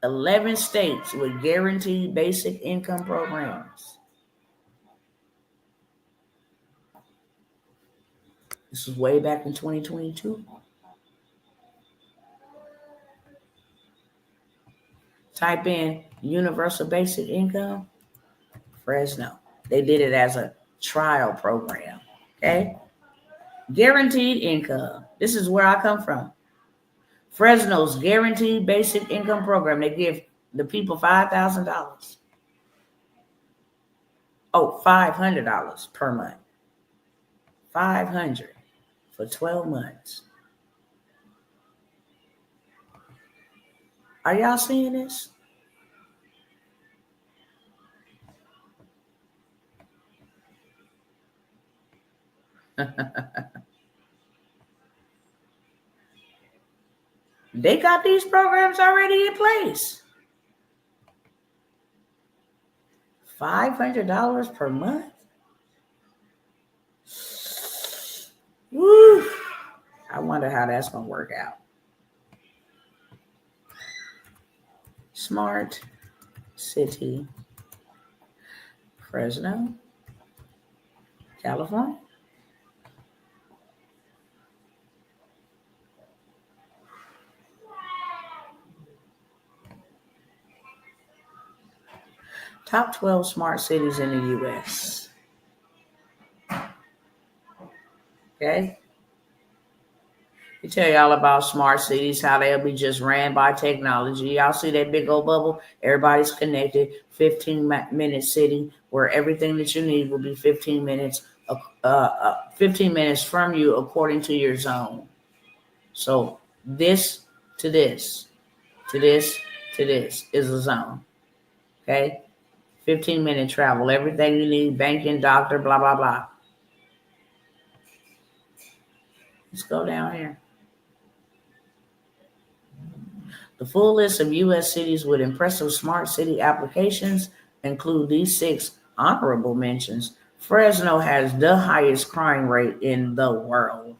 11 states with guaranteed basic income programs. This was way back in 2022. Type in universal basic income, Fresno. They did it as a trial program, okay? Guaranteed income. This is where I come from. Fresno's guaranteed basic income program. They give the people $5,000. Oh, $500 per month. $500 for 12 months. Are y'all seeing this? They got these programs already in place. $500 per month? Woo! I wonder how that's going to work out. Smart City, Fresno, California. Top 12 smart cities in the U.S. Okay? We tell y'all about smart cities, how they'll be just ran by technology. Y'all see that big old bubble? Everybody's connected. 15-minute city where everything that you need will be 15 minutes from you according to your zone. So this to this, to this, to this is a zone. Okay? 15-minute travel. Everything you need, banking, doctor, blah, blah, blah. Let's go down here. The full list of U.S. cities with impressive smart city applications include these 6 honorable mentions. Fresno has the highest crime rate in the world.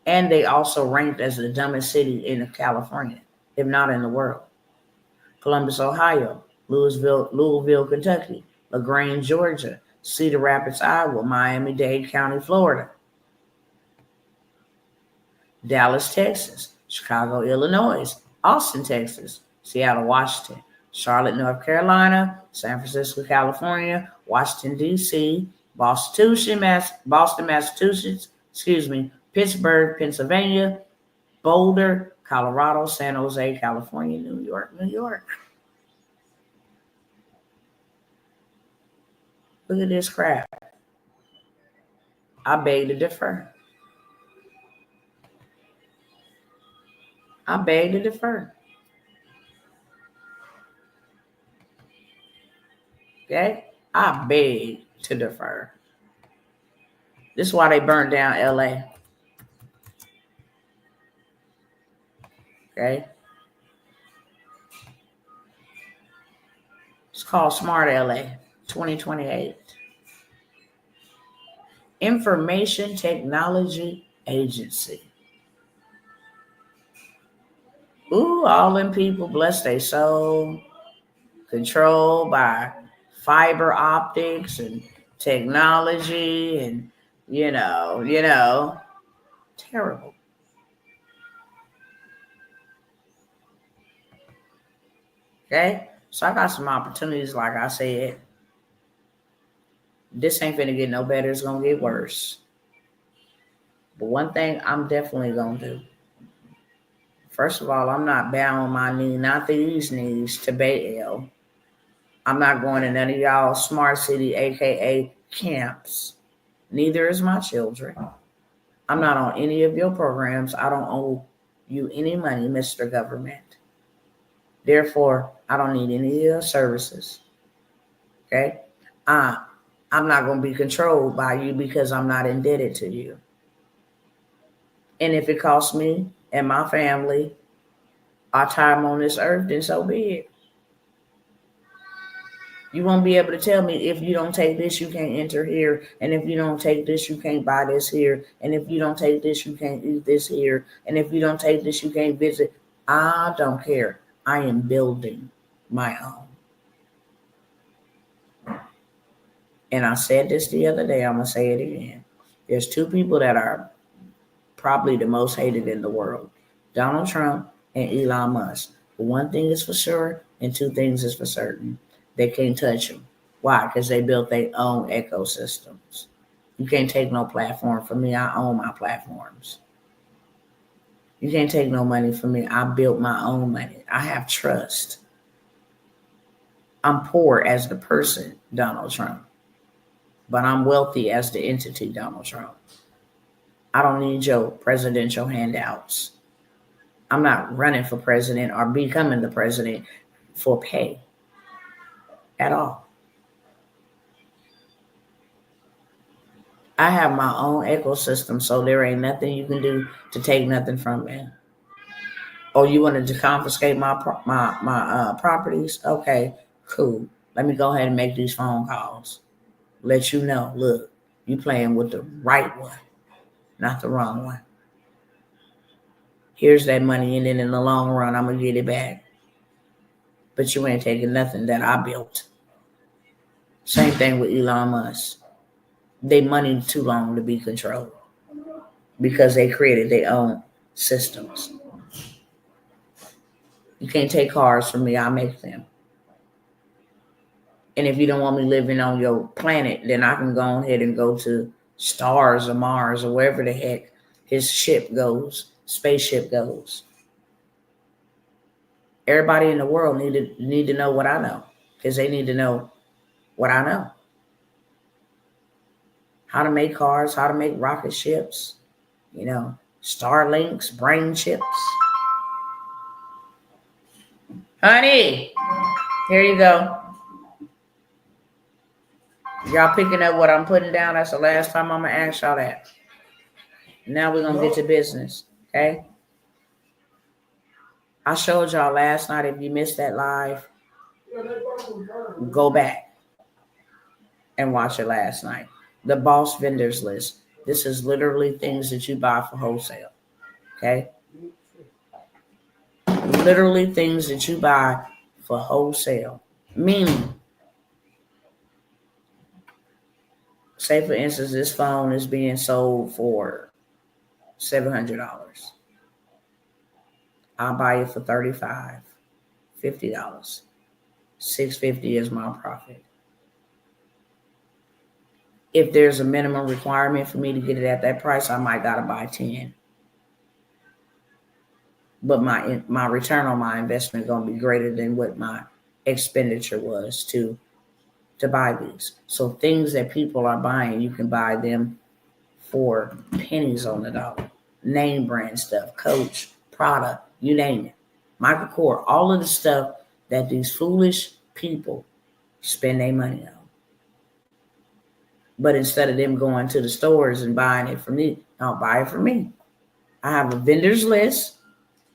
And they also ranked as the dumbest city in California, if not in the world. Columbus, Ohio, Louisville, Kentucky, LaGrange, Georgia, Cedar Rapids, Iowa, Miami-Dade County, Florida, Dallas, Texas, Chicago, Illinois, Austin, Texas, Seattle, Washington, Charlotte, North Carolina, San Francisco, California, Washington, D.C., Boston, Massachusetts, Pittsburgh, Pennsylvania, Boulder, Colorado, San Jose, California, New York. Look at this crap. I beg to differ. Okay? I beg to defer. This is why they burned down LA. Okay? It's called Smart LA 2028. Information Technology Agency. Ooh, all them people, bless their soul, controlled by fiber optics and technology and, terrible. Okay? So I got some opportunities, like I said. This ain't finna get no better. It's gonna get worse. But one thing I'm definitely gonna do. First of all, I'm not bowing my knee, not these knees, to Baal. I'm not going to none of y'all smart city, aka camps. Neither is my children. I'm not on any of your programs. I don't owe you any money, Mr. Government. Therefore, I don't need any of your services. Okay? I'm not going to be controlled by you because I'm not indebted to you. And if it costs me and my family our time on this earth, then so be it. You won't be able to tell me if you don't take this, you can't enter here. And if you don't take this, you can't buy this here. And if you don't take this, you can't eat this here. And if you don't take this, you can't visit. I don't care. I am building my own. And I said this the other day. I'm going to say it again. There's two people that are probably the most hated in the world, Donald Trump and Elon Musk. But one thing is for sure, and two things is for certain. They can't touch them. Why? Because they built their own ecosystems. You can't take no platform from me. I own my platforms. You can't take no money from me. I built my own money. I have trust. I'm poor as the person, Donald Trump. But I'm wealthy as the entity, Donald Trump. I don't need your presidential handouts. I'm not running for president or becoming the president for pay at all. I have my own ecosystem, so there ain't nothing you can do to take nothing from me. Oh, you wanted to confiscate my properties? Okay, cool. Let me go ahead and make these phone calls. Let you know, look, you playing with the right one, not the wrong one. Here's that money, and then in the long run, I'm going to get it back. But you ain't taking nothing that I built. Same thing with Elon Musk. They money too long to be controlled because they created their own systems. You can't take cars from me. I make them. And if you don't want me living on your planet, then I can go ahead and go to stars or Mars or wherever the heck his ship goes, spaceship goes. Everybody in the world need to know what I know because they need to know what I know. How to make cars, how to make rocket ships, Starlinks, brain chips. Honey, here you go. Y'all picking up what I'm putting down? That's the last time I'm going to ask y'all that. Now we're going to get to business, okay? I showed y'all last night. If you missed that live, go back and watch it last night. The boss vendors list. This is literally things that you buy for wholesale, okay? Literally things that you buy for wholesale. Meaning, say for instance, this phone is being sold for $700. I'll buy it for $35, $50. $650 is my profit. If there's a minimum requirement for me to get it at that price, I might gotta buy 10. But my return on my investment is gonna be greater than what my expenditure was to buy these. So things that people are buying, you can buy them for pennies on the dollar. Name brand stuff, Coach, Prada, you name it. Michael Kors, all of the stuff that these foolish people spend their money on. But instead of them going to the stores and buying it from me, I'll buy it from me. I have a vendor's list,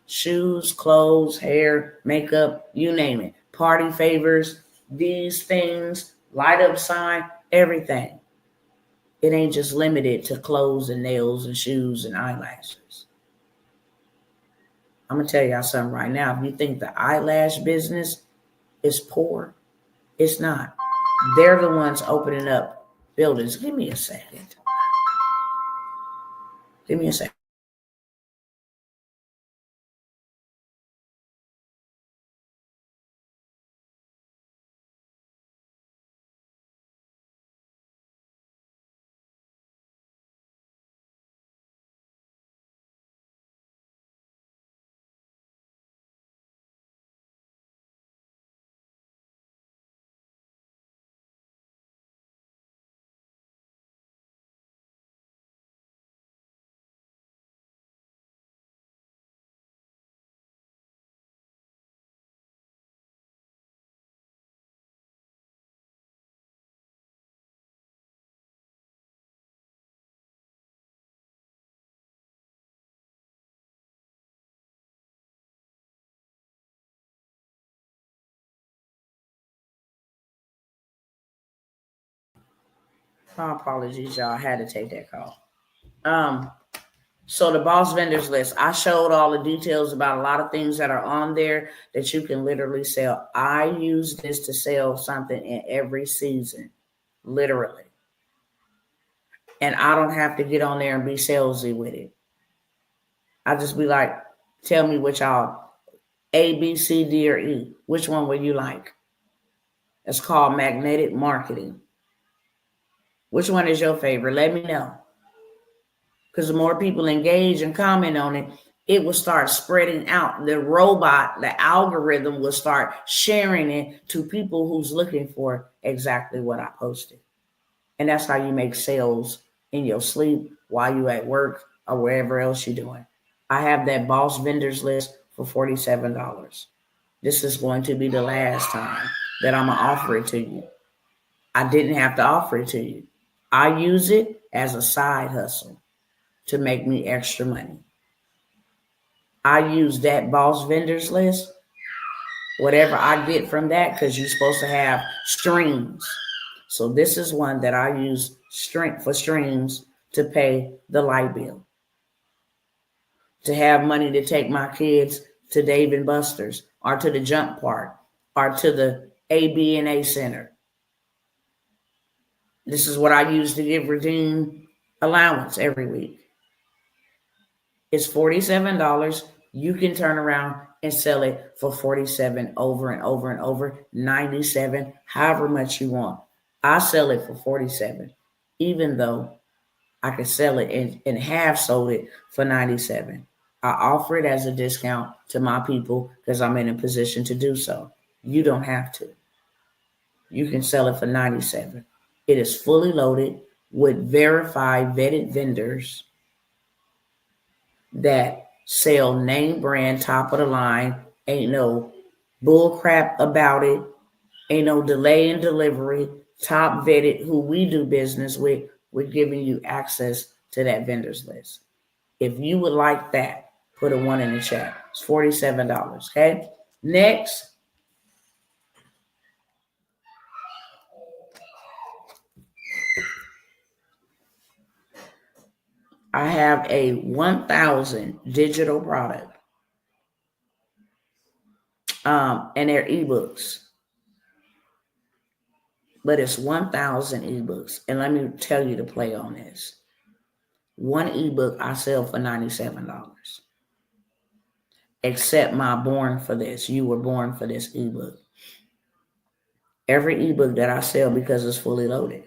shoes, clothes, hair, makeup, you name it. Party favors, these things, light up sign, everything. It ain't just limited to clothes and nails and shoes and eyelashes. I'm going to tell y'all something right now. If you think the eyelash business is poor, it's not. They're the ones opening up buildings. Give me a second. Give me a second. My apologies, y'all. I had to take that call. So the boss vendors list, I showed all the details about a lot of things that are on there that you can literally sell. I use this to sell something in every season, literally. And I don't have to get on there and be salesy with it. I just be like, tell me what y'all, A, B, C, D, or E. Which one would you like? It's called magnetic marketing. Which one is your favorite? Let me know. Because the more people engage and comment on it, it will start spreading out. The robot, the algorithm will start sharing it to people who's looking for exactly what I posted. And that's how you make sales in your sleep, while you at work, or wherever else you're doing. I have that boss vendors list for $47. This is going to be the last time that I'm going to offer it to you. I didn't have to offer it to you. I use it as a side hustle to make me extra money. I use that boss vendors list, whatever I get from that, because you're supposed to have streams. So this is one that I use for streams to pay the light bill, to have money to take my kids to Dave and Buster's, or to the jump park, or to the ABNA center. This is what I use to give redeem allowance every week. It's $47. You can turn around and sell it for $47 over and over and over, $97, however much you want. I sell it for $47, even though I could sell it and have sold it for $97. I offer it as a discount to my people because I'm in a position to do so. You don't have to. You can sell it for $97. It is fully loaded with verified, vetted vendors that sell name brand, top of the line. Ain't no bull crap about it. Ain't no delay in delivery. Top vetted, who we do business with, we're giving you access to that vendors list. If you would like that, put a 1 in the chat. It's $47, okay? Next, I have a 1,000 digital product, and they're ebooks. But it's 1,000 ebooks. And let me tell you the play on this. One ebook I sell for $97. Except my Born for This. You were born for this ebook. Every ebook that I sell, because it's fully loaded.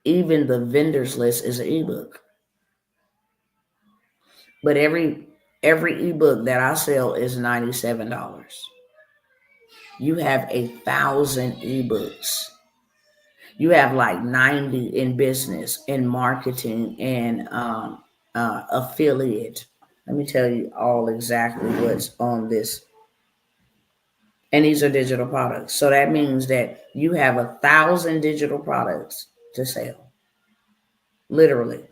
Even the vendors list is an ebook. But every ebook that I sell is $97. You have 1,000 ebooks. You have like 90 in business, in marketing, and affiliate. Let me tell you all exactly what's on this. And these are digital products. So that means that you have 1,000 digital products to sell. Literally.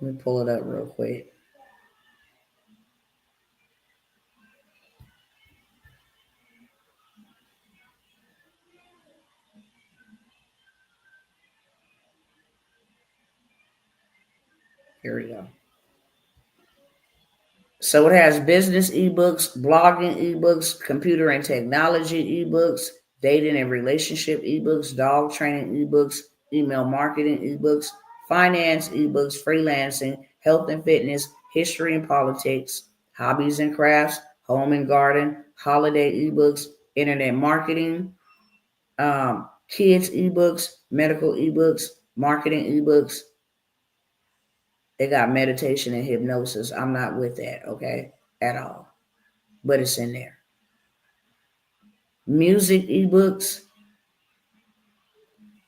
Let me pull it up real quick. Here we go. So it has business ebooks, blogging ebooks, computer and technology ebooks, dating and relationship ebooks, dog training ebooks, email marketing ebooks, finance ebooks, freelancing, health and fitness, history and politics, hobbies and crafts, home and garden, holiday ebooks, internet marketing, kids ebooks, medical ebooks, marketing ebooks. They got meditation and hypnosis. I'm not with that, okay, at all. But it's in there. Music ebooks.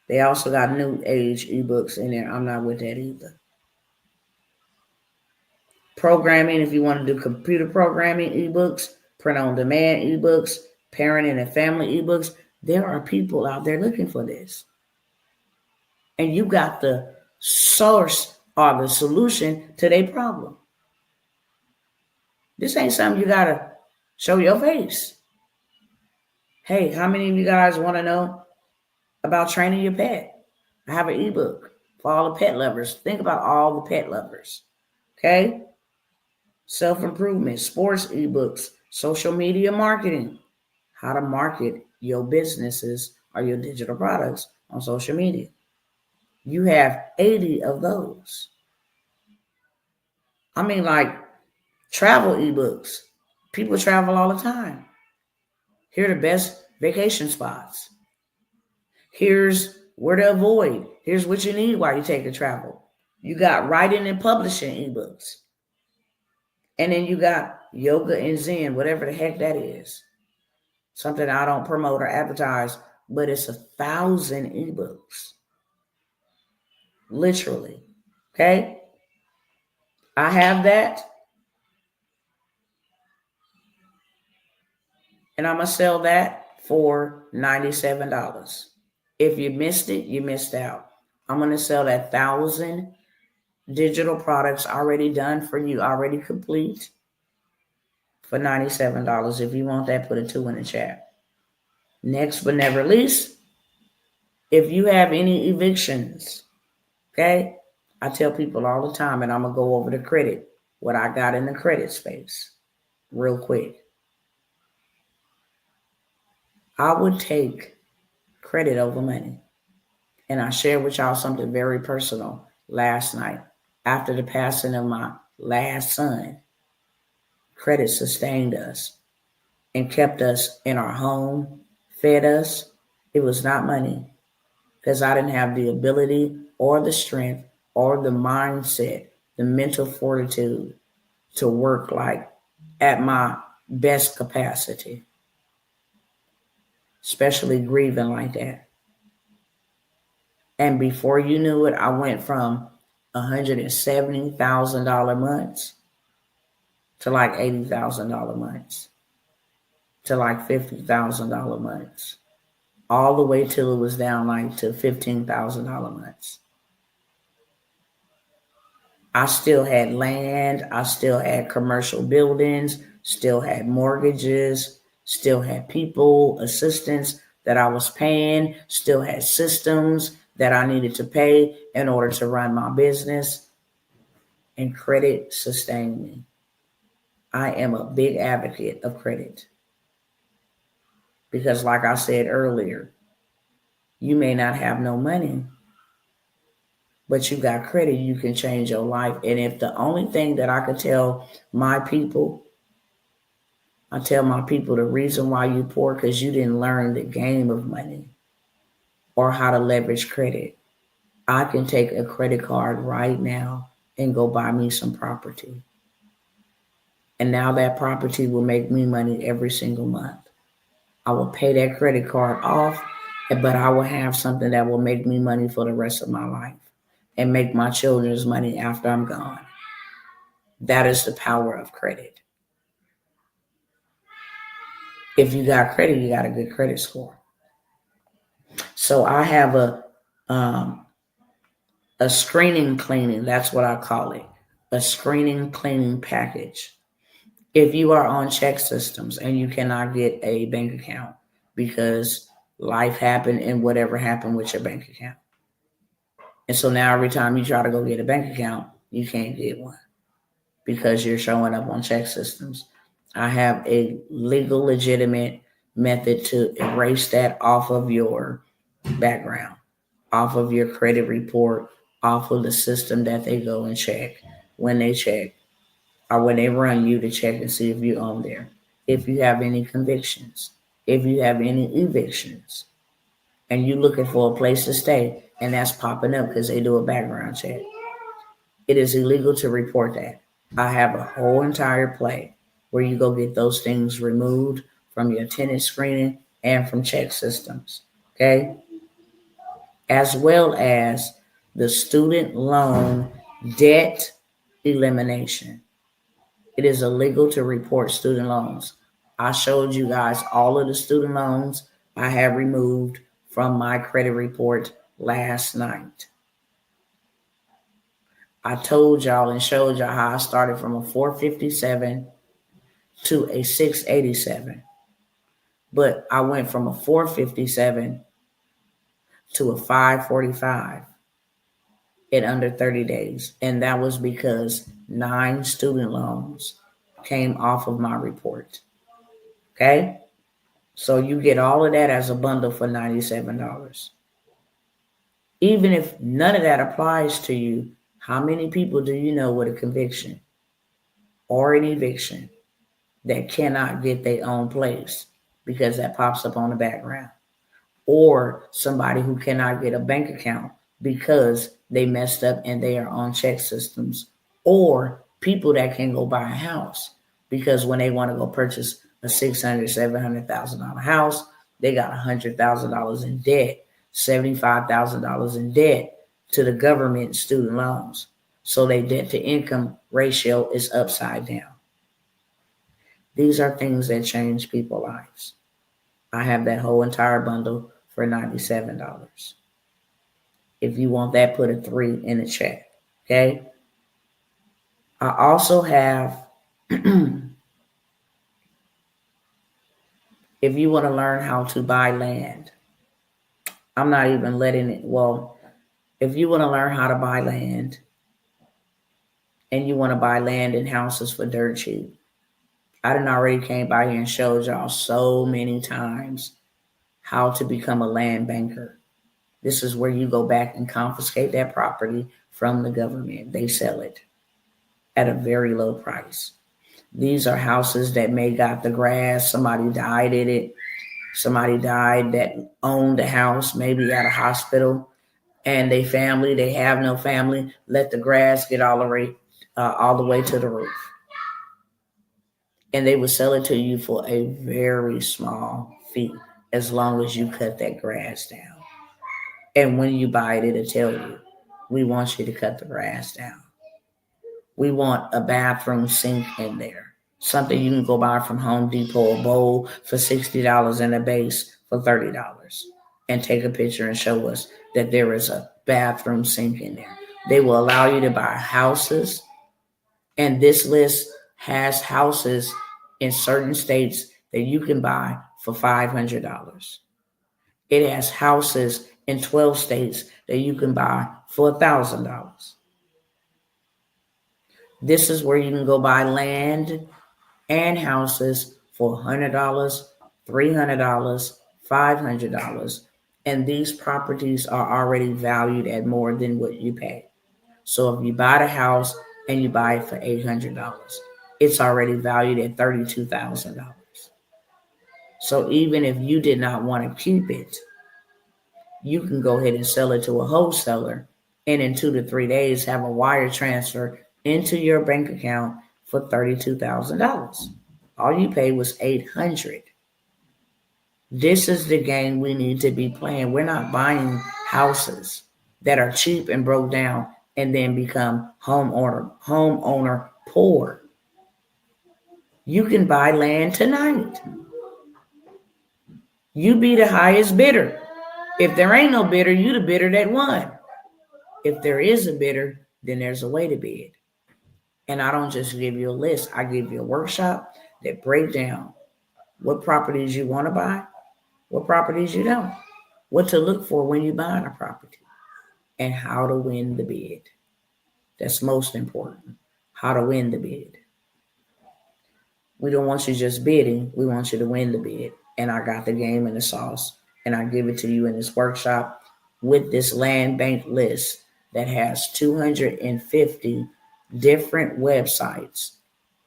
They also got new age ebooks in there. I'm not with that either. Programming, if you want to do computer programming ebooks, print on demand ebooks, parenting and family ebooks. There are people out there looking for this. And you got the source or the solution to their problem. This ain't something you gotta Show your face. Hey, how many of you guys want to know about training your pet? I have an ebook for all the pet lovers. Think about all the pet lovers. Okay? Self-improvement, sports ebooks, social media marketing, how to market your businesses or your digital products on social media. You have 80 of those. I mean, like travel ebooks. People travel all the time. Here are the best vacation spots. Here's where to avoid. Here's what you need while you take a travel. You got writing and publishing ebooks. And then you got yoga and Zen, whatever the heck that is. Something I don't promote or advertise, but it's 1,000 ebooks. Literally. Okay? I have that. And I'm going to sell that for $97. If you missed it, you missed out. I'm going to sell that 1,000 digital products already done for you, already complete, for $97. If you want that, put a 2 in the chat. Next but never least, if you have any evictions, okay, I tell people all the time, and I'm going to go over the credit, what I got in the credit space real quick. I would take credit over money. And I shared with y'all something very personal last night. After the passing of my last son, credit sustained us and kept us in our home, fed us. It was not money, because I didn't have the ability or the strength or the mindset, the mental fortitude to work like at my best capacity, especially grieving like that. And before you knew it, I went from $170,000 months to like $80,000 months to like $50,000 months, all the way till it was down like to $15,000 months. I still had land, I still had commercial buildings, still had mortgages, still had people, assistants that I was paying, still had systems that I needed to pay in order to run my business, and credit sustained me. I am a big advocate of credit because, like I said earlier, you may not have no money, but you got credit, you can change your life. And if the only thing that I could tell my people, I tell my people the reason why you poor because you didn't learn the game of money or how to leverage credit. I can take a credit card right now and go buy me some property. And now that property will make me money every single month. I will pay that credit card off, but I will have something that will make me money for the rest of my life and make my children's money after I'm gone. That is the power of credit. If you got credit, you got a good credit score. So I have a screening cleaning, that's what I call it, a screening cleaning package. If you are on check systems and you cannot get a bank account because life happened and whatever happened with your bank account. And so now every time you try to go get a bank account, you can't get one because you're showing up on check systems. I have a legal, legitimate method to erase that off of your background, off of your credit report, off of the system that they go and check when they check, or when they run you to check and see if you're on there. If you have any convictions, if you have any evictions, and you're looking for a place to stay, and that's popping up because they do a background check, it is illegal to report that. I have a whole entire play where you go get those things removed from your tenant screening and from check systems, okay? As well as the student loan debt elimination. It is illegal to report student loans. I showed you guys all of the student loans I have removed from my credit report last night. I told y'all and showed y'all how I started from a 457 to a 687. But I went from a 457 to a 545 in under 30 days. And that was because 9 student loans came off of my report. Okay? So you get all of that as a bundle for $97. Even if none of that applies to you, how many people do you know with a conviction or an eviction that cannot get their own place because that pops up on the background? Or somebody who cannot get a bank account because they messed up and they are on check systems, or people that can go buy a house because when they want to go purchase a $600,000, $700,000 house, they got $100,000 in debt, $75,000 in debt to the government student loans. So their debt to income ratio is upside down. These are things that change people's lives. I have that whole entire bundle for $97. If you want that, put a 3 in the chat. Okay. I also have, if you want to learn how to buy land, I'm not even letting it, well, if you want to learn how to buy land and you want to buy land and houses for dirt cheap, I done already came by here and showed y'all so many times how to become a land banker. This is where you go back and confiscate that property from the government. They sell it at a very low price. These are houses that may got the grass. Somebody died in it. Somebody died that owned the house, maybe at a hospital, and they have no family. Let the grass get all the way to the roof, and they would sell it to you for a very small fee as long as you cut that grass down. And when you buy it, it'll tell you, we want you to cut the grass down. We want a bathroom sink in there. Something you can go buy from Home Depot, a bowl for $60 and a base for $30. And take a picture and show us that there is a bathroom sink in there. They will allow you to buy houses. And this list has houses in certain states that you can buy for $500. It has houses in 12 states that you can buy for $1,000. This is where you can go buy land and houses for $100, $300, $500. And these properties are already valued at more than what you pay. So if you buy the house and you buy it for $800, it's already valued at $32,000. So even if you did not want to keep it, you can go ahead and sell it to a wholesaler and in 2 to 3 days have a wire transfer into your bank account for $32,000. All you paid was $800. This is the game we need to be playing. We're not buying houses that are cheap and broke down and then become homeowner poor. You can buy land tonight. You be the highest bidder. If there ain't no bidder, you the bidder that won. If there is a bidder, then there's a way to bid. And I don't just give you a list. I give you a workshop that break down what properties you want to buy, what properties you don't, what to look for when you're buying a property, and how to win the bid. That's most important. How to win the bid. We don't want you just bidding. We want you to win the bid. And I got the game and the sauce. And I give it to you in this workshop with this land bank list that has 250 different websites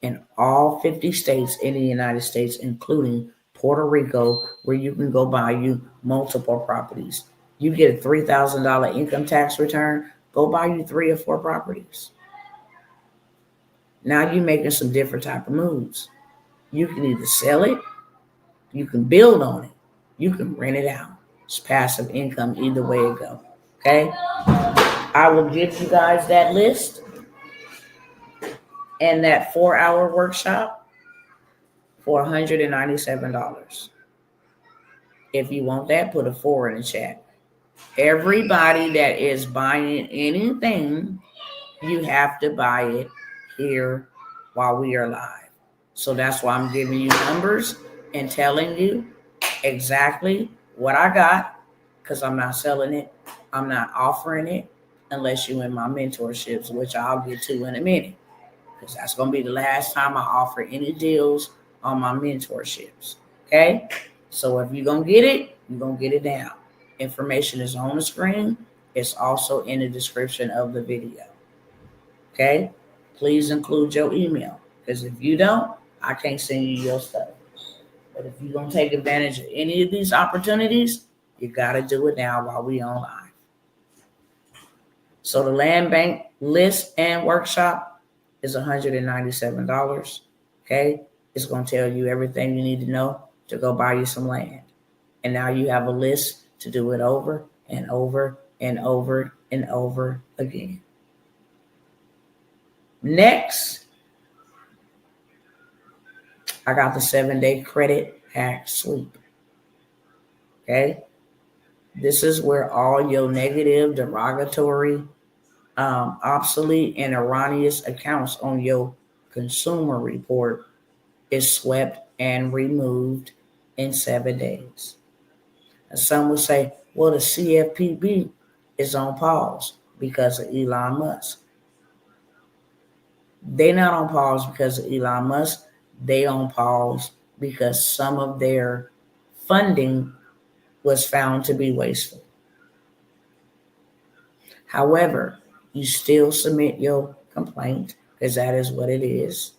in all 50 states in the United States, including Puerto Rico, where you can go buy you multiple properties. You get a $3,000 income tax return, go buy you 3 or 4 properties. Now you're making some different type of moves. You can either sell it, you can build on it, you can rent it out. It's passive income either way it go. Okay? I will give you guys that list and that 4-hour workshop for $197. If you want that, put a 4 in the chat. Everybody that is buying anything, you have to buy it here while we are live. So that's why I'm giving you numbers and telling you exactly what I got, because I'm not selling it. I'm not offering it unless you're in my mentorships, which I'll get to in a minute, because that's going to be the last time I offer any deals on my mentorships. Okay? So if you're going to get it, you're going to get it down. Information is on the screen. It's also in the description of the video. Okay? Please include your email, because if you don't, I can't send you your stuff. But if you're going to take advantage of any of these opportunities, you got to do it now while we online. So the land bank list and workshop is $197. Okay? It's going to tell you everything you need to know to go buy you some land. And now you have a list to do it over and over and over and over again. Next, I got the 7-day credit hack sweep. Okay? This is where all your negative, derogatory, obsolete, and erroneous accounts on your consumer report is swept and removed in 7 days. And some will say, well, the CFPB is on pause because of Elon Musk. They're not on pause because of Elon Musk. They on pause because some of their funding was found to be wasteful. However, you still submit your complaint, because that is what it is.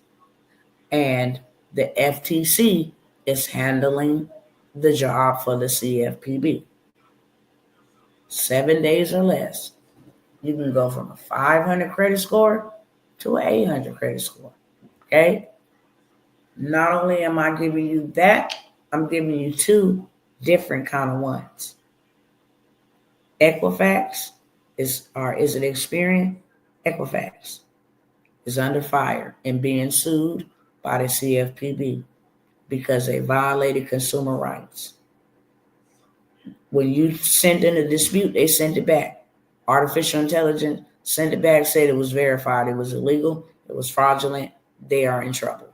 And the FTC is handling the job for the CFPB. 7 days or less, you can go from a 500 credit score to an 800 credit score. Okay? Not only am I giving you that, I'm giving you two different kind of ones. Equifax is it Experian? Equifax is under fire and being sued by the CFPB because they violated consumer rights. When you send in a dispute, they send it back. Artificial intelligence sent it back, said it was verified, it was illegal, it was fraudulent, they are in trouble.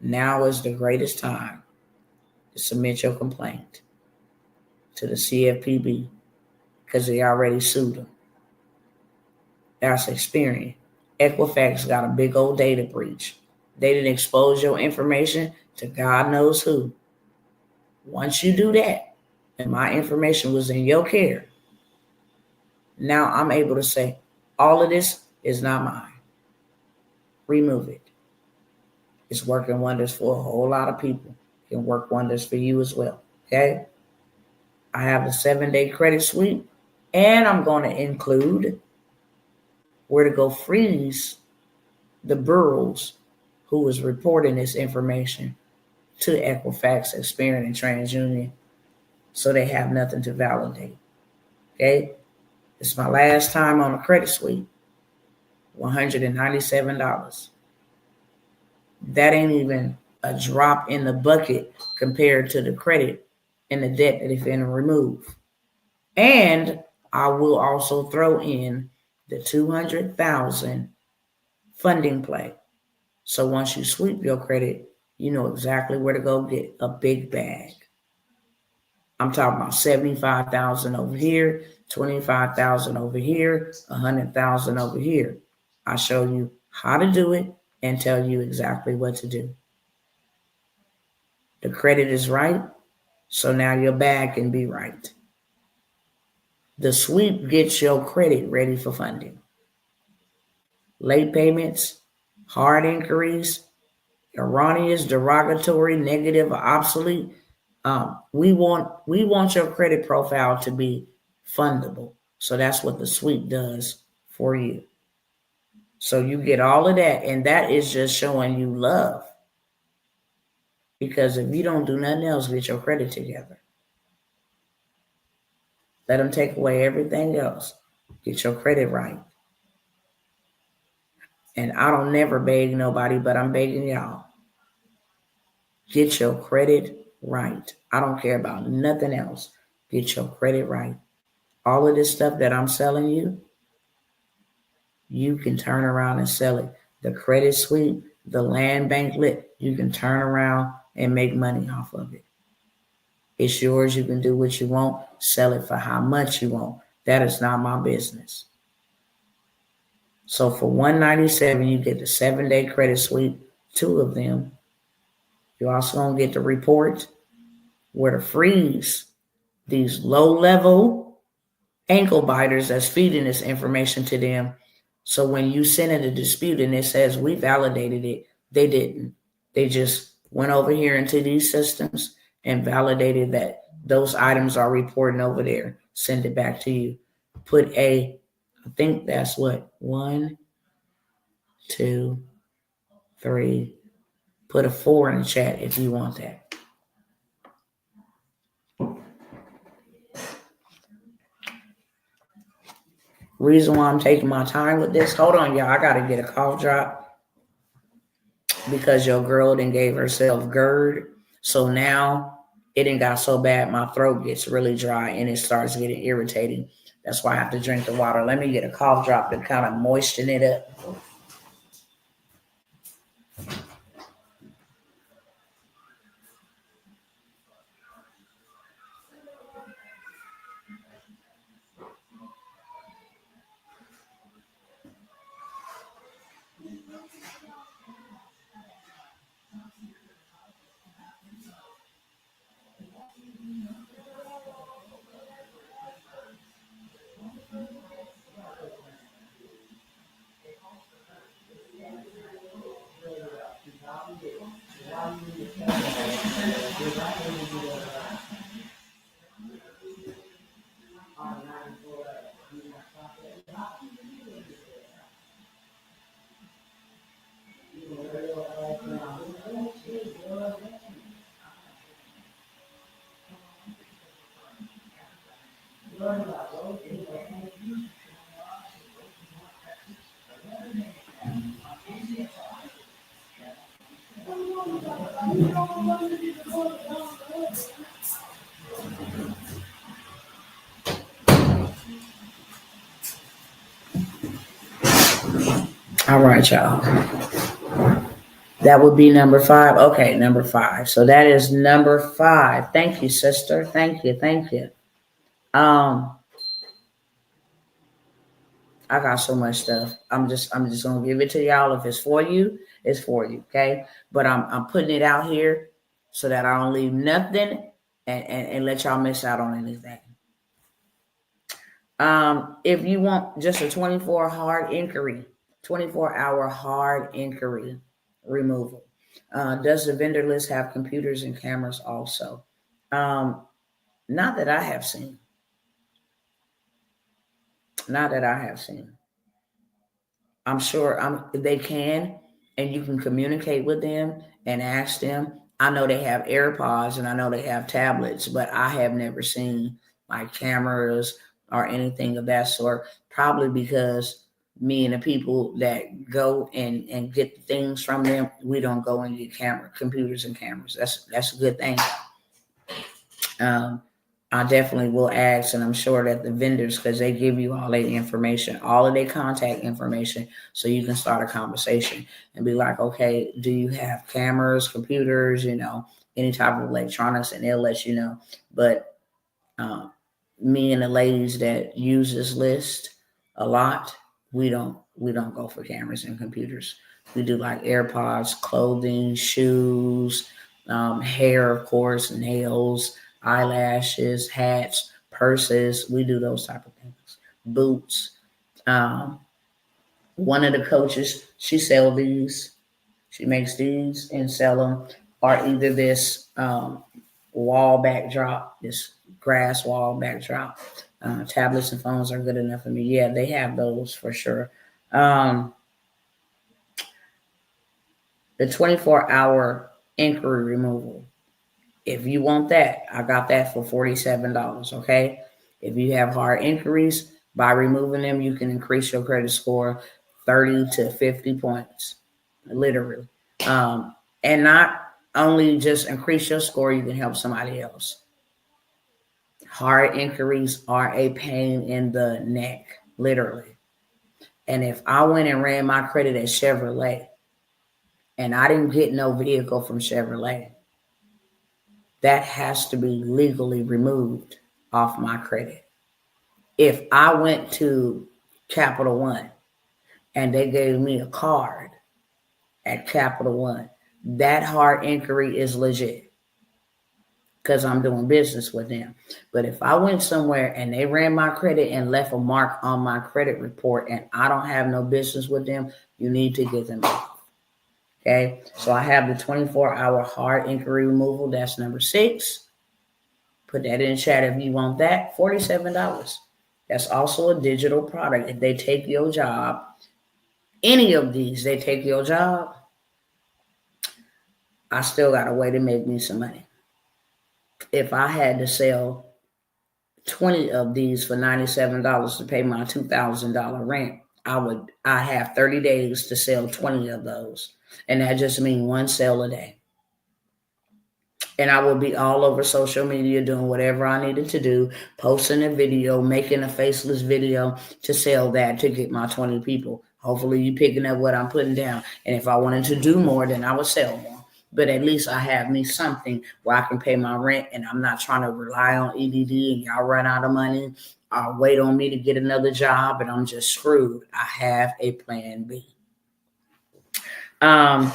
Now is the greatest time to submit your complaint to the CFPB because they already sued them. That's Experian. Equifax got a big old data breach. They didn't expose your information to God knows who. Once you do that, and my information was in your care, now I'm able to say, all of this is not mine. Remove it. It's working wonders for a whole lot of people. It can work wonders for you as well. Okay? I have the 7-day credit sweep, and I'm going to include where to go freeze the bureaus who is reporting this information to Equifax, Experian, and TransUnion, so they have nothing to validate. Okay? It's my last time on a credit sweep. $197. That ain't even a drop in the bucket compared to the credit and the debt that it's going to remove. And I will also throw in the $200,000 funding play. So once you sweep your credit, you know exactly where to go get a big bag. I'm talking about $75,000 over here, $25,000 over here, $100,000 over here. I show you how to do it and tell you exactly what to do. The credit is right, so now your bag can be right. The sweep gets your credit ready for funding. Late payments, hard inquiries, erroneous, derogatory, negative, or obsolete. We want your credit profile to be fundable. So that's what the sweep does for you. So you get all of that, and that is just showing you love. Because if you don't do nothing else, get your credit together. Let them take away everything else. Get your credit right. And I don't never beg nobody, but I'm begging y'all. Get your credit right. I don't care about nothing else. Get your credit right. All of this stuff that I'm selling you, you can turn around and sell it the credit sweep, the land bank lit, you can turn around and make money off of it. It's yours. You can do what you want, sell it for how much you want. That is not my business. So for $197, you get the 7-day credit sweep, 2 of them. You're also going to get the report where to freeze these low-level ankle biters that's feeding this information to them. So when you send in a dispute and it says we validated it, they didn't. They just went over here into these systems and validated that those items are reporting over there. Send it back to you. I think that's what, 1, 2, 3. Put a 4 in the chat if you want that. Reason why I'm taking my time with this, hold on, y'all. I got to get a cough drop because your girl done gave herself GERD. So now it done got so bad, my throat gets really dry and it starts getting irritating. That's why I have to drink the water. Let me get a cough drop to kind of moisten it up. All right, y'all. That would be number 5. Okay, number 5. So that is number 5. Thank you, sister. Thank you. I got so much stuff. I'm just gonna give it to y'all. If it's for you, it's for you. Okay. But I'm putting it out here so that I don't leave nothing and let y'all miss out on anything. If you want just a 24-hour hard inquiry removal. Does the vendor list have computers and cameras also? Not that I have seen. I'm sure they can, and you can communicate with them and ask them. I know they have AirPods and I know they have tablets, but I have never seen like cameras or anything of that sort, probably because me and the people that go and get things from them, we don't go and get computers and cameras. That's a good thing. I definitely will ask, and I'm sure that the vendors, because they give you all their information, all of their contact information, so you can start a conversation and be like, okay, do you have cameras, computers, any type of electronics, and they'll let you know. But me and the ladies that use this list a lot, we don't go for cameras and computers. We do like AirPods, clothing, shoes, hair, of course, nails, eyelashes, hats, purses. We do those type of things. Boots. One of the coaches, she sells these. She makes these and sell them, or either this wall backdrop, this grass wall backdrop. Tablets and phones are good enough for me. Yeah, they have those for sure. The 24-hour inquiry removal. If you want that, I got that for $47, okay? If you have hard inquiries, by removing them, you can increase your credit score 30 to 50 points, literally. And not only just increase your score, you can help somebody else. Hard inquiries are a pain in the neck, literally. And if I went and ran my credit at Chevrolet and I didn't get no vehicle from Chevrolet, that has to be legally removed off my credit. If I went to Capital One and they gave me a card at Capital One, that hard inquiry is legit because I'm doing business with them. But if I went somewhere and they ran my credit and left a mark on my credit report and I don't have no business with them, you need to get them off. Okay, so I have the 24-hour hard inquiry removal. That's number 6. Put that in chat if you want that. $47. That's also a digital product. If they take your job, any of these, they take your job, I still got a way to make me some money. If I had to sell 20 of these for $97 to pay my $2,000 rent, I have 30 days to sell 20 of those. And that just means one sale a day. And I will be all over social media doing whatever I needed to do, posting a video, making a faceless video to sell that to get my 20 people. Hopefully you picking up what I'm putting down. And if I wanted to do more, then I would sell more. But at least I have me something where I can pay my rent and I'm not trying to rely on EDD and y'all run out of money or wait on me to get another job and I'm just screwed. I have a plan B. I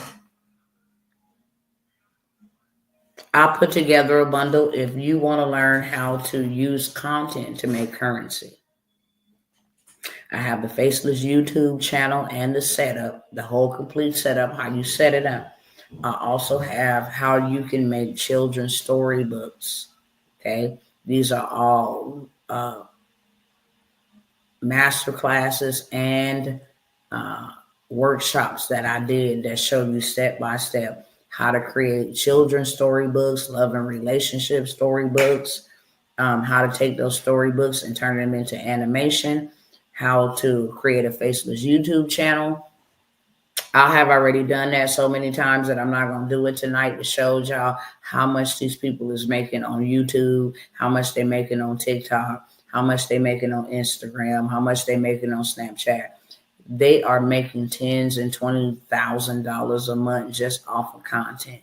put together a bundle if you want to learn how to use content to make currency. I have the Faceless YouTube channel and the setup, the whole complete setup, how you set it up. I also have how you can make children's storybooks. Okay, these are all master classes and workshops that I did that show you step by step how to create children's storybooks, love and relationship storybooks, how to take those storybooks and turn them into animation, how to create a Faceless YouTube channel. I have already done that so many times that I'm not going to do it tonight to show y'all how much these people is making on YouTube, how much they're making on TikTok, how much they're making on Instagram, how much they're making on Snapchat. They are making $10,000 and $20,000 a month just off of content.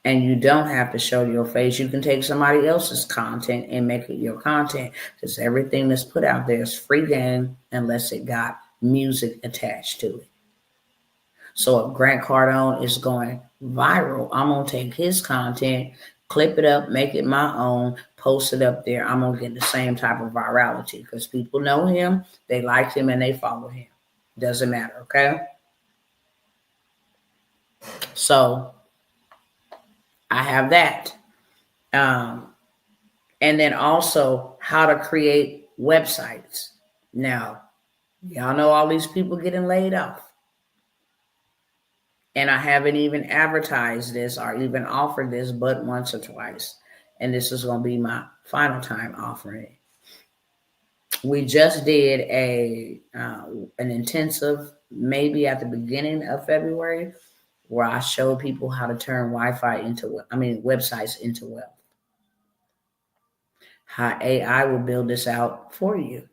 And you don't have to show your face. You can take somebody else's content and make it your content because everything that's put out there is free game unless it got music attached to it. So if Grant Cardone is going viral, I'm going to take his content, clip it up, make it my own, post it up there. I'm going to get the same type of virality because people know him, they like him, and they follow him. Doesn't matter, okay? So I have that. And then also how to create websites. Now, y'all know all these people getting laid off. And I haven't even advertised this or even offered this but once or twice. And this is going to be my final time offering it. We just did an intensive, maybe at the beginning of February, where I showed people how to turn websites into wealth. How AI will build this out for you.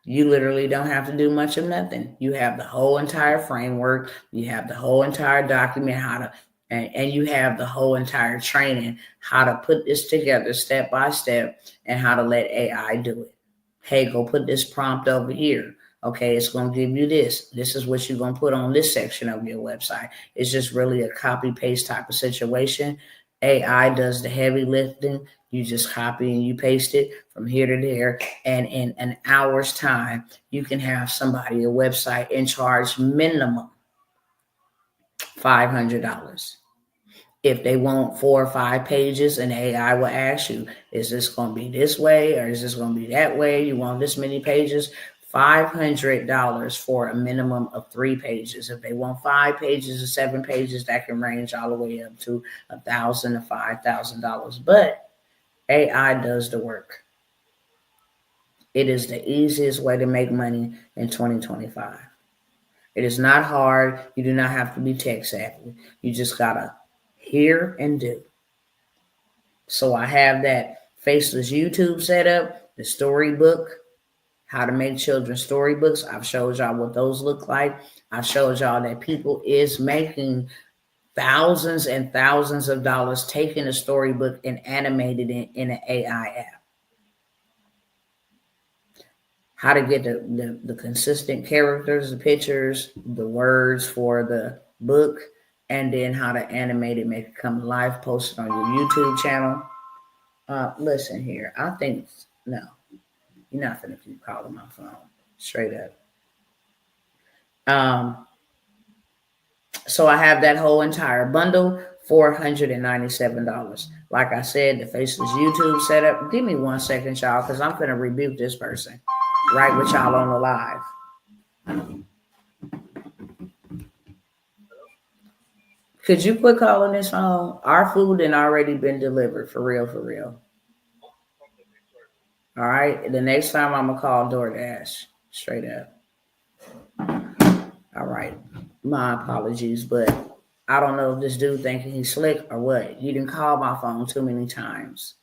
You literally don't have to do much of nothing. You have the whole entire framework. You have the whole entire document, and you have the whole entire training, how to put this together step by step and how to let AI do it. Hey, go put this prompt over here. Okay, it's going to give you this. This is what you're going to put on this section of your website. It's just really a copy paste type of situation. AI does the heavy lifting. You just copy and you paste it from here to there. And in an hour's time, you can have somebody a website and charge minimum $500. If they want 4 or 5 pages, and AI will ask you, is this going to be this way or is this going to be that way? You want this many pages? $500 for a minimum of 3 pages. If they want 5 pages or 7 pages, that can range all the way up to $1,000 to $5,000. But AI does the work. It is the easiest way to make money in 2025. It is not hard. You do not have to be tech savvy. You just gotta hear and do. So I have that Faceless YouTube set up, the storybook, how to make children's storybooks. I've showed y'all what those look like. I showed y'all that people is making thousands and thousands of dollars taking a storybook and animated it in an AI app. How to get the consistent characters, the pictures, the words for the book, and then how to animate it, make it come live, post it on your YouTube channel. Listen here, I think, no, you're not going to keep calling my phone, straight up. So I have that whole entire bundle, $497. Like I said, the Faceless YouTube setup. Give me 1 second, y'all, because I'm going to rebuke this person right with y'all on the live. Could you quit calling this phone? Our food had already been delivered, for real, for real. All right, the next time I'm going to call DoorDash, straight up. All right, my apologies, but I don't know if this dude thinking he's slick or what. You didn't call my phone too many times.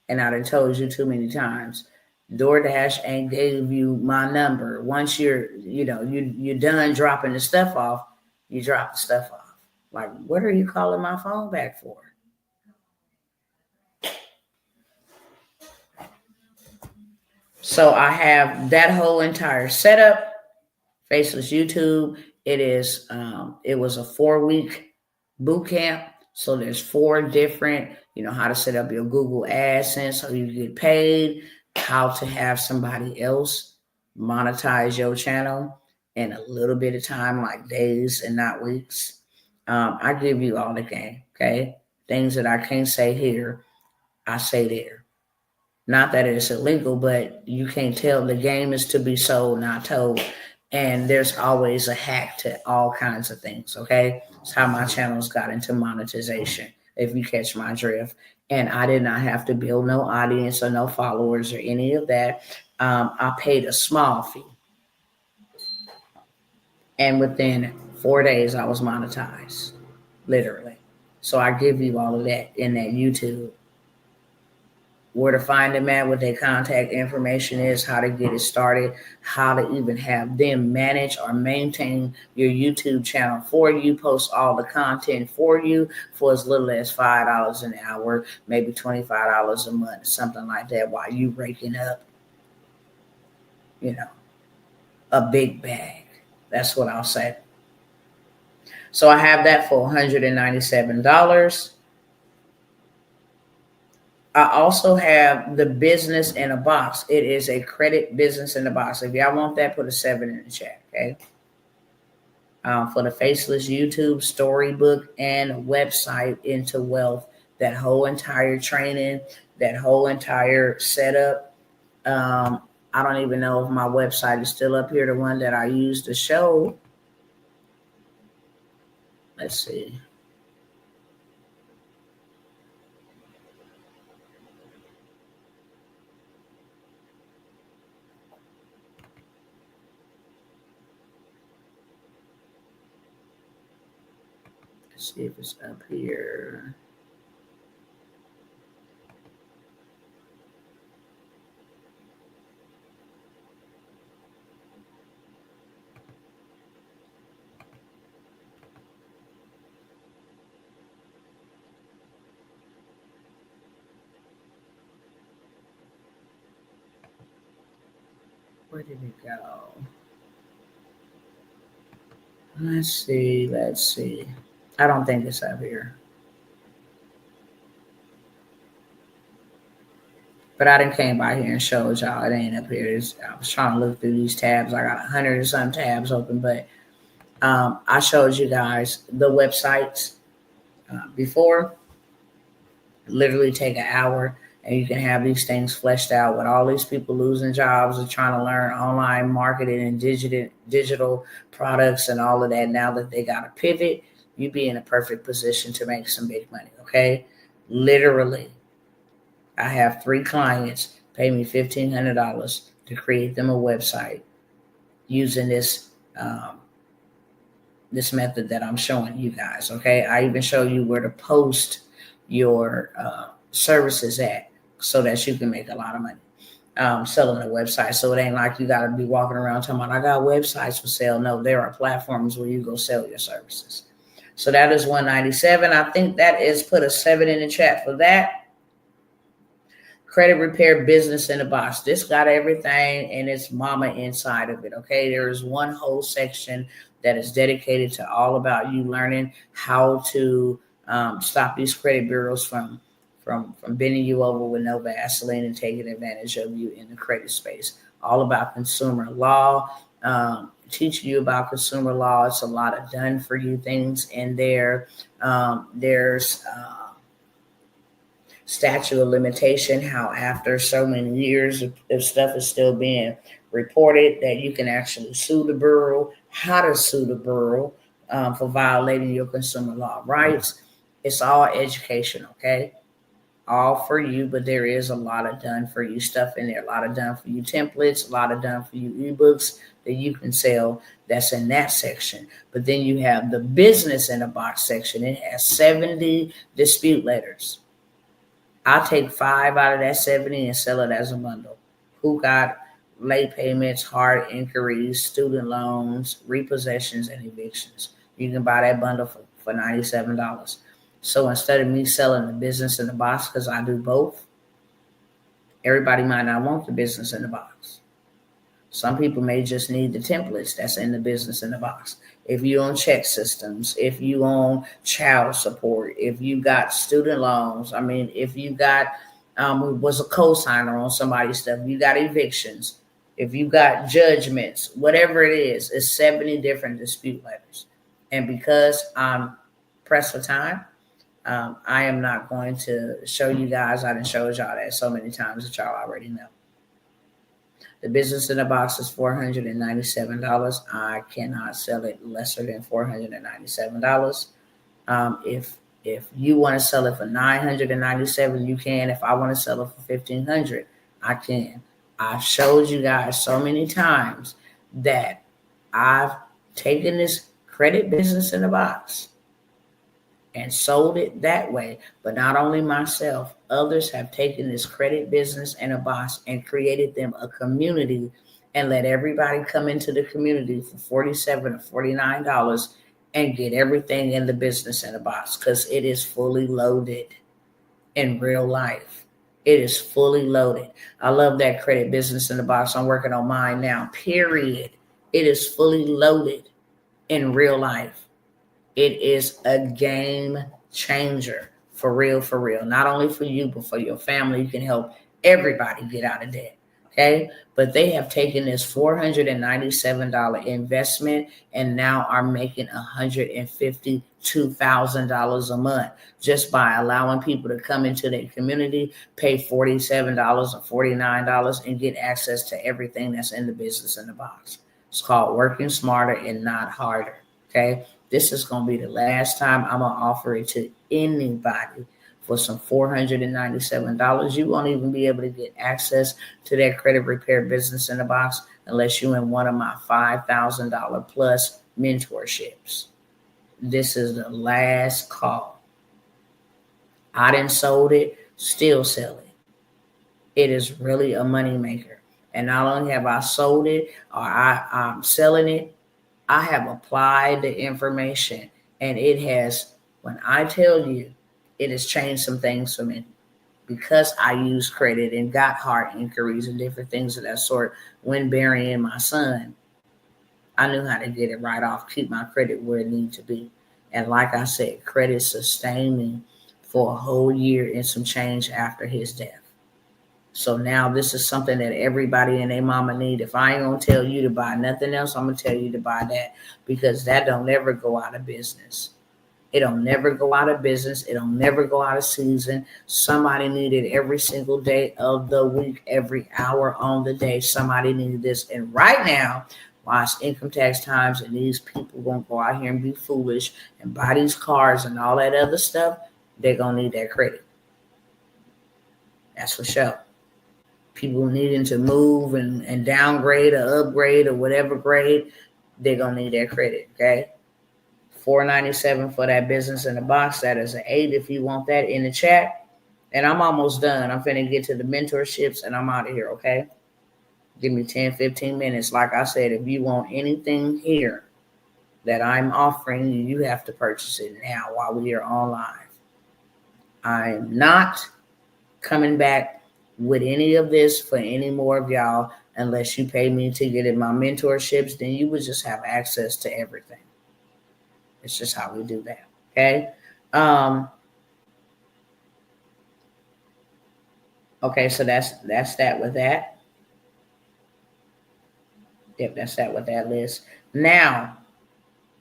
And I done told you too many times. DoorDash ain't gave you my number. Once you're done dropping the stuff off, you drop the stuff off. Like, what are you calling my phone back for? So I have that whole entire setup. Faceless YouTube. It is it was a 4-week boot camp. So there's 4 different, how to set up your Google AdSense so you get paid, how to have somebody else monetize your channel in a little bit of time, like days and not weeks. I give you all the game, okay? Things that I can't say here, I say there. Not that it's illegal, but you can't tell. The game is to be sold, not told. And there's always a hack to all kinds of things, okay? It's how my channels got into monetization, if you catch my drift. And I did not have to build no audience or no followers or any of that. I paid a small fee. And within 4 days, I was monetized, literally. So I give you all of that in that YouTube. Where to find them at, what their contact information is, how to get it started, how to even have them manage or maintain your YouTube channel for you, post all the content for you for as little as $5 an hour, maybe $25 a month, something like that, while you raking up, a big bag. That's what I'll say. So I have that for $197. I also have the business in a box. It is a credit business in a box. If y'all want that, put a 7 in the chat, okay? For the Faceless YouTube storybook and website into wealth, that whole entire training, that whole entire setup. I don't even know if my website is still up here, the one that I used to show. Let's see. See if it's up here. Where did it go? Let's see. I don't think it's up here. But I done came by here and showed y'all it ain't up here. I was trying to look through these tabs. I got 100 and some tabs open, but I showed you guys the websites before. Literally take an hour and you can have these things fleshed out with all these people losing jobs and trying to learn online marketing and digital products and all of that. Now that they got to pivot, you be in a perfect position to make some big money, okay? Literally, I have 3 clients pay me $1,500 to create them a website using this this method that I'm showing you guys, okay? I even show you where to post your services at so that you can make a lot of money. selling a website. So it ain't like you got to be walking around talking about, I got websites for sale. No, there are platforms where you go sell your services. So that is $197. I think that is put a 7 in the chat for that. Credit repair business in a box. This got everything and its mama inside of it. Okay. There is one whole section that is dedicated to all about you learning how to stop these credit bureaus from bending you over with no Vaseline and taking advantage of you in the credit space. All about consumer law, teaching you about consumer law. It's a lot of done for you things in there. There's statute of limitation, how after so many years if stuff is still being reported that you can actually sue the bureau, how to sue the bureau for violating your consumer law rights. It's all education, okay? All for you, but there is a lot of done for you stuff in there. A lot of done for you templates, a lot of done for you ebooks that you can sell. That's in that section. But then you have the business in a box section. It has 70 dispute letters. I'll take 5 out of that 70 and sell it as a bundle. Who got late payments, hard inquiries, student loans, repossessions, and evictions? You can buy that bundle for $97. So instead of me selling the business in the box, because I do both, everybody might not want the business in the box. Some people may just need the templates that's in the business in the box. If you own check systems, if you own child support, if you got student loans, if you got was a co-signer on somebody's stuff, you got evictions, if you got judgments, whatever it is, it's 70 different dispute letters. And because I'm pressed for time, I am not going to show you guys. I done showed y'all that so many times that y'all already know. The business in the box is $497. I cannot sell it lesser than $497. If you want to sell it for $997, you can. If I want to sell it for $1,500, I can. I've showed you guys so many times that I've taken this credit business in the box and sold it that way. But not only myself, others have taken this credit business in a box and created them a community and let everybody come into the community for $47 or $49 and get everything in the business in a box, because it is fully loaded in real life. It is fully loaded. I love that credit business in the box. I'm working on mine now, period. It is fully loaded in real life. It is a game changer, for real, for real. Not only for you, but for your family. You can help everybody get out of debt, okay? But they have taken this $497 investment and now are making $152,000 a month just by allowing people to come into their community, pay $47 or $49 and get access to everything that's in the business in the box. It's called working smarter and not harder, okay? This is going to be the last time I'm going to offer it to anybody for some $497. You won't even be able to get access to that credit repair business in the box unless you're in one of my $5,000 plus mentorships. This is the last call. I done sold it, still sell it. It is really a moneymaker. And not only have I sold it or I'm selling it, I have applied the information, and it has, when I tell you, it has changed some things for me because I used credit and got hard inquiries and different things of that sort when burying my son. I knew how to get it right off, keep my credit where it needs to be. And like I said, credit sustained me for a whole year and some change after his death. So now this is something that everybody and their mama need. If I ain't gonna tell you to buy nothing else, I'm gonna tell you to buy that, because that don't never go out of business. It don't never go out of business. It don't never go out of season. Somebody needed every single day of the week, every hour on the day. Somebody needed this. And right now, while it's income tax times and these people gonna go out here and be foolish and buy these cars and all that other stuff, they're gonna need that credit. That's for sure. People needing to move and downgrade or upgrade or whatever grade, they're going to need their credit, okay? $497 for that business in the box. That is an 8 if you want that in the chat. And I'm almost done. I'm finna get to the mentorships and I'm out of here, okay? Give me 10, 15 minutes. Like I said, if you want anything here that I'm offering you, you have to purchase it now while we are on live. I'm not coming back with any of this for any more of y'all unless you pay me to get in my mentorships. Then you would just have access to everything. It's just how we do that, okay? Okay, so that's that with that. Yep, that's that with that list. Now,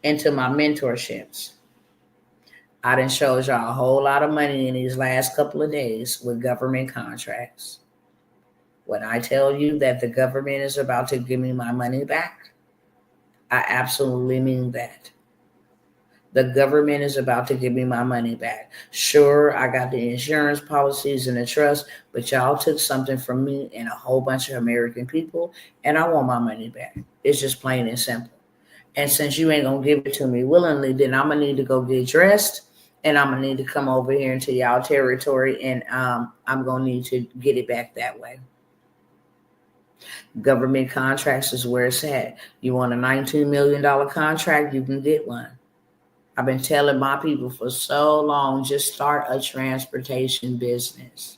into my mentorships. I done showed y'all a whole lot of money in these last couple of days with government contracts. When I tell you that the government is about to give me my money back, I absolutely mean that. The government is about to give me my money back. Sure, I got the insurance policies and the trust, but y'all took something from me and a whole bunch of American people, and I want my money back. It's just plain and simple. And since you ain't gonna give it to me willingly, then I'm gonna need to go get dressed, and I'm gonna need to come over here into y'all territory, and I'm gonna need to get it back that way. Government contracts is where it's at. You want a $19 million contract, you can get one. I've been telling my people for so long, just start a transportation business.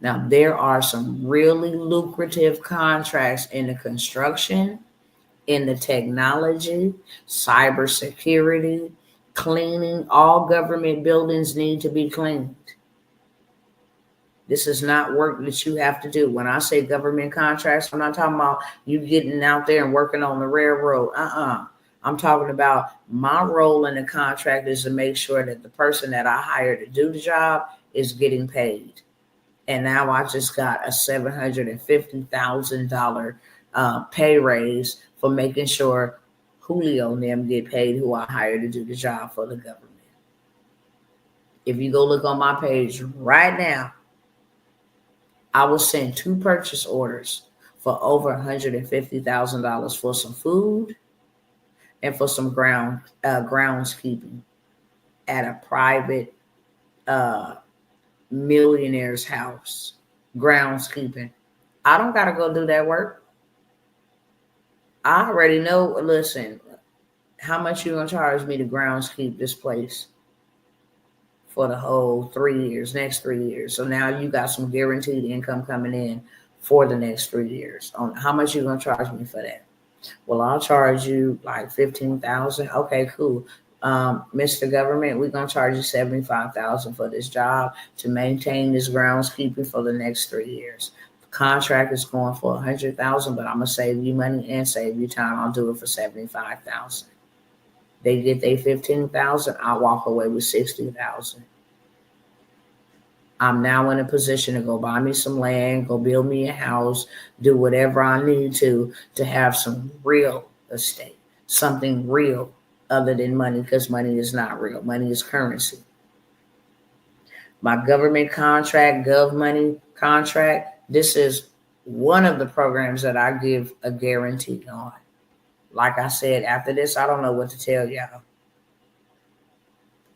Now, there are some really lucrative contracts in the construction, in the technology, cybersecurity, cleaning. All government buildings need to be cleaned. This is not work that you have to do. When I say government contracts, I'm not talking about you getting out there and working on the railroad. I'm talking about my role in the contract is to make sure that the person that I hire to do the job is getting paid. And now I just got a $750,000 pay raise for making sure Julio and them get paid, who I hired to do the job for the government. If you go look on my page right now, I will send 2 purchase orders for over $150,000 for some food and for some groundskeeping at a private millionaire's house. Groundskeeping. I don't got to go do that work. I already know, listen, how much you going to charge me to groundskeep this place for the whole 3 years, next 3 years. So now you got some guaranteed income coming in for the next 3 years. On how much you going to charge me for that? Well, I'll charge you like $15,000. Okay, cool. Mr. Government, we're going to charge you $75,000 for this job to maintain this groundskeeping for the next 3 years. The contract is going for $100,000, but I'm going to save you money and save you time. I'll do it for $75,000. They get their $15,000. I walk away with $60,000. I'm now in a position to go buy me some land, go build me a house, do whatever I need to have some real estate, something real other than money, because money is not real. Money is currency. My government contract, Gov Money contract, this is one of the programs that I give a guarantee on. Like I said, after this, I don't know what to tell y'all.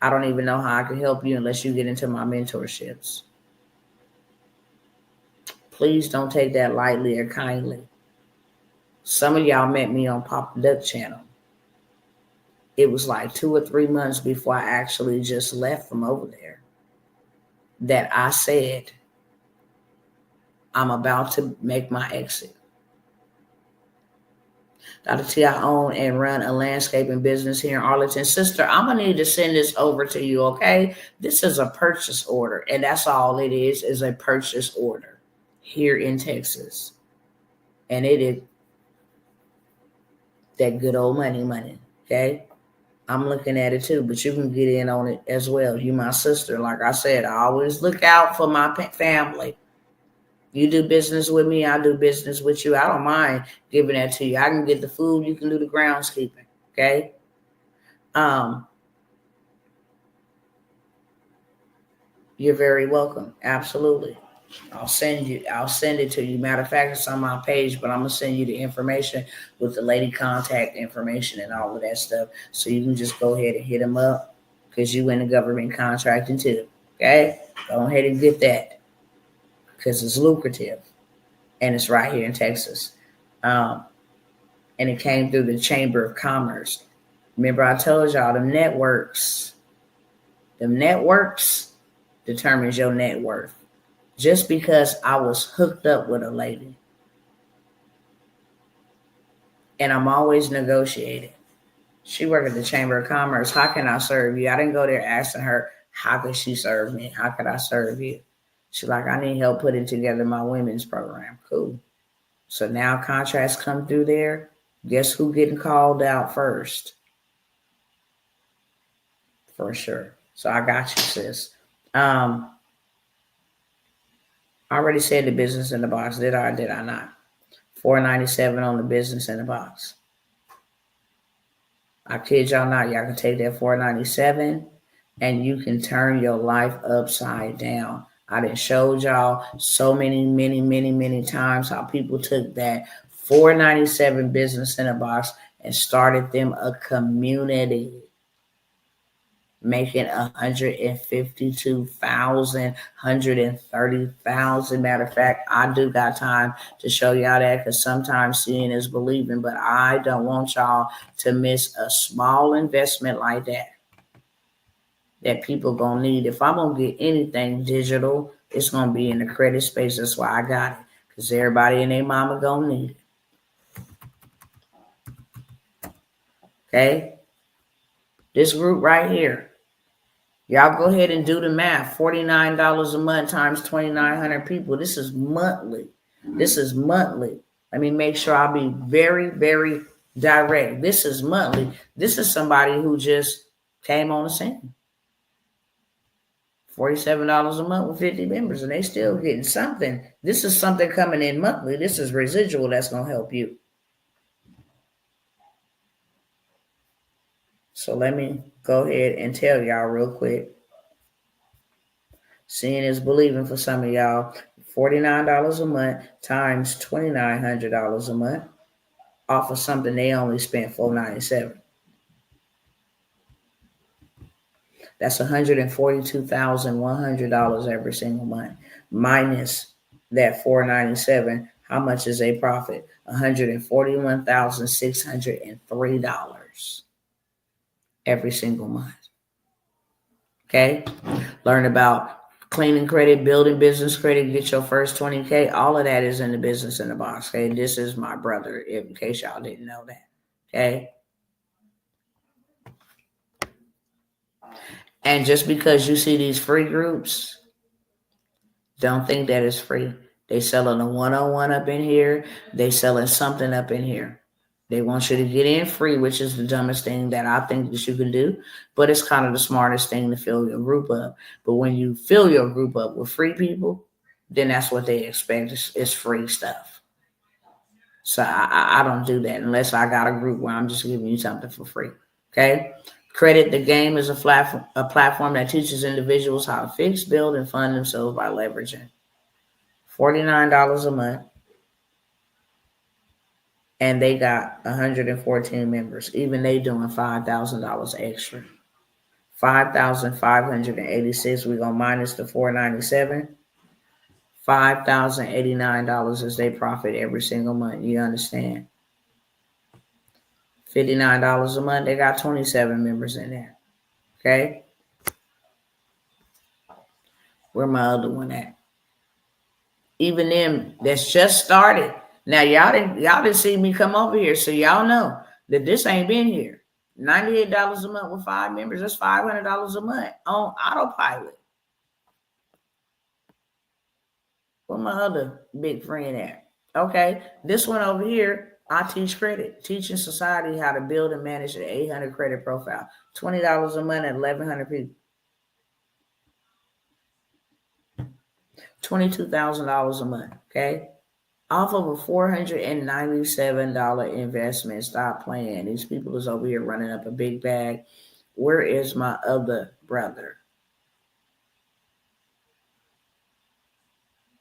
I don't even know how I can help you unless you get into my mentorships. Please don't take that lightly or kindly. Some of y'all met me on Pop Duck channel. It was like 2 or 3 months before I actually just left from over there that I said, I'm about to make my exit. Dr. T, I own and run a landscaping business here in Arlington. Sister, I'm going to need to send this over to you, okay? This is a purchase order, and that's all it is a purchase order here in Texas. And it is that good old money, okay? I'm looking at it too, but you can get in on it as well. You my sister. Like I said, I always look out for my family. You do business with me, I do business with you. I don't mind giving that to you. I can get the food, you can do the groundskeeping, okay? You're very welcome. Absolutely. I'll send it to you. Matter of fact, it's on my page, but I'm gonna send you the information with the lady contact information and all of that stuff. So you can just go ahead and hit them up, because you in the government contracting too. Okay, go ahead and get that because it's lucrative and it's right here in Texas. And it came through the Chamber of Commerce. Remember, I told y'all the networks determines your net worth. Just because I was hooked up with a lady, and I'm always negotiating. She worked at the Chamber of Commerce. How can I serve you? I didn't go there asking her, how could she serve me? How could I serve you? She's like, I need help putting together my women's program. Cool. So now contracts come through there. Guess who getting called out first? For sure. So I got you, sis. I already said the business in the box. Did I or did I not? $4.97 on the business in the box. I kid y'all not. Y'all can take that $4.97 and you can turn your life upside down. I done showed y'all so many times how people took that $4.97 business in a box and started them a community, making 152,000, 130,000. Matter of fact, I do got time to show y'all that because sometimes seeing is believing, but I don't want y'all to miss a small investment like that people gonna need. If I'm gonna get anything digital, it's gonna be in the credit space. That's why I got it, because everybody and their mama gonna need it. Okay, this group right here, y'all go ahead and do the math. $49 a month times 2,900 people. This is monthly. Let me make sure I'll be very direct. This is monthly. This is somebody who just came on the scene. $47 a month with 50 members, and they still getting something. This is something coming in monthly. This is residual that's going to help you. So let me go ahead and tell y'all real quick. Seeing is believing for some of y'all. $49 a month times $2,900 a month off of something they only spent $497. That's $142,100 every single month. Minus that $497, how much is a profit? $141,603 every single month. Okay? Learn about cleaning credit, building business credit, get your first 20K. All of that is in the business in the box. Okay? This is my brother, in case y'all didn't know that. Okay? And just because you see these free groups, don't think that it's free. They selling a one-on-one up in here. They selling something up in here. They want you to get in free, which is the dumbest thing that I think that you can do. But it's kind of the smartest thing to fill your group up. But when you fill your group up with free people, then that's what they expect. It's free stuff. So I don't do that unless I got a group where I'm just giving you something for free. Okay? Credit the Game is a platform that teaches individuals how to fix, build, and fund themselves by leveraging. $49 a month. And they got 114 members. Even they doing $5,000 extra. 5,586. We're going to minus the $497. $5,089 is their profit every single month. You understand? $59 a month. They got 27 members in there. Okay? Where my other one at? Even them that's just started. Now y'all didn't see me come over here, so y'all know that this ain't been here. $98 a month with 5 members. That's $500 a month on autopilot. Where my other big friend at? Okay, this one over here, I teach credit, teaching society how to build and manage an 800 credit profile. $20 a month at 1,100 people. $22,000 a month. Okay. Off of a $497 investment. Stop playing. These people is over here running up a big bag. Where is my other brother?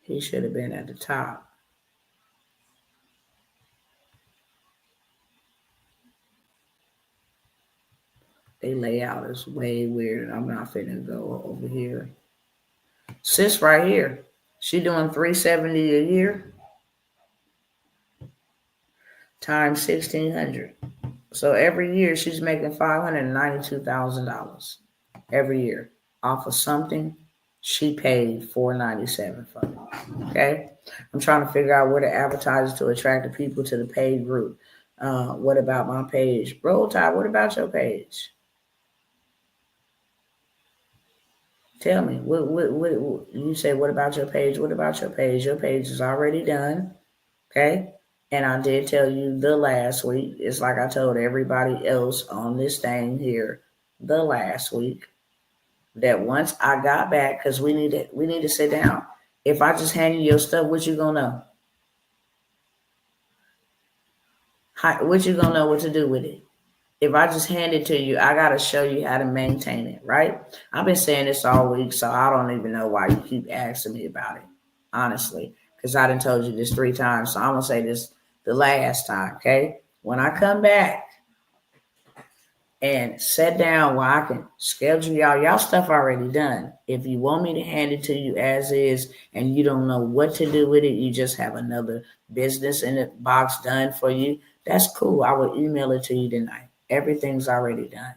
He should have been at the top. They layout is way weird. I'm not finna go over here Sis right here, she doing $370 a year times 1,600. So every year she's making $592,000 every year off of something she paid $497 for. Okay, I'm trying to figure out where to advertise to attract the people to the paid group. What about my page? Roll Tide, what about your page? Tell me. What you say? What about your page? What about your page? Your page is already done. Okay. And I did tell you the last week. It's like I told everybody else on this thing here the last week that once I got back, because we need to sit down. If I just hand you your stuff, what you gonna know? What you gonna know what to do with it? If I just hand it to you, I gotta show you how to maintain it, right? I've been saying this all week, so I don't even know why you keep asking me about it, honestly, because I done told you this 3 times. So I'm gonna say this the last time, okay? When I come back and sit down where I can schedule y'all stuff already done. If you want me to hand it to you as is and you don't know what to do with it, you just have another business in the box done for you, that's cool. I will email it to you tonight. Everything's already done.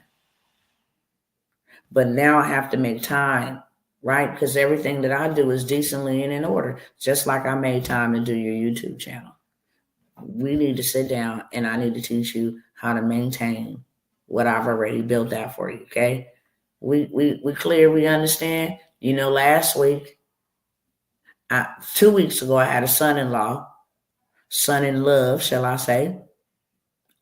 But now I have to make time, right? Because everything that I do is decently and in order, just like I made time to do your YouTube channel. We need to sit down and I need to teach you how to maintain what I've already built out for you, okay? We clear, we understand. You know, last week, 2 weeks ago, I had a son-in-law, son-in-love, shall I say,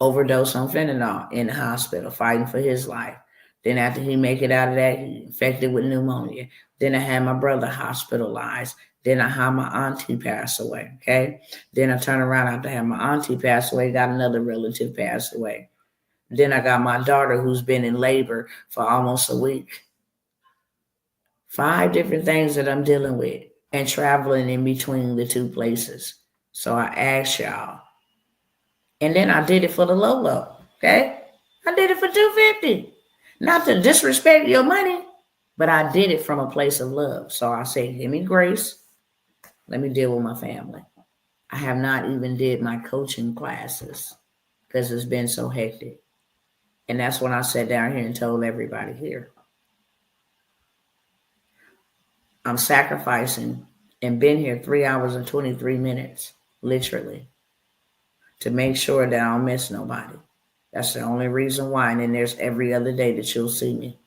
overdose on fentanyl in the hospital, fighting for his life. Then after he make it out of that, he infected with pneumonia. Then I had my brother hospitalized. Then I had my auntie pass away, okay? Then I turn around after I had my auntie pass away, got another relative pass away. Then I got my daughter who's been in labor for almost a week. 5 different things that I'm dealing with and traveling in between the 2 places. So I asked y'all. And then I did it for the low, okay? I did it for $250. Not to disrespect your money, but I did it from a place of love. So I said, give me grace. Let me deal with my family. I have not even did my coaching classes because it's been so hectic. And that's when I sat down here and told everybody here. I'm sacrificing and been here 3 hours and 23 minutes, literally, to make sure that I don't miss nobody. That's the only reason why. And then there's every other day that you'll see me,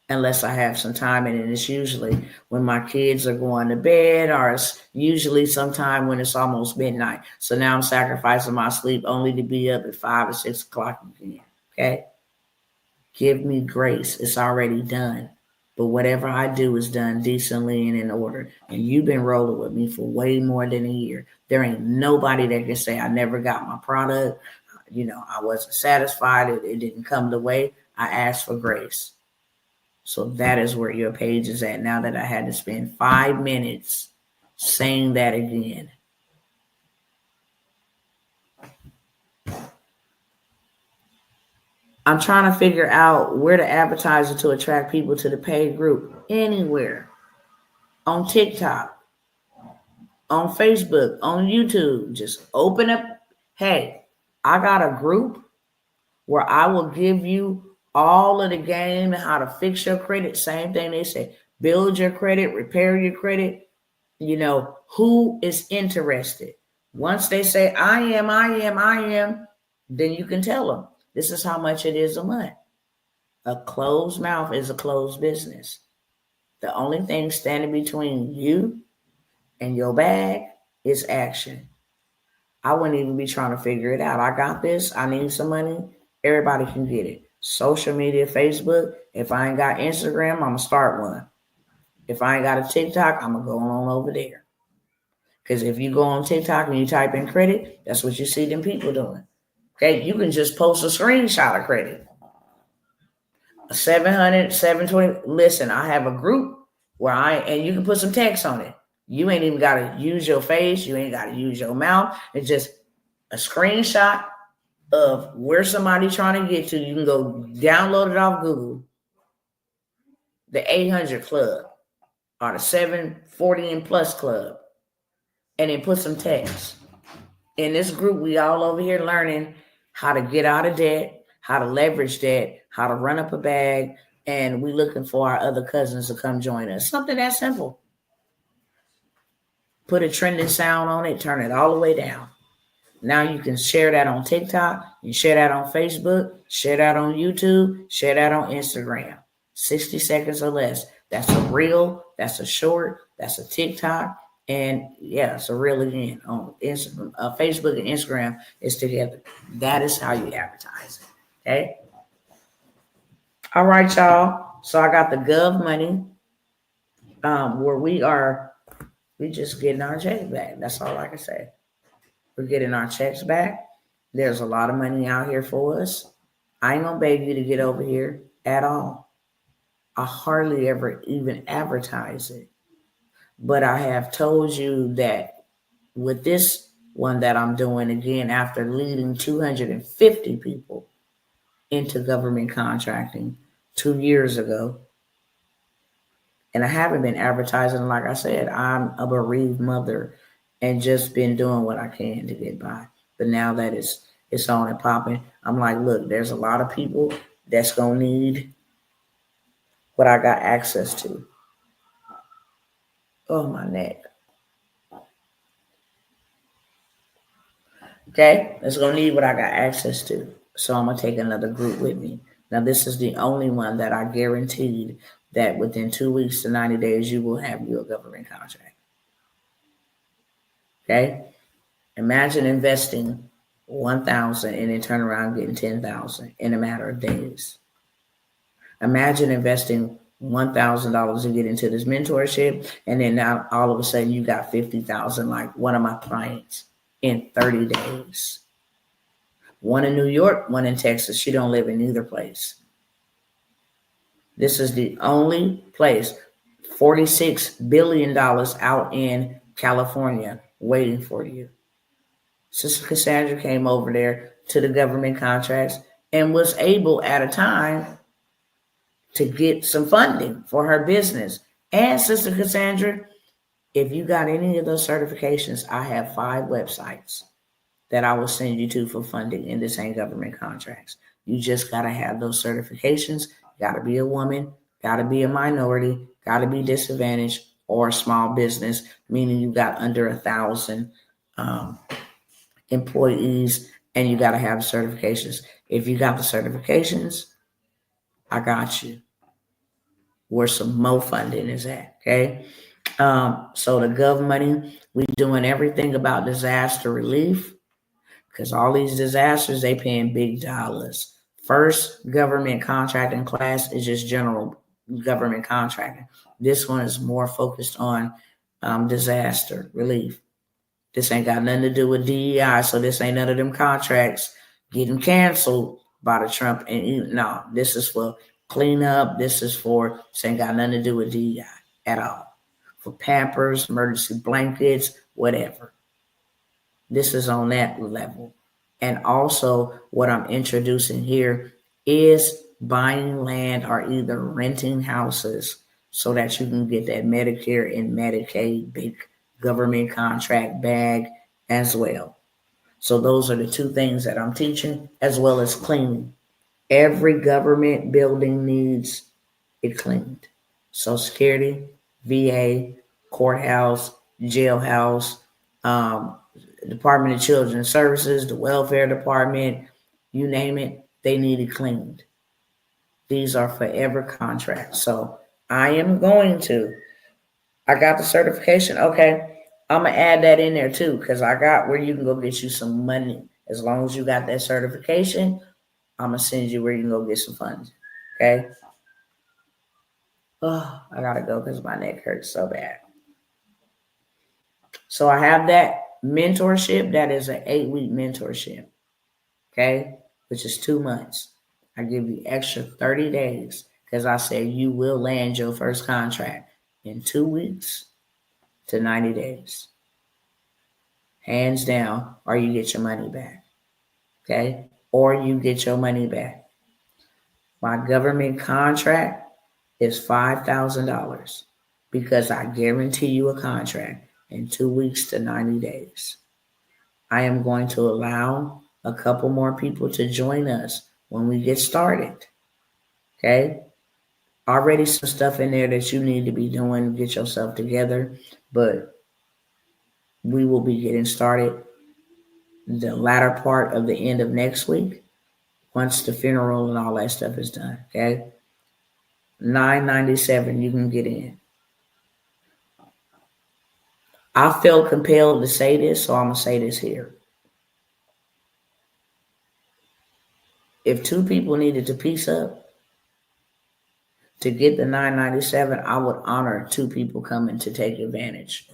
unless I have some time. And it's usually when my kids are going to bed, or it's usually sometime when it's almost midnight. So now I'm sacrificing my sleep only to be up at 5 or 6 o'clock again, okay? Give me grace. It's already done. But whatever I do is done decently and in order. And you've been rolling with me for way more than a year. There ain't nobody that can say I never got my product. You know, I wasn't satisfied. It didn't come the way I asked for grace. So that is where your page is at now that I had to spend 5 minutes saying that again. I'm trying to figure out where to advertise it to attract people to the paid group. Anywhere. On TikTok. On Facebook. On YouTube. Just open up. Hey, I got a group where I will give you all of the game and how to fix your credit. Same thing they say. Build your credit. Repair your credit. You know, who is interested? Once they say, I am, then you can tell them. This is how much it is a month. A closed mouth is a closed business. The only thing standing between you and your bag is action. I wouldn't even be trying to figure it out. I got this. I need some money. Everybody can get it. Social media, Facebook. If I ain't got Instagram, I'm going to start one. If I ain't got a TikTok, I'm going to go on over there. Because if you go on TikTok and you type in credit, that's what you see them people doing. Okay, you can just post a screenshot of credit. 700, 720. Listen, I have a group where and you can put some text on it. You ain't even got to use your face. You ain't got to use your mouth. It's just a screenshot of where somebody's trying to get to. You can go download it off Google. The 800 Club. or the 740 and plus club, and then put some text. In this group, we all over here learning how to get out of debt, how to leverage debt, how to run up a bag, and we looking for our other cousins to come join us. Something that simple. Put a trending sound on it, turn it all the way down. Now you can share that on TikTok, you share that on Facebook, share that on YouTube, share that on Instagram. 60 seconds or less. That's a reel, that's a short, that's a TikTok, and yeah, it's a reel again on Instagram, Facebook and Instagram is together. That is how you advertise it. Okay. All right, y'all. So I got the Gov money, where we just getting our checks back. That's all I can say. We're getting our checks back. There's a lot of money out here for us. I ain't gonna beg you to get over here at all. I hardly ever even advertise it. But I have told you that with this one that I'm doing again, after leading 250 people into government contracting 2 years ago, and I haven't been advertising. Like I said, I'm a bereaved mother and just been doing what I can to get by. But now that it's on and popping, I'm like, look, there's a lot of people that's gonna need what I got access to. Oh, my neck. Okay, it's gonna need what I got access to. So I'm gonna take another group with me. Now, this is the only one that I guaranteed that within 2 weeks to 90 days, you will have your government contract. Okay? Imagine investing 1,000 and then turn around getting 10,000 in a matter of days. Imagine investing $1,000 to get into this mentorship, and then now all of a sudden you got 50,000, like one of my clients, in 30 days. One in New York, one in Texas. She don't live in either place. This is the only place. $46 billion out in California waiting for you. Sister Cassandra came over there to the government contracts and was able at a time to get some funding for her business. And Sister Cassandra, if you got any of those certifications, I have 5 websites that I will send you to for funding, and this ain't government contracts. You just got to have those certifications. Got to be a woman, got to be a minority, got to be disadvantaged, or a small business, meaning you got under 1,000 employees, and you got to have certifications. If you got the certifications, I got you. Where some more funding is at, okay? So the gov money, we doing everything about disaster relief, because all these disasters, they paying big dollars. First government contracting class is just general government contracting. This one is more focused on disaster relief. This ain't got nothing to do with DEI, so this ain't none of them contracts getting canceled by the Trump. And no, this is for cleanup. This ain't got nothing to do with DEI at all. For Pampers, emergency blankets, whatever. This is on that level. And also what I'm introducing here is buying land or either renting houses so that you can get that Medicare and Medicaid big government contract bag as well. So those are the 2 things that I'm teaching, as well as cleaning. Every government building needs it cleaned. Social Security, VA, courthouse, jailhouse, Department of Children's Services, the Welfare Department, you name it, they need it cleaned. These are forever contracts. So I got the certification. Okay, I'm going to add that in there too, because I got where you can go get you some money. As long as you got that certification, I'm going to send you where you can go get some funds. Okay? Oh, I got to go because my neck hurts so bad. So I have that mentorship. That is an 8-week mentorship. Okay? Which is 2 months. I give you extra 30 days because I said you will land your first contract in 2 weeks to 90 days. Hands down, or you get your money back. Okay? Or you get your money back. My government contract is $5,000. because I guarantee you a contract in 2 weeks to 90 days. I am going to allow a couple more people to join us when we get started. Okay? Already some stuff in there that you need to be doing, get yourself together, but we will be getting started the latter part of the end of next week once the funeral and all that stuff is done. Okay? $9.97 you can get in. I felt compelled to say this, so I'm gonna say this here. If two people needed to piece up to get the $9.97, I would honor two people coming to take advantage.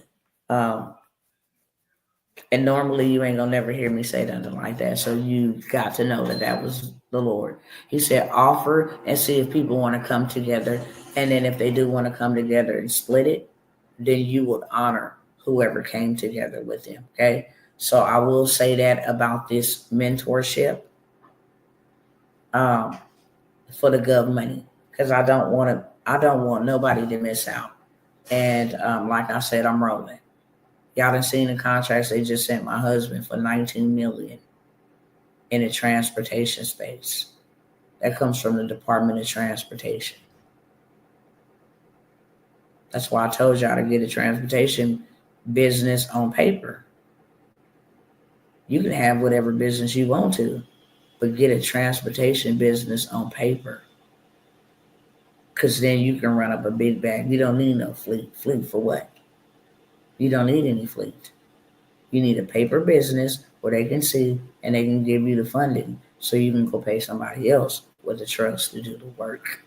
And normally you ain't gonna never hear me say nothing like that. So you got to know that that was the Lord. He said, offer and see if people want to come together. And then if they do want to come together and split it, then you would honor whoever came together with them. Okay. So I will say that about this mentorship for the gov money, because I don't want nobody to miss out. And like I said, I'm rolling. Y'all done seen the contracts they just sent my husband for $19 million in the transportation space. That comes from the Department of Transportation. That's why I told y'all to get a transportation business on paper. You can have whatever business you want to, but get a transportation business on paper. Because then you can run up a big bag. You don't need no fleet. Fleet for what? You don't need any fleet. You need a paper business where they can see and they can give you the funding so you can go pay somebody else with the trucks to do the work.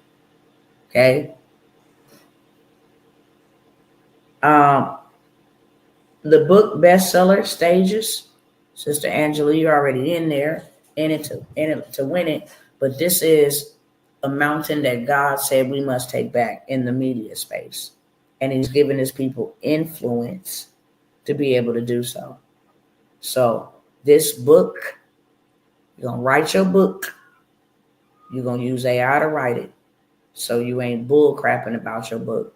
Okay? The book bestseller stages, Sister Angela, you're already in there, in it to win it. But this is a mountain that God said we must take back in the media space. And he's given his people influence to be able to do so. So this book, you're going to write your book. You're going to use AI to write it. So you ain't bull crapping about your book.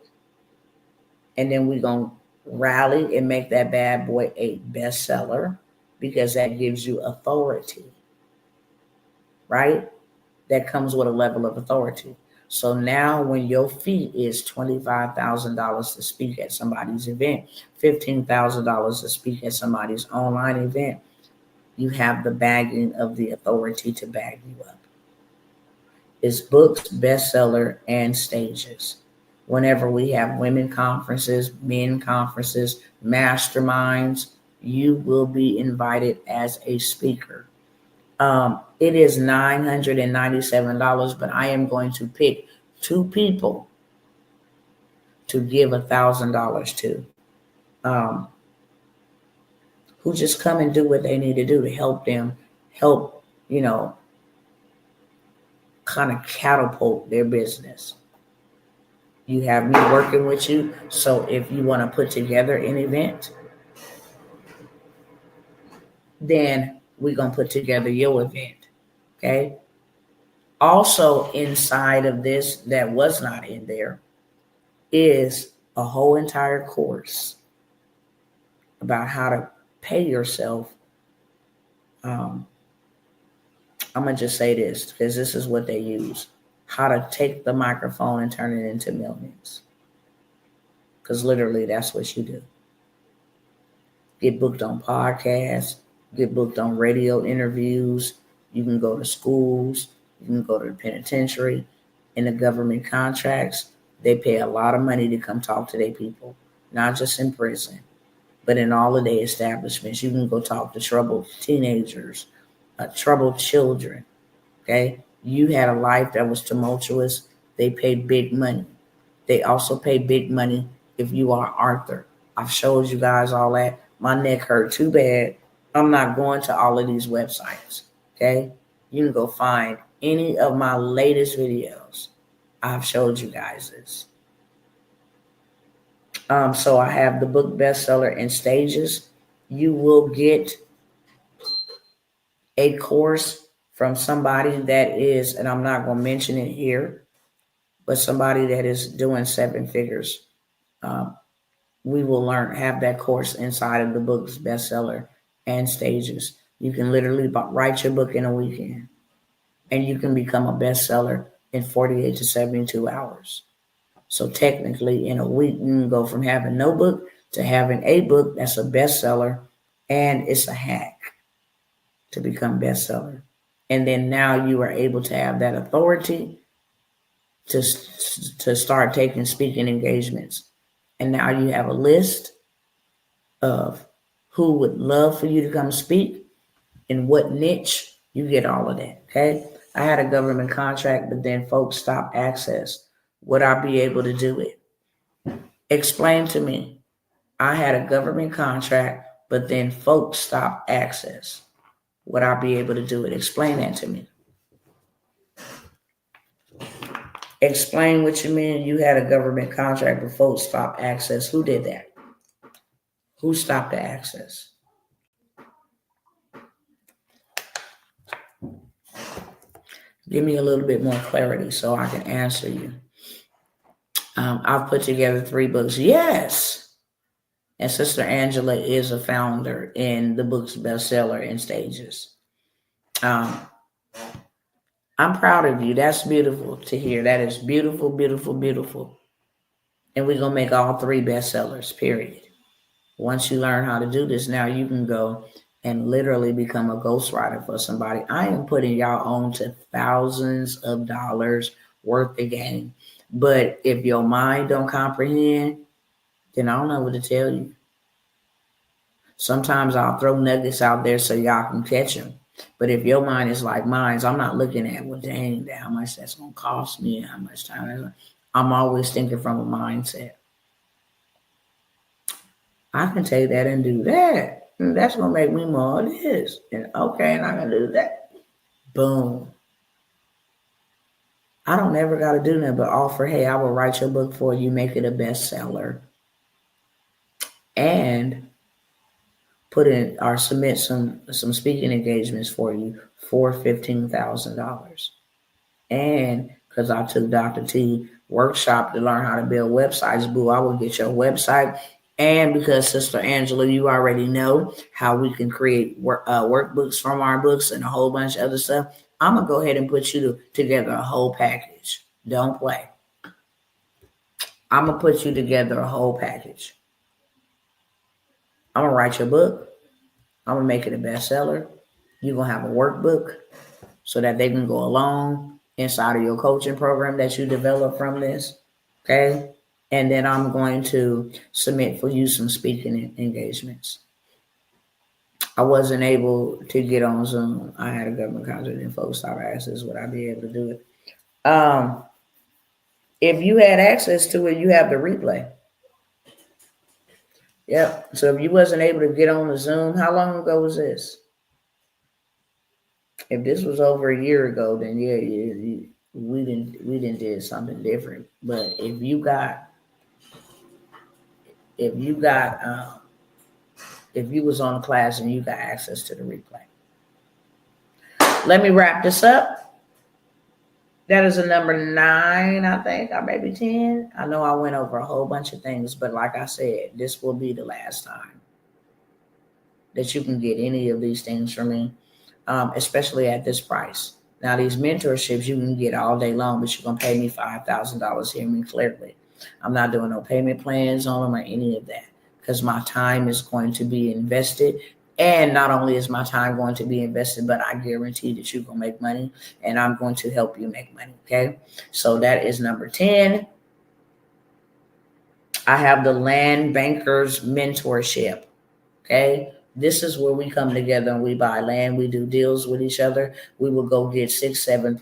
And then we're going to rally and make that bad boy a bestseller because that gives you authority, right? That comes with a level of authority. So now when your fee is $25,000 to speak at somebody's event, $15,000 to speak at somebody's online event, you have the bagging of the authority to bag you up. It's books, bestseller, and stages. Whenever we have women conferences, men conferences, masterminds, you will be invited as a speaker. It is $997, but I am going to pick two people to give $1,000 to, who just come and do what they need to do to help them, kind of catapult their business. You have me working with you. So if you want to put together an event, then we're going to put together your event. Okay. Also inside of this that was not in there is a whole entire course about how to pay yourself. I'm going to just say this because this is what they use. How to take the microphone and turn it into millions. Because literally that's what you do. Get booked on podcasts, get booked on radio interviews. You can go to schools, you can go to the penitentiary. In the government contracts, they pay a lot of money to come talk to their people, not just in prison, but in all of their establishments. You can go talk to troubled teenagers, troubled children, okay? You had a life that was tumultuous. They pay big money. They also pay big money if you are Arthur. I've showed you guys all that. My neck hurt too bad. I'm not going to all of these websites, okay? You can go find any of my latest videos. I've showed you guys this. So I have the book bestseller in stages. You will get a course from somebody that is, and I'm not going to mention it here, but somebody that is doing 7 figures we will have that course inside of the book's bestseller and stages. You can literally write your book in a weekend, and you can become a bestseller in 48 to 72 hours. So technically, in a week, you can go from having no book to having a book that's a bestseller, and it's a hack to become bestseller. And then now you are able to have that authority to start taking speaking engagements. And now you have a list of who would love for you to come speak, in what niche. You get all of that, okay? I had a government contract, but then folks stopped access. Would I be able to do it? Explain to me. I had a government contract, but then folks stopped access. Would I be able to do it? Explain that to me. Explain what you mean you had a government contract, but folks stopped access. Who did that? Who stopped the access? Give me a little bit more clarity so I can answer you. I've put together 3 books. Yes. And Sister Angela is a founder in the book's bestseller in stages. I'm proud of you. That's beautiful to hear. That is beautiful, beautiful, beautiful. And we're going to make all 3 bestsellers, period. Once you learn how to do this, now you can go and literally become a ghostwriter for somebody. I am putting y'all on to thousands of dollars worth of game. But if your mind don't comprehend, then I don't know what to tell you. Sometimes I'll throw nuggets out there so y'all can catch them. But if your mind is like mine, I'm not looking at, well, dang, how much that's going to cost me and how much time. I'm always thinking from a mindset. I can take that and do that. And that's going to make me more of this. And okay, and I can do that. Boom. I don't ever got to do nothing but offer, hey, I will write your book for you, make it a bestseller, and put in or submit some speaking engagements for you for $15,000. And because I took Dr. T workshop to learn how to build websites, boo, I will get your website. And because Sister Angela, you already know how we can create workbooks from our books and a whole bunch of other stuff, I'm going to go ahead and put you together a whole package. Don't play. I'm going to put you together a whole package. I'm going to write your book. I'm going to make it a bestseller. You're going to have a workbook so that they can go along inside of your coaching program that you develop from this. Okay? And then I'm going to submit for you some speaking engagements. I wasn't able to get on Zoom. I had a government contract and folks started asking us would I be able to do it. If you had access to it, you have the replay. Yep. So if you wasn't able to get on the Zoom, how long ago was this? If this was over a year ago, then yeah, we didn't did something different. But if you was on a class and you got access to the replay. Let me wrap this up. That is a number 9, I think, or maybe 10. I know I went over a whole bunch of things, but like I said, this will be the last time that you can get any of these things from me, especially at this price. Now, these mentorships you can get all day long, but you're going to pay me $5,000. Hear me clearly. I'm not doing no payment plans on them or any of that because my time is going to be invested. And not only is my time going to be invested, but I guarantee that you're going to make money and I'm going to help you make money. Okay. So that is number 10. I have the Land Bankers Mentorship. Okay. This is where we come together and we buy land. We do deals with each other. We will go get 6-7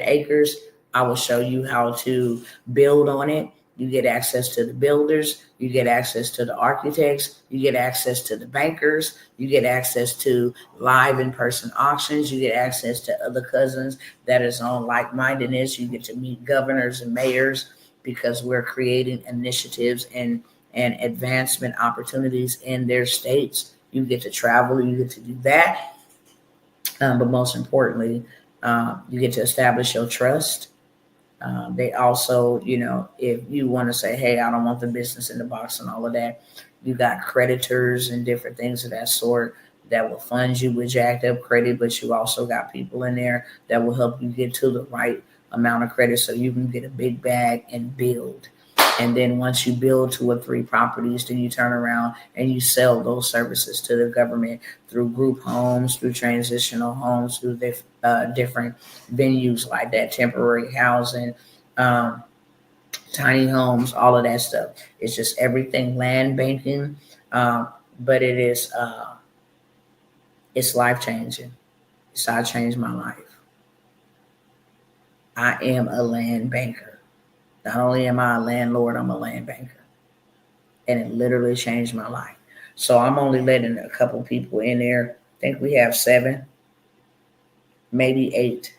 acres. I will show you how to build on it. You get access to the builders. You get access to the architects. You get access to the bankers. You get access to live in-person auctions. You get access to other cousins that is on like-mindedness. You get to meet governors and mayors because we're creating initiatives and advancement opportunities in their states. You get to travel. You get to do that. But most importantly, you get to establish your trust. They also, if you want to say, hey, I don't want the business in the box and all of that, you got creditors and different things of that sort that will fund you with jacked up credit, but you also got people in there that will help you get to the right amount of credit so you can get a big bag and build. And then once you build 2 or 3 properties, then you turn around and you sell those services to the government through group homes, through transitional homes, through different venues like that, temporary housing, tiny homes, all of that stuff. It's just everything land banking, but it's life changing. So I changed my life. I am a land banker. Not only am I a landlord, I'm a land banker. And it literally changed my life. So I'm only letting a couple people in there. I think we have 7, maybe 8.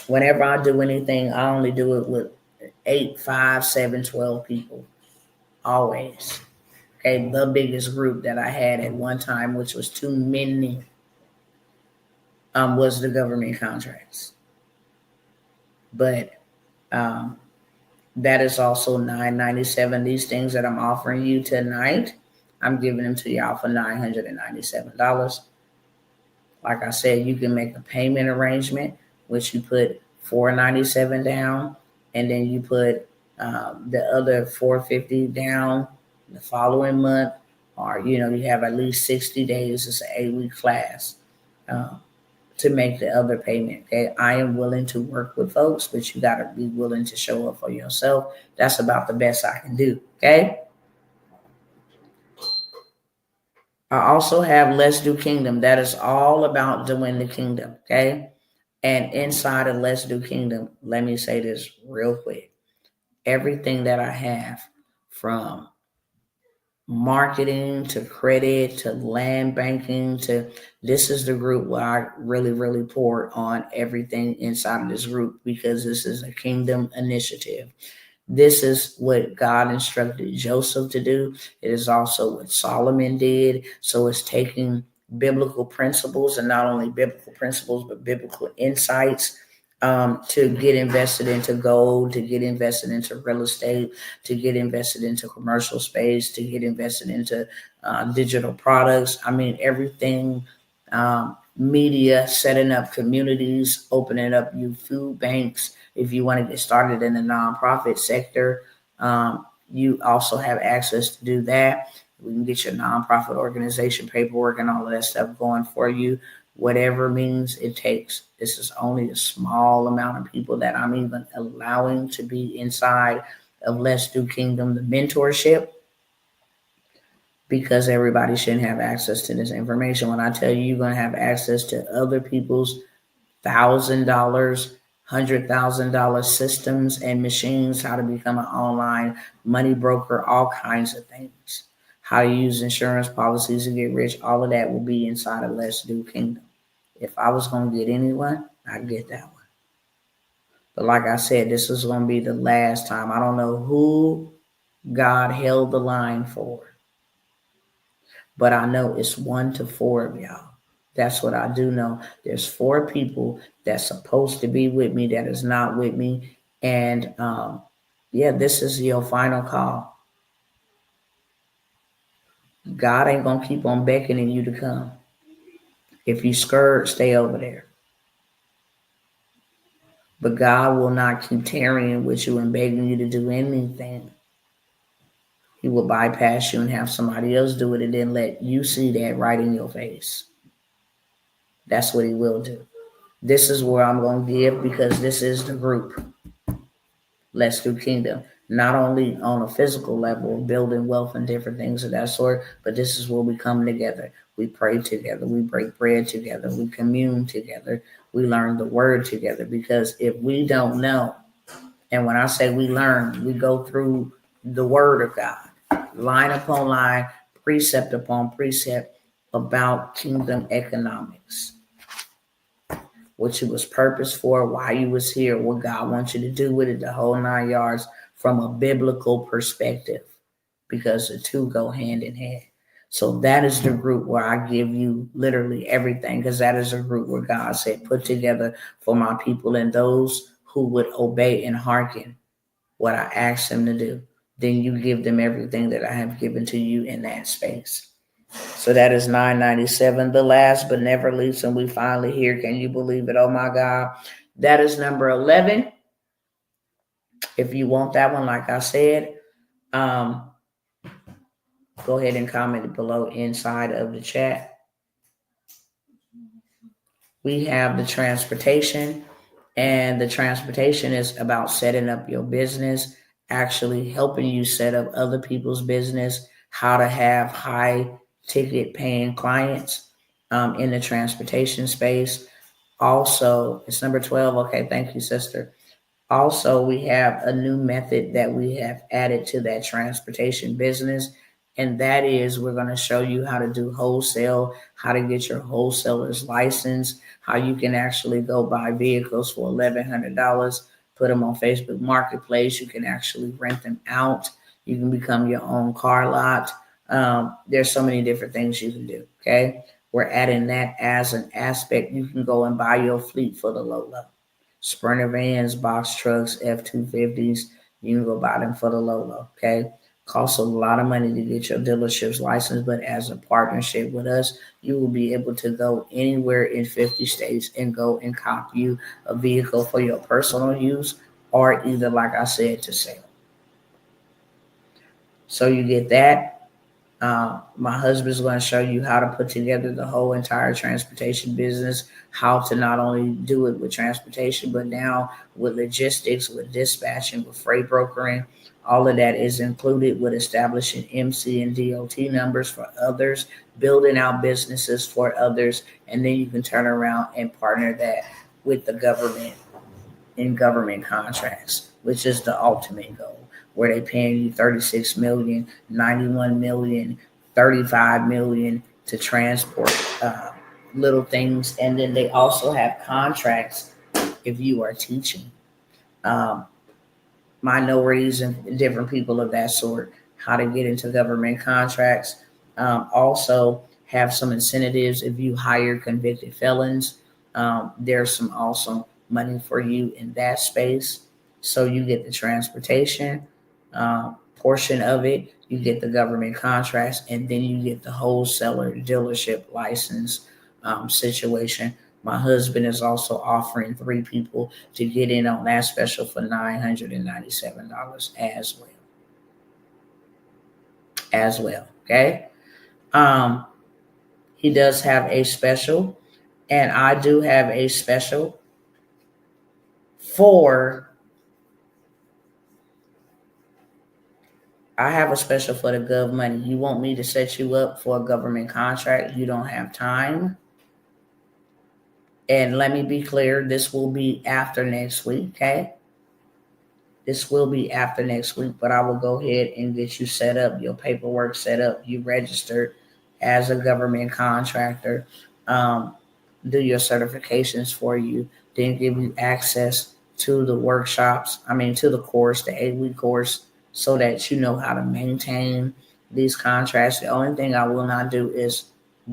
Whenever I do anything, I only do it with 8, 5, 7, 12 people. Always. Okay, the biggest group that I had at one time, which was too many, was the government contracts. But that is also $997. These things that I'm offering you tonight, I'm giving them to y'all for $997. Like I said, you can make a payment arrangement, which you put $497 down, and then you put the other $450 down the following month, or you have at least 60 days. It's an 8-week class to make the other payment. Okay, I am willing to work with folks, but you got to be willing to show up for yourself. That's about the best I can do. Okay. I also have Let's Do Kingdom. That is all about doing the kingdom. Okay. And inside of Let's Do Kingdom, let me say this real quick. Everything that I have, from marketing to credit to land banking this is the group where I really, really pour on everything inside of this group, because this is a kingdom initiative. This is what God instructed Joseph to do. It is also what Solomon did. So it's taking biblical principles, and not only biblical principles, but biblical insights to get invested into gold, to get invested into real estate, to get invested into commercial space, to get invested into digital products. I mean, everything, media, setting up communities, opening up you food banks. If you want to get started in the nonprofit sector, you also have access to do that. We can get your nonprofit organization paperwork and all of that stuff going for you, whatever means it takes. This is only a small amount of people that I'm even allowing to be inside of Let's Do Kingdom, the mentorship, because everybody shouldn't have access to this information. When I tell you, you're going to have access to other people's $1,000, $100,000 systems and machines, how to become an online money broker, all kinds of things, how to use insurance policies to get rich, all of that will be inside of Let's Do Kingdom. If I was going to get anyone, I'd get that one. But like I said, this is going to be the last time. I don't know who God held the line for, but I know it's 1 to 4 of y'all. That's what I do know. There's 4 people that's supposed to be with me that is not with me. And this is your final call. God ain't going to keep on beckoning you to come. If you scared, stay over there. But God will not keep tarrying with you and begging you to do anything. He will bypass you and have somebody else do it, and then let you see that right in your face. That's what he will do. This is where I'm going to give, because this is the group. Let's Do Kingdom. Not only on a physical level, building wealth and different things of that sort, but this is where we come together. We pray together. We break bread together. We commune together. We learn the word together. Because if we don't know, and when I say we learn, we go through the word of God, line upon line, precept upon precept, about kingdom economics. What you was purposed for, why you was here, what God wants you to do with it, the whole 9 yards, from a biblical perspective, because the two go hand in hand. So that is the group where I give you literally everything, because that is a group where God said, put together for my people and those who who would obey and hearken what I ask them to do, then you give them everything that I have given to you in that space. So that is $9.97. The last but never least, and we finally here. Can you believe it? Oh my God. That is number 11. If you want that one, like I said, go ahead and comment below inside of the chat. We have the transportation, and the transportation is about setting up your business, actually helping you set up other people's business, how to have high ticket paying clients in the transportation space. Also, it's number 12. Okay, thank you, sister. Also, we have a new method that we have added to that transportation business, and that is we're going to show you how to do wholesale, how to get your wholesaler's license, how you can actually go buy vehicles for $1,100, put them on Facebook Marketplace. You can actually rent them out. You can become your own car lot. There's so many different things you can do, okay? We're adding that as an aspect. You can go and buy your fleet for the low. Sprinter vans, box trucks, F-250s, you can go buy them for the low, okay? Costs a lot of money to get your dealership's license, but as a partnership with us, you will be able to go anywhere in 50 states and go and cop you a vehicle for your personal use or either, like I said, to sell. So you get that. My husband's going to show you how to put together the whole entire transportation business, how to not only do it with transportation, but now with logistics, with dispatching, with freight brokering. All of that is included with establishing MC and DOT numbers for others, building out businesses for others, and then you can turn around and partner that with the government in government contracts, which is the ultimate goal, where they paying you $36 million, $91 million, $35 million to transport little things. And then they also have contracts if you are teaching minorities and different people of that sort, how to get into government contracts. Also have some incentives if you hire convicted felons. There's some awesome money for you in that space. So you get the transportation portion of it, you get the government contracts, and then you get the wholesaler dealership license situation. My husband is also offering 3 people to get in on that special for $997 as well. Okay. He does have a special, and I do have a special for the gov money. You want me to set you up for a government contract? You don't have time. And let me be clear, this will be after next week, okay? This will be after next week, but I will go ahead and get you set up, your paperwork set up, you registered as a government contractor, do your certifications for you, then give you access to the workshops, to the course, the 8-week course, so that you know how to maintain these contracts. The only thing I will not do is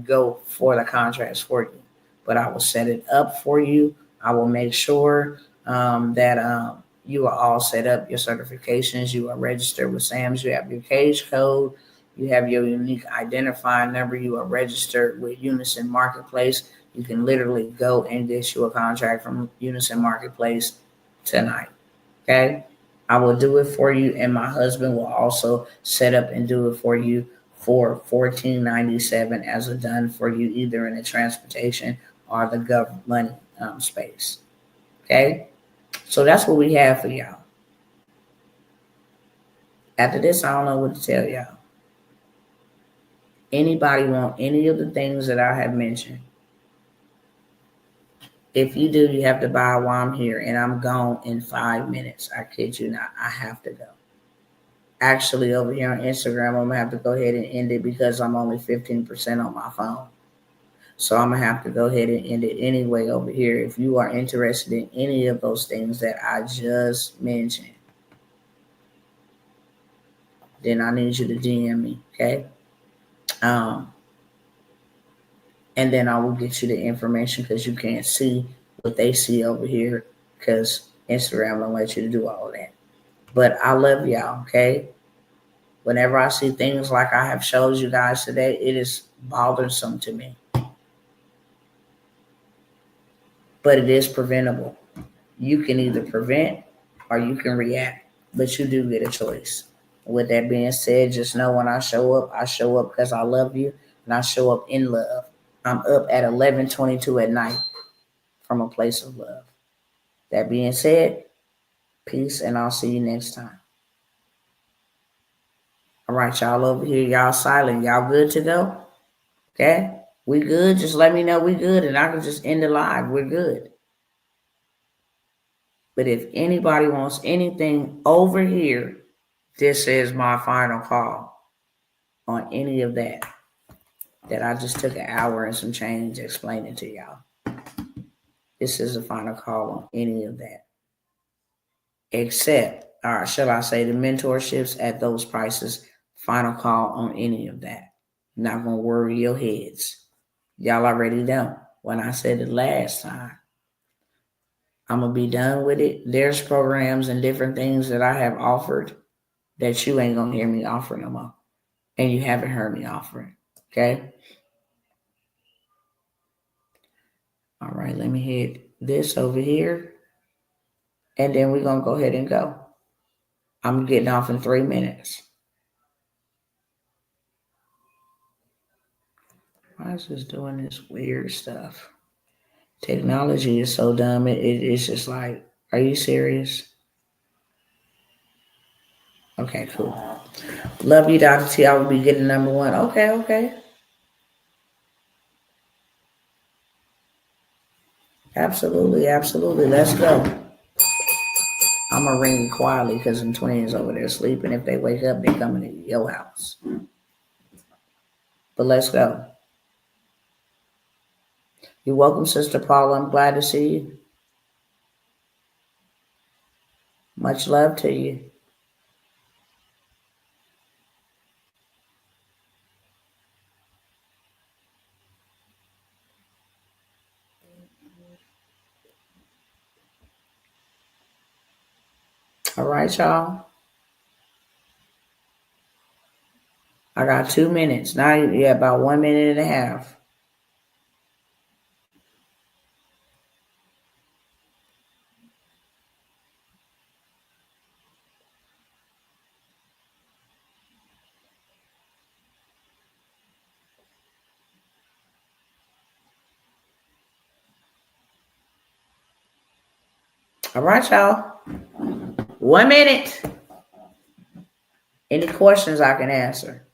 go for the contracts for you, but I will set it up for you. I will make sure that you are all set up, your certifications, you are registered with SAMS, you have your cage code, you have your unique identifying number, you are registered with Unison Marketplace. You can literally go and get you a contract from Unison Marketplace tonight, okay? I will do it for you, and my husband will also set up and do it for you for $14.97 as a done for you, either in the transportation or the government money space, okay? So that's what we have for y'all. After this, I don't know what to tell y'all. Anybody want any of the things that I have mentioned? If you do, you have to buy while I'm here, and I'm gone in 5 minutes. I kid you not. I have to go. Actually, over here on Instagram, I'm going to have to go ahead and end it because I'm only 15% on my phone. So I'm going to have to go ahead and end it anyway over here. If you are interested in any of those things that I just mentioned, then I need you to DM me, okay? And then I will get you the information because you can't see what they see over here because Instagram don't let you to do all of that. But I love y'all, okay? Whenever I see things like I have showed you guys today, it is bothersome to me. But it is preventable. You can either prevent or you can react, but you do get a choice. With that being said, just know when I show up because I love you, and I show up in love. I'm up at 11:22 at night from a place of love. That being said, peace, and I'll see you next time. All right, y'all over here, y'all silent. Y'all good to go? Okay? We good? Just let me know we good, and I can just end the live. We're good. But if anybody wants anything over here, this is my final call on any of that I just took an hour and some change explaining to y'all. This is the final call on any of that. Except, or shall I say, the mentorships at those prices, final call on any of that. Not going to worry your heads. Y'all already know. When I said it last time, I'm going to be done with it. There's programs and different things that I have offered that you ain't going to hear me offer no more. And you haven't heard me offering. Okay? All right, let me hit this over here. And then we're going to go ahead and go. I'm getting off in 3 minutes. Why is this doing this weird stuff? Technology is so dumb. It's just like, are you serious? Okay, cool. Love you, Dr. T. I will be getting number one. Okay. Absolutely. Let's go. I'm going to ring quietly because them twins over there sleeping. If they wake up, they coming to your house. But let's go. You're welcome, Sister Paula. I'm glad to see you. Much love to you. All right, y'all. I got 2 minutes. Now, about 1 minute and a half. All right, y'all. 1 minute. Any questions I can answer?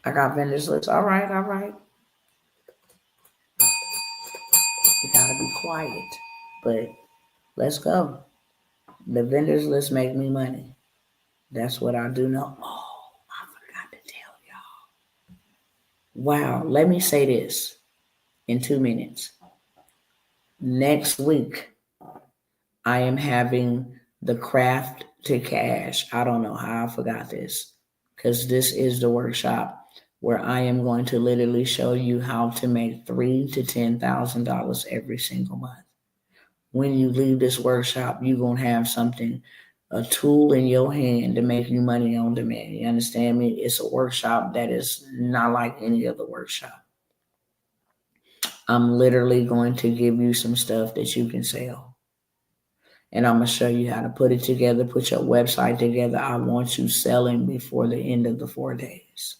I got vendors list. All right. You gotta be quiet. But let's go. The vendors list make me money. That's what I do know. Oh, I forgot to tell y'all. Wow. Let me say this in 2 minutes. Next week, I am having the craft to cash. I don't know how I forgot this, because this is the workshop where I am going to literally show you how to make $3,000 to $10,000 every single month. When you leave this workshop, you're going to have something, a tool in your hand to make you money on demand. You understand me? It's a workshop that is not like any other workshop. I'm literally going to give you some stuff that you can sell. And I'm going to show you how to put it together, put your website together. I want you selling before the end of the 4 days.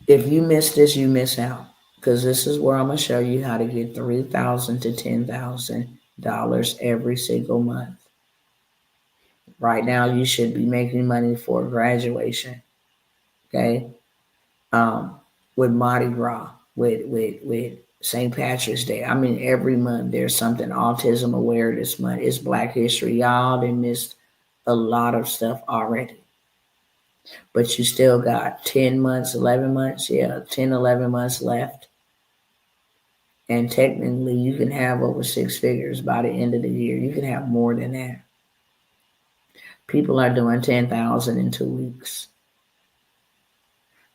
If you miss this, you miss out. Because this is where I'm going to show you how to get $3,000 to $10,000 every single month. Right now, you should be making money for graduation. Okay? With Mardi Gras, with St. Patrick's Day. I mean, every month there's something autism aware this month. It's Black History. Y'all done missed a lot of stuff already. But you still got 10 months, 11 months. Yeah, 10, 11 months left. And technically, you can have over 6 figures by the end of the year. You can have more than that. People are doing 10,000 in 2 weeks.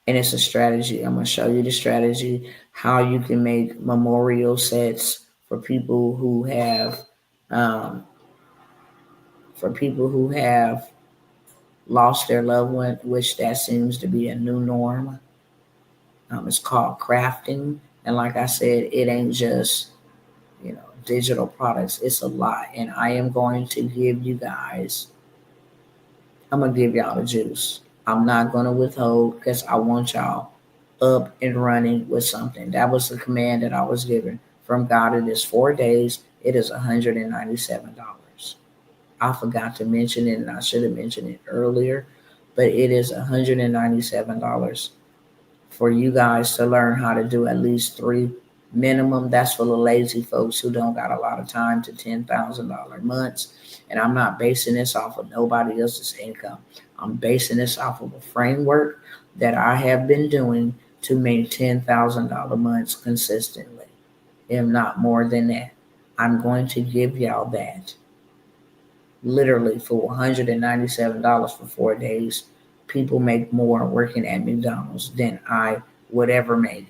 And it's a strategy. I'm going to show you the strategy, how you can make memorial sets for people who have lost their loved one, which that seems to be a new norm. It's called crafting. And like I said, it ain't just, digital products. It's a lot. And I am going to give you guys, I'm going to give y'all the juice. I'm not going to withhold because I want y'all up and running with something. That was the command that I was given from God. It is 4 days. It is $197. I forgot to mention it, and I should have mentioned it earlier, but it is $197 for you guys to learn how to do at least 3 minimum. That's for the lazy folks who don't got a lot of time, to $10,000 months. And I'm not basing this off of nobody else's income. I'm basing this off of a framework that I have been doing to make $10,000 months consistently, if not more than that. I'm going to give y'all that literally for $197 for 4 days. People make more working at McDonald's than I would ever make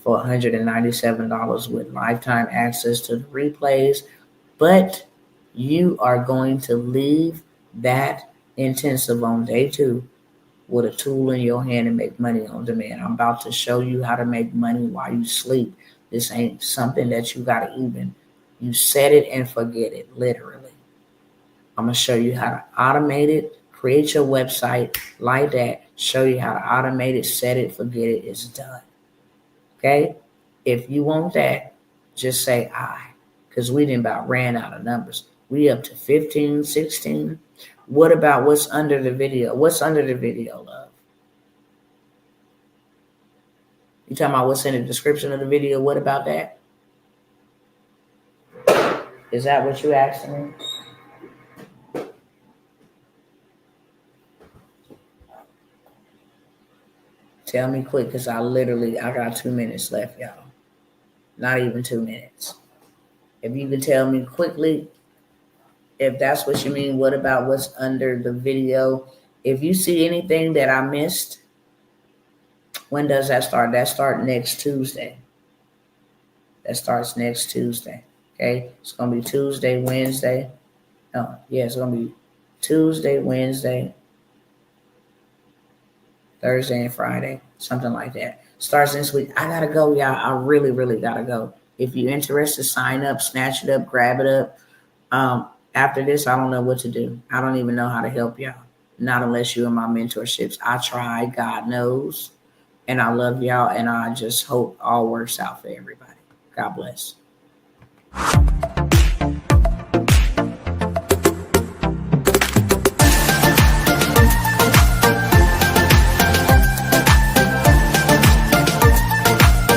for $197 with lifetime access to the replays. But you are going to leave that intensive on day 2 with a tool in your hand and make money on demand. I'm about to show you how to make money while you sleep. This ain't something that you got to you set it and forget it, literally. I'm going to show you how to automate it, create your website like that, show you how to automate it, set it, forget it, it's done. Okay? If you want that, just say I, because we didn't about ran out of numbers. We up to 15, 16. What about what's under the video? What's under the video, love? You talking about what's in the description of the video? What about that? Is that what you asking me? Tell me quick, because I got 2 minutes left, y'all. Not even 2 minutes. If you can tell me quickly, if that's what you mean, what about what's under the video? If you see anything that I missed, when does that start? That starts next Tuesday. That starts next Tuesday. Okay? It's going to be Tuesday, Wednesday. Oh, yeah, it's going to be Tuesday, Wednesday, Thursday, and Friday. Something like that. Starts this week. I got to go, y'all. I really, really got to go. If you're interested, sign up, snatch it up, grab it up. After this, I don't know what to do. I don't even know how to help y'all. Not unless you're in my mentorships. I tried, God knows. And I love y'all. And I just hope all works out for everybody. God bless.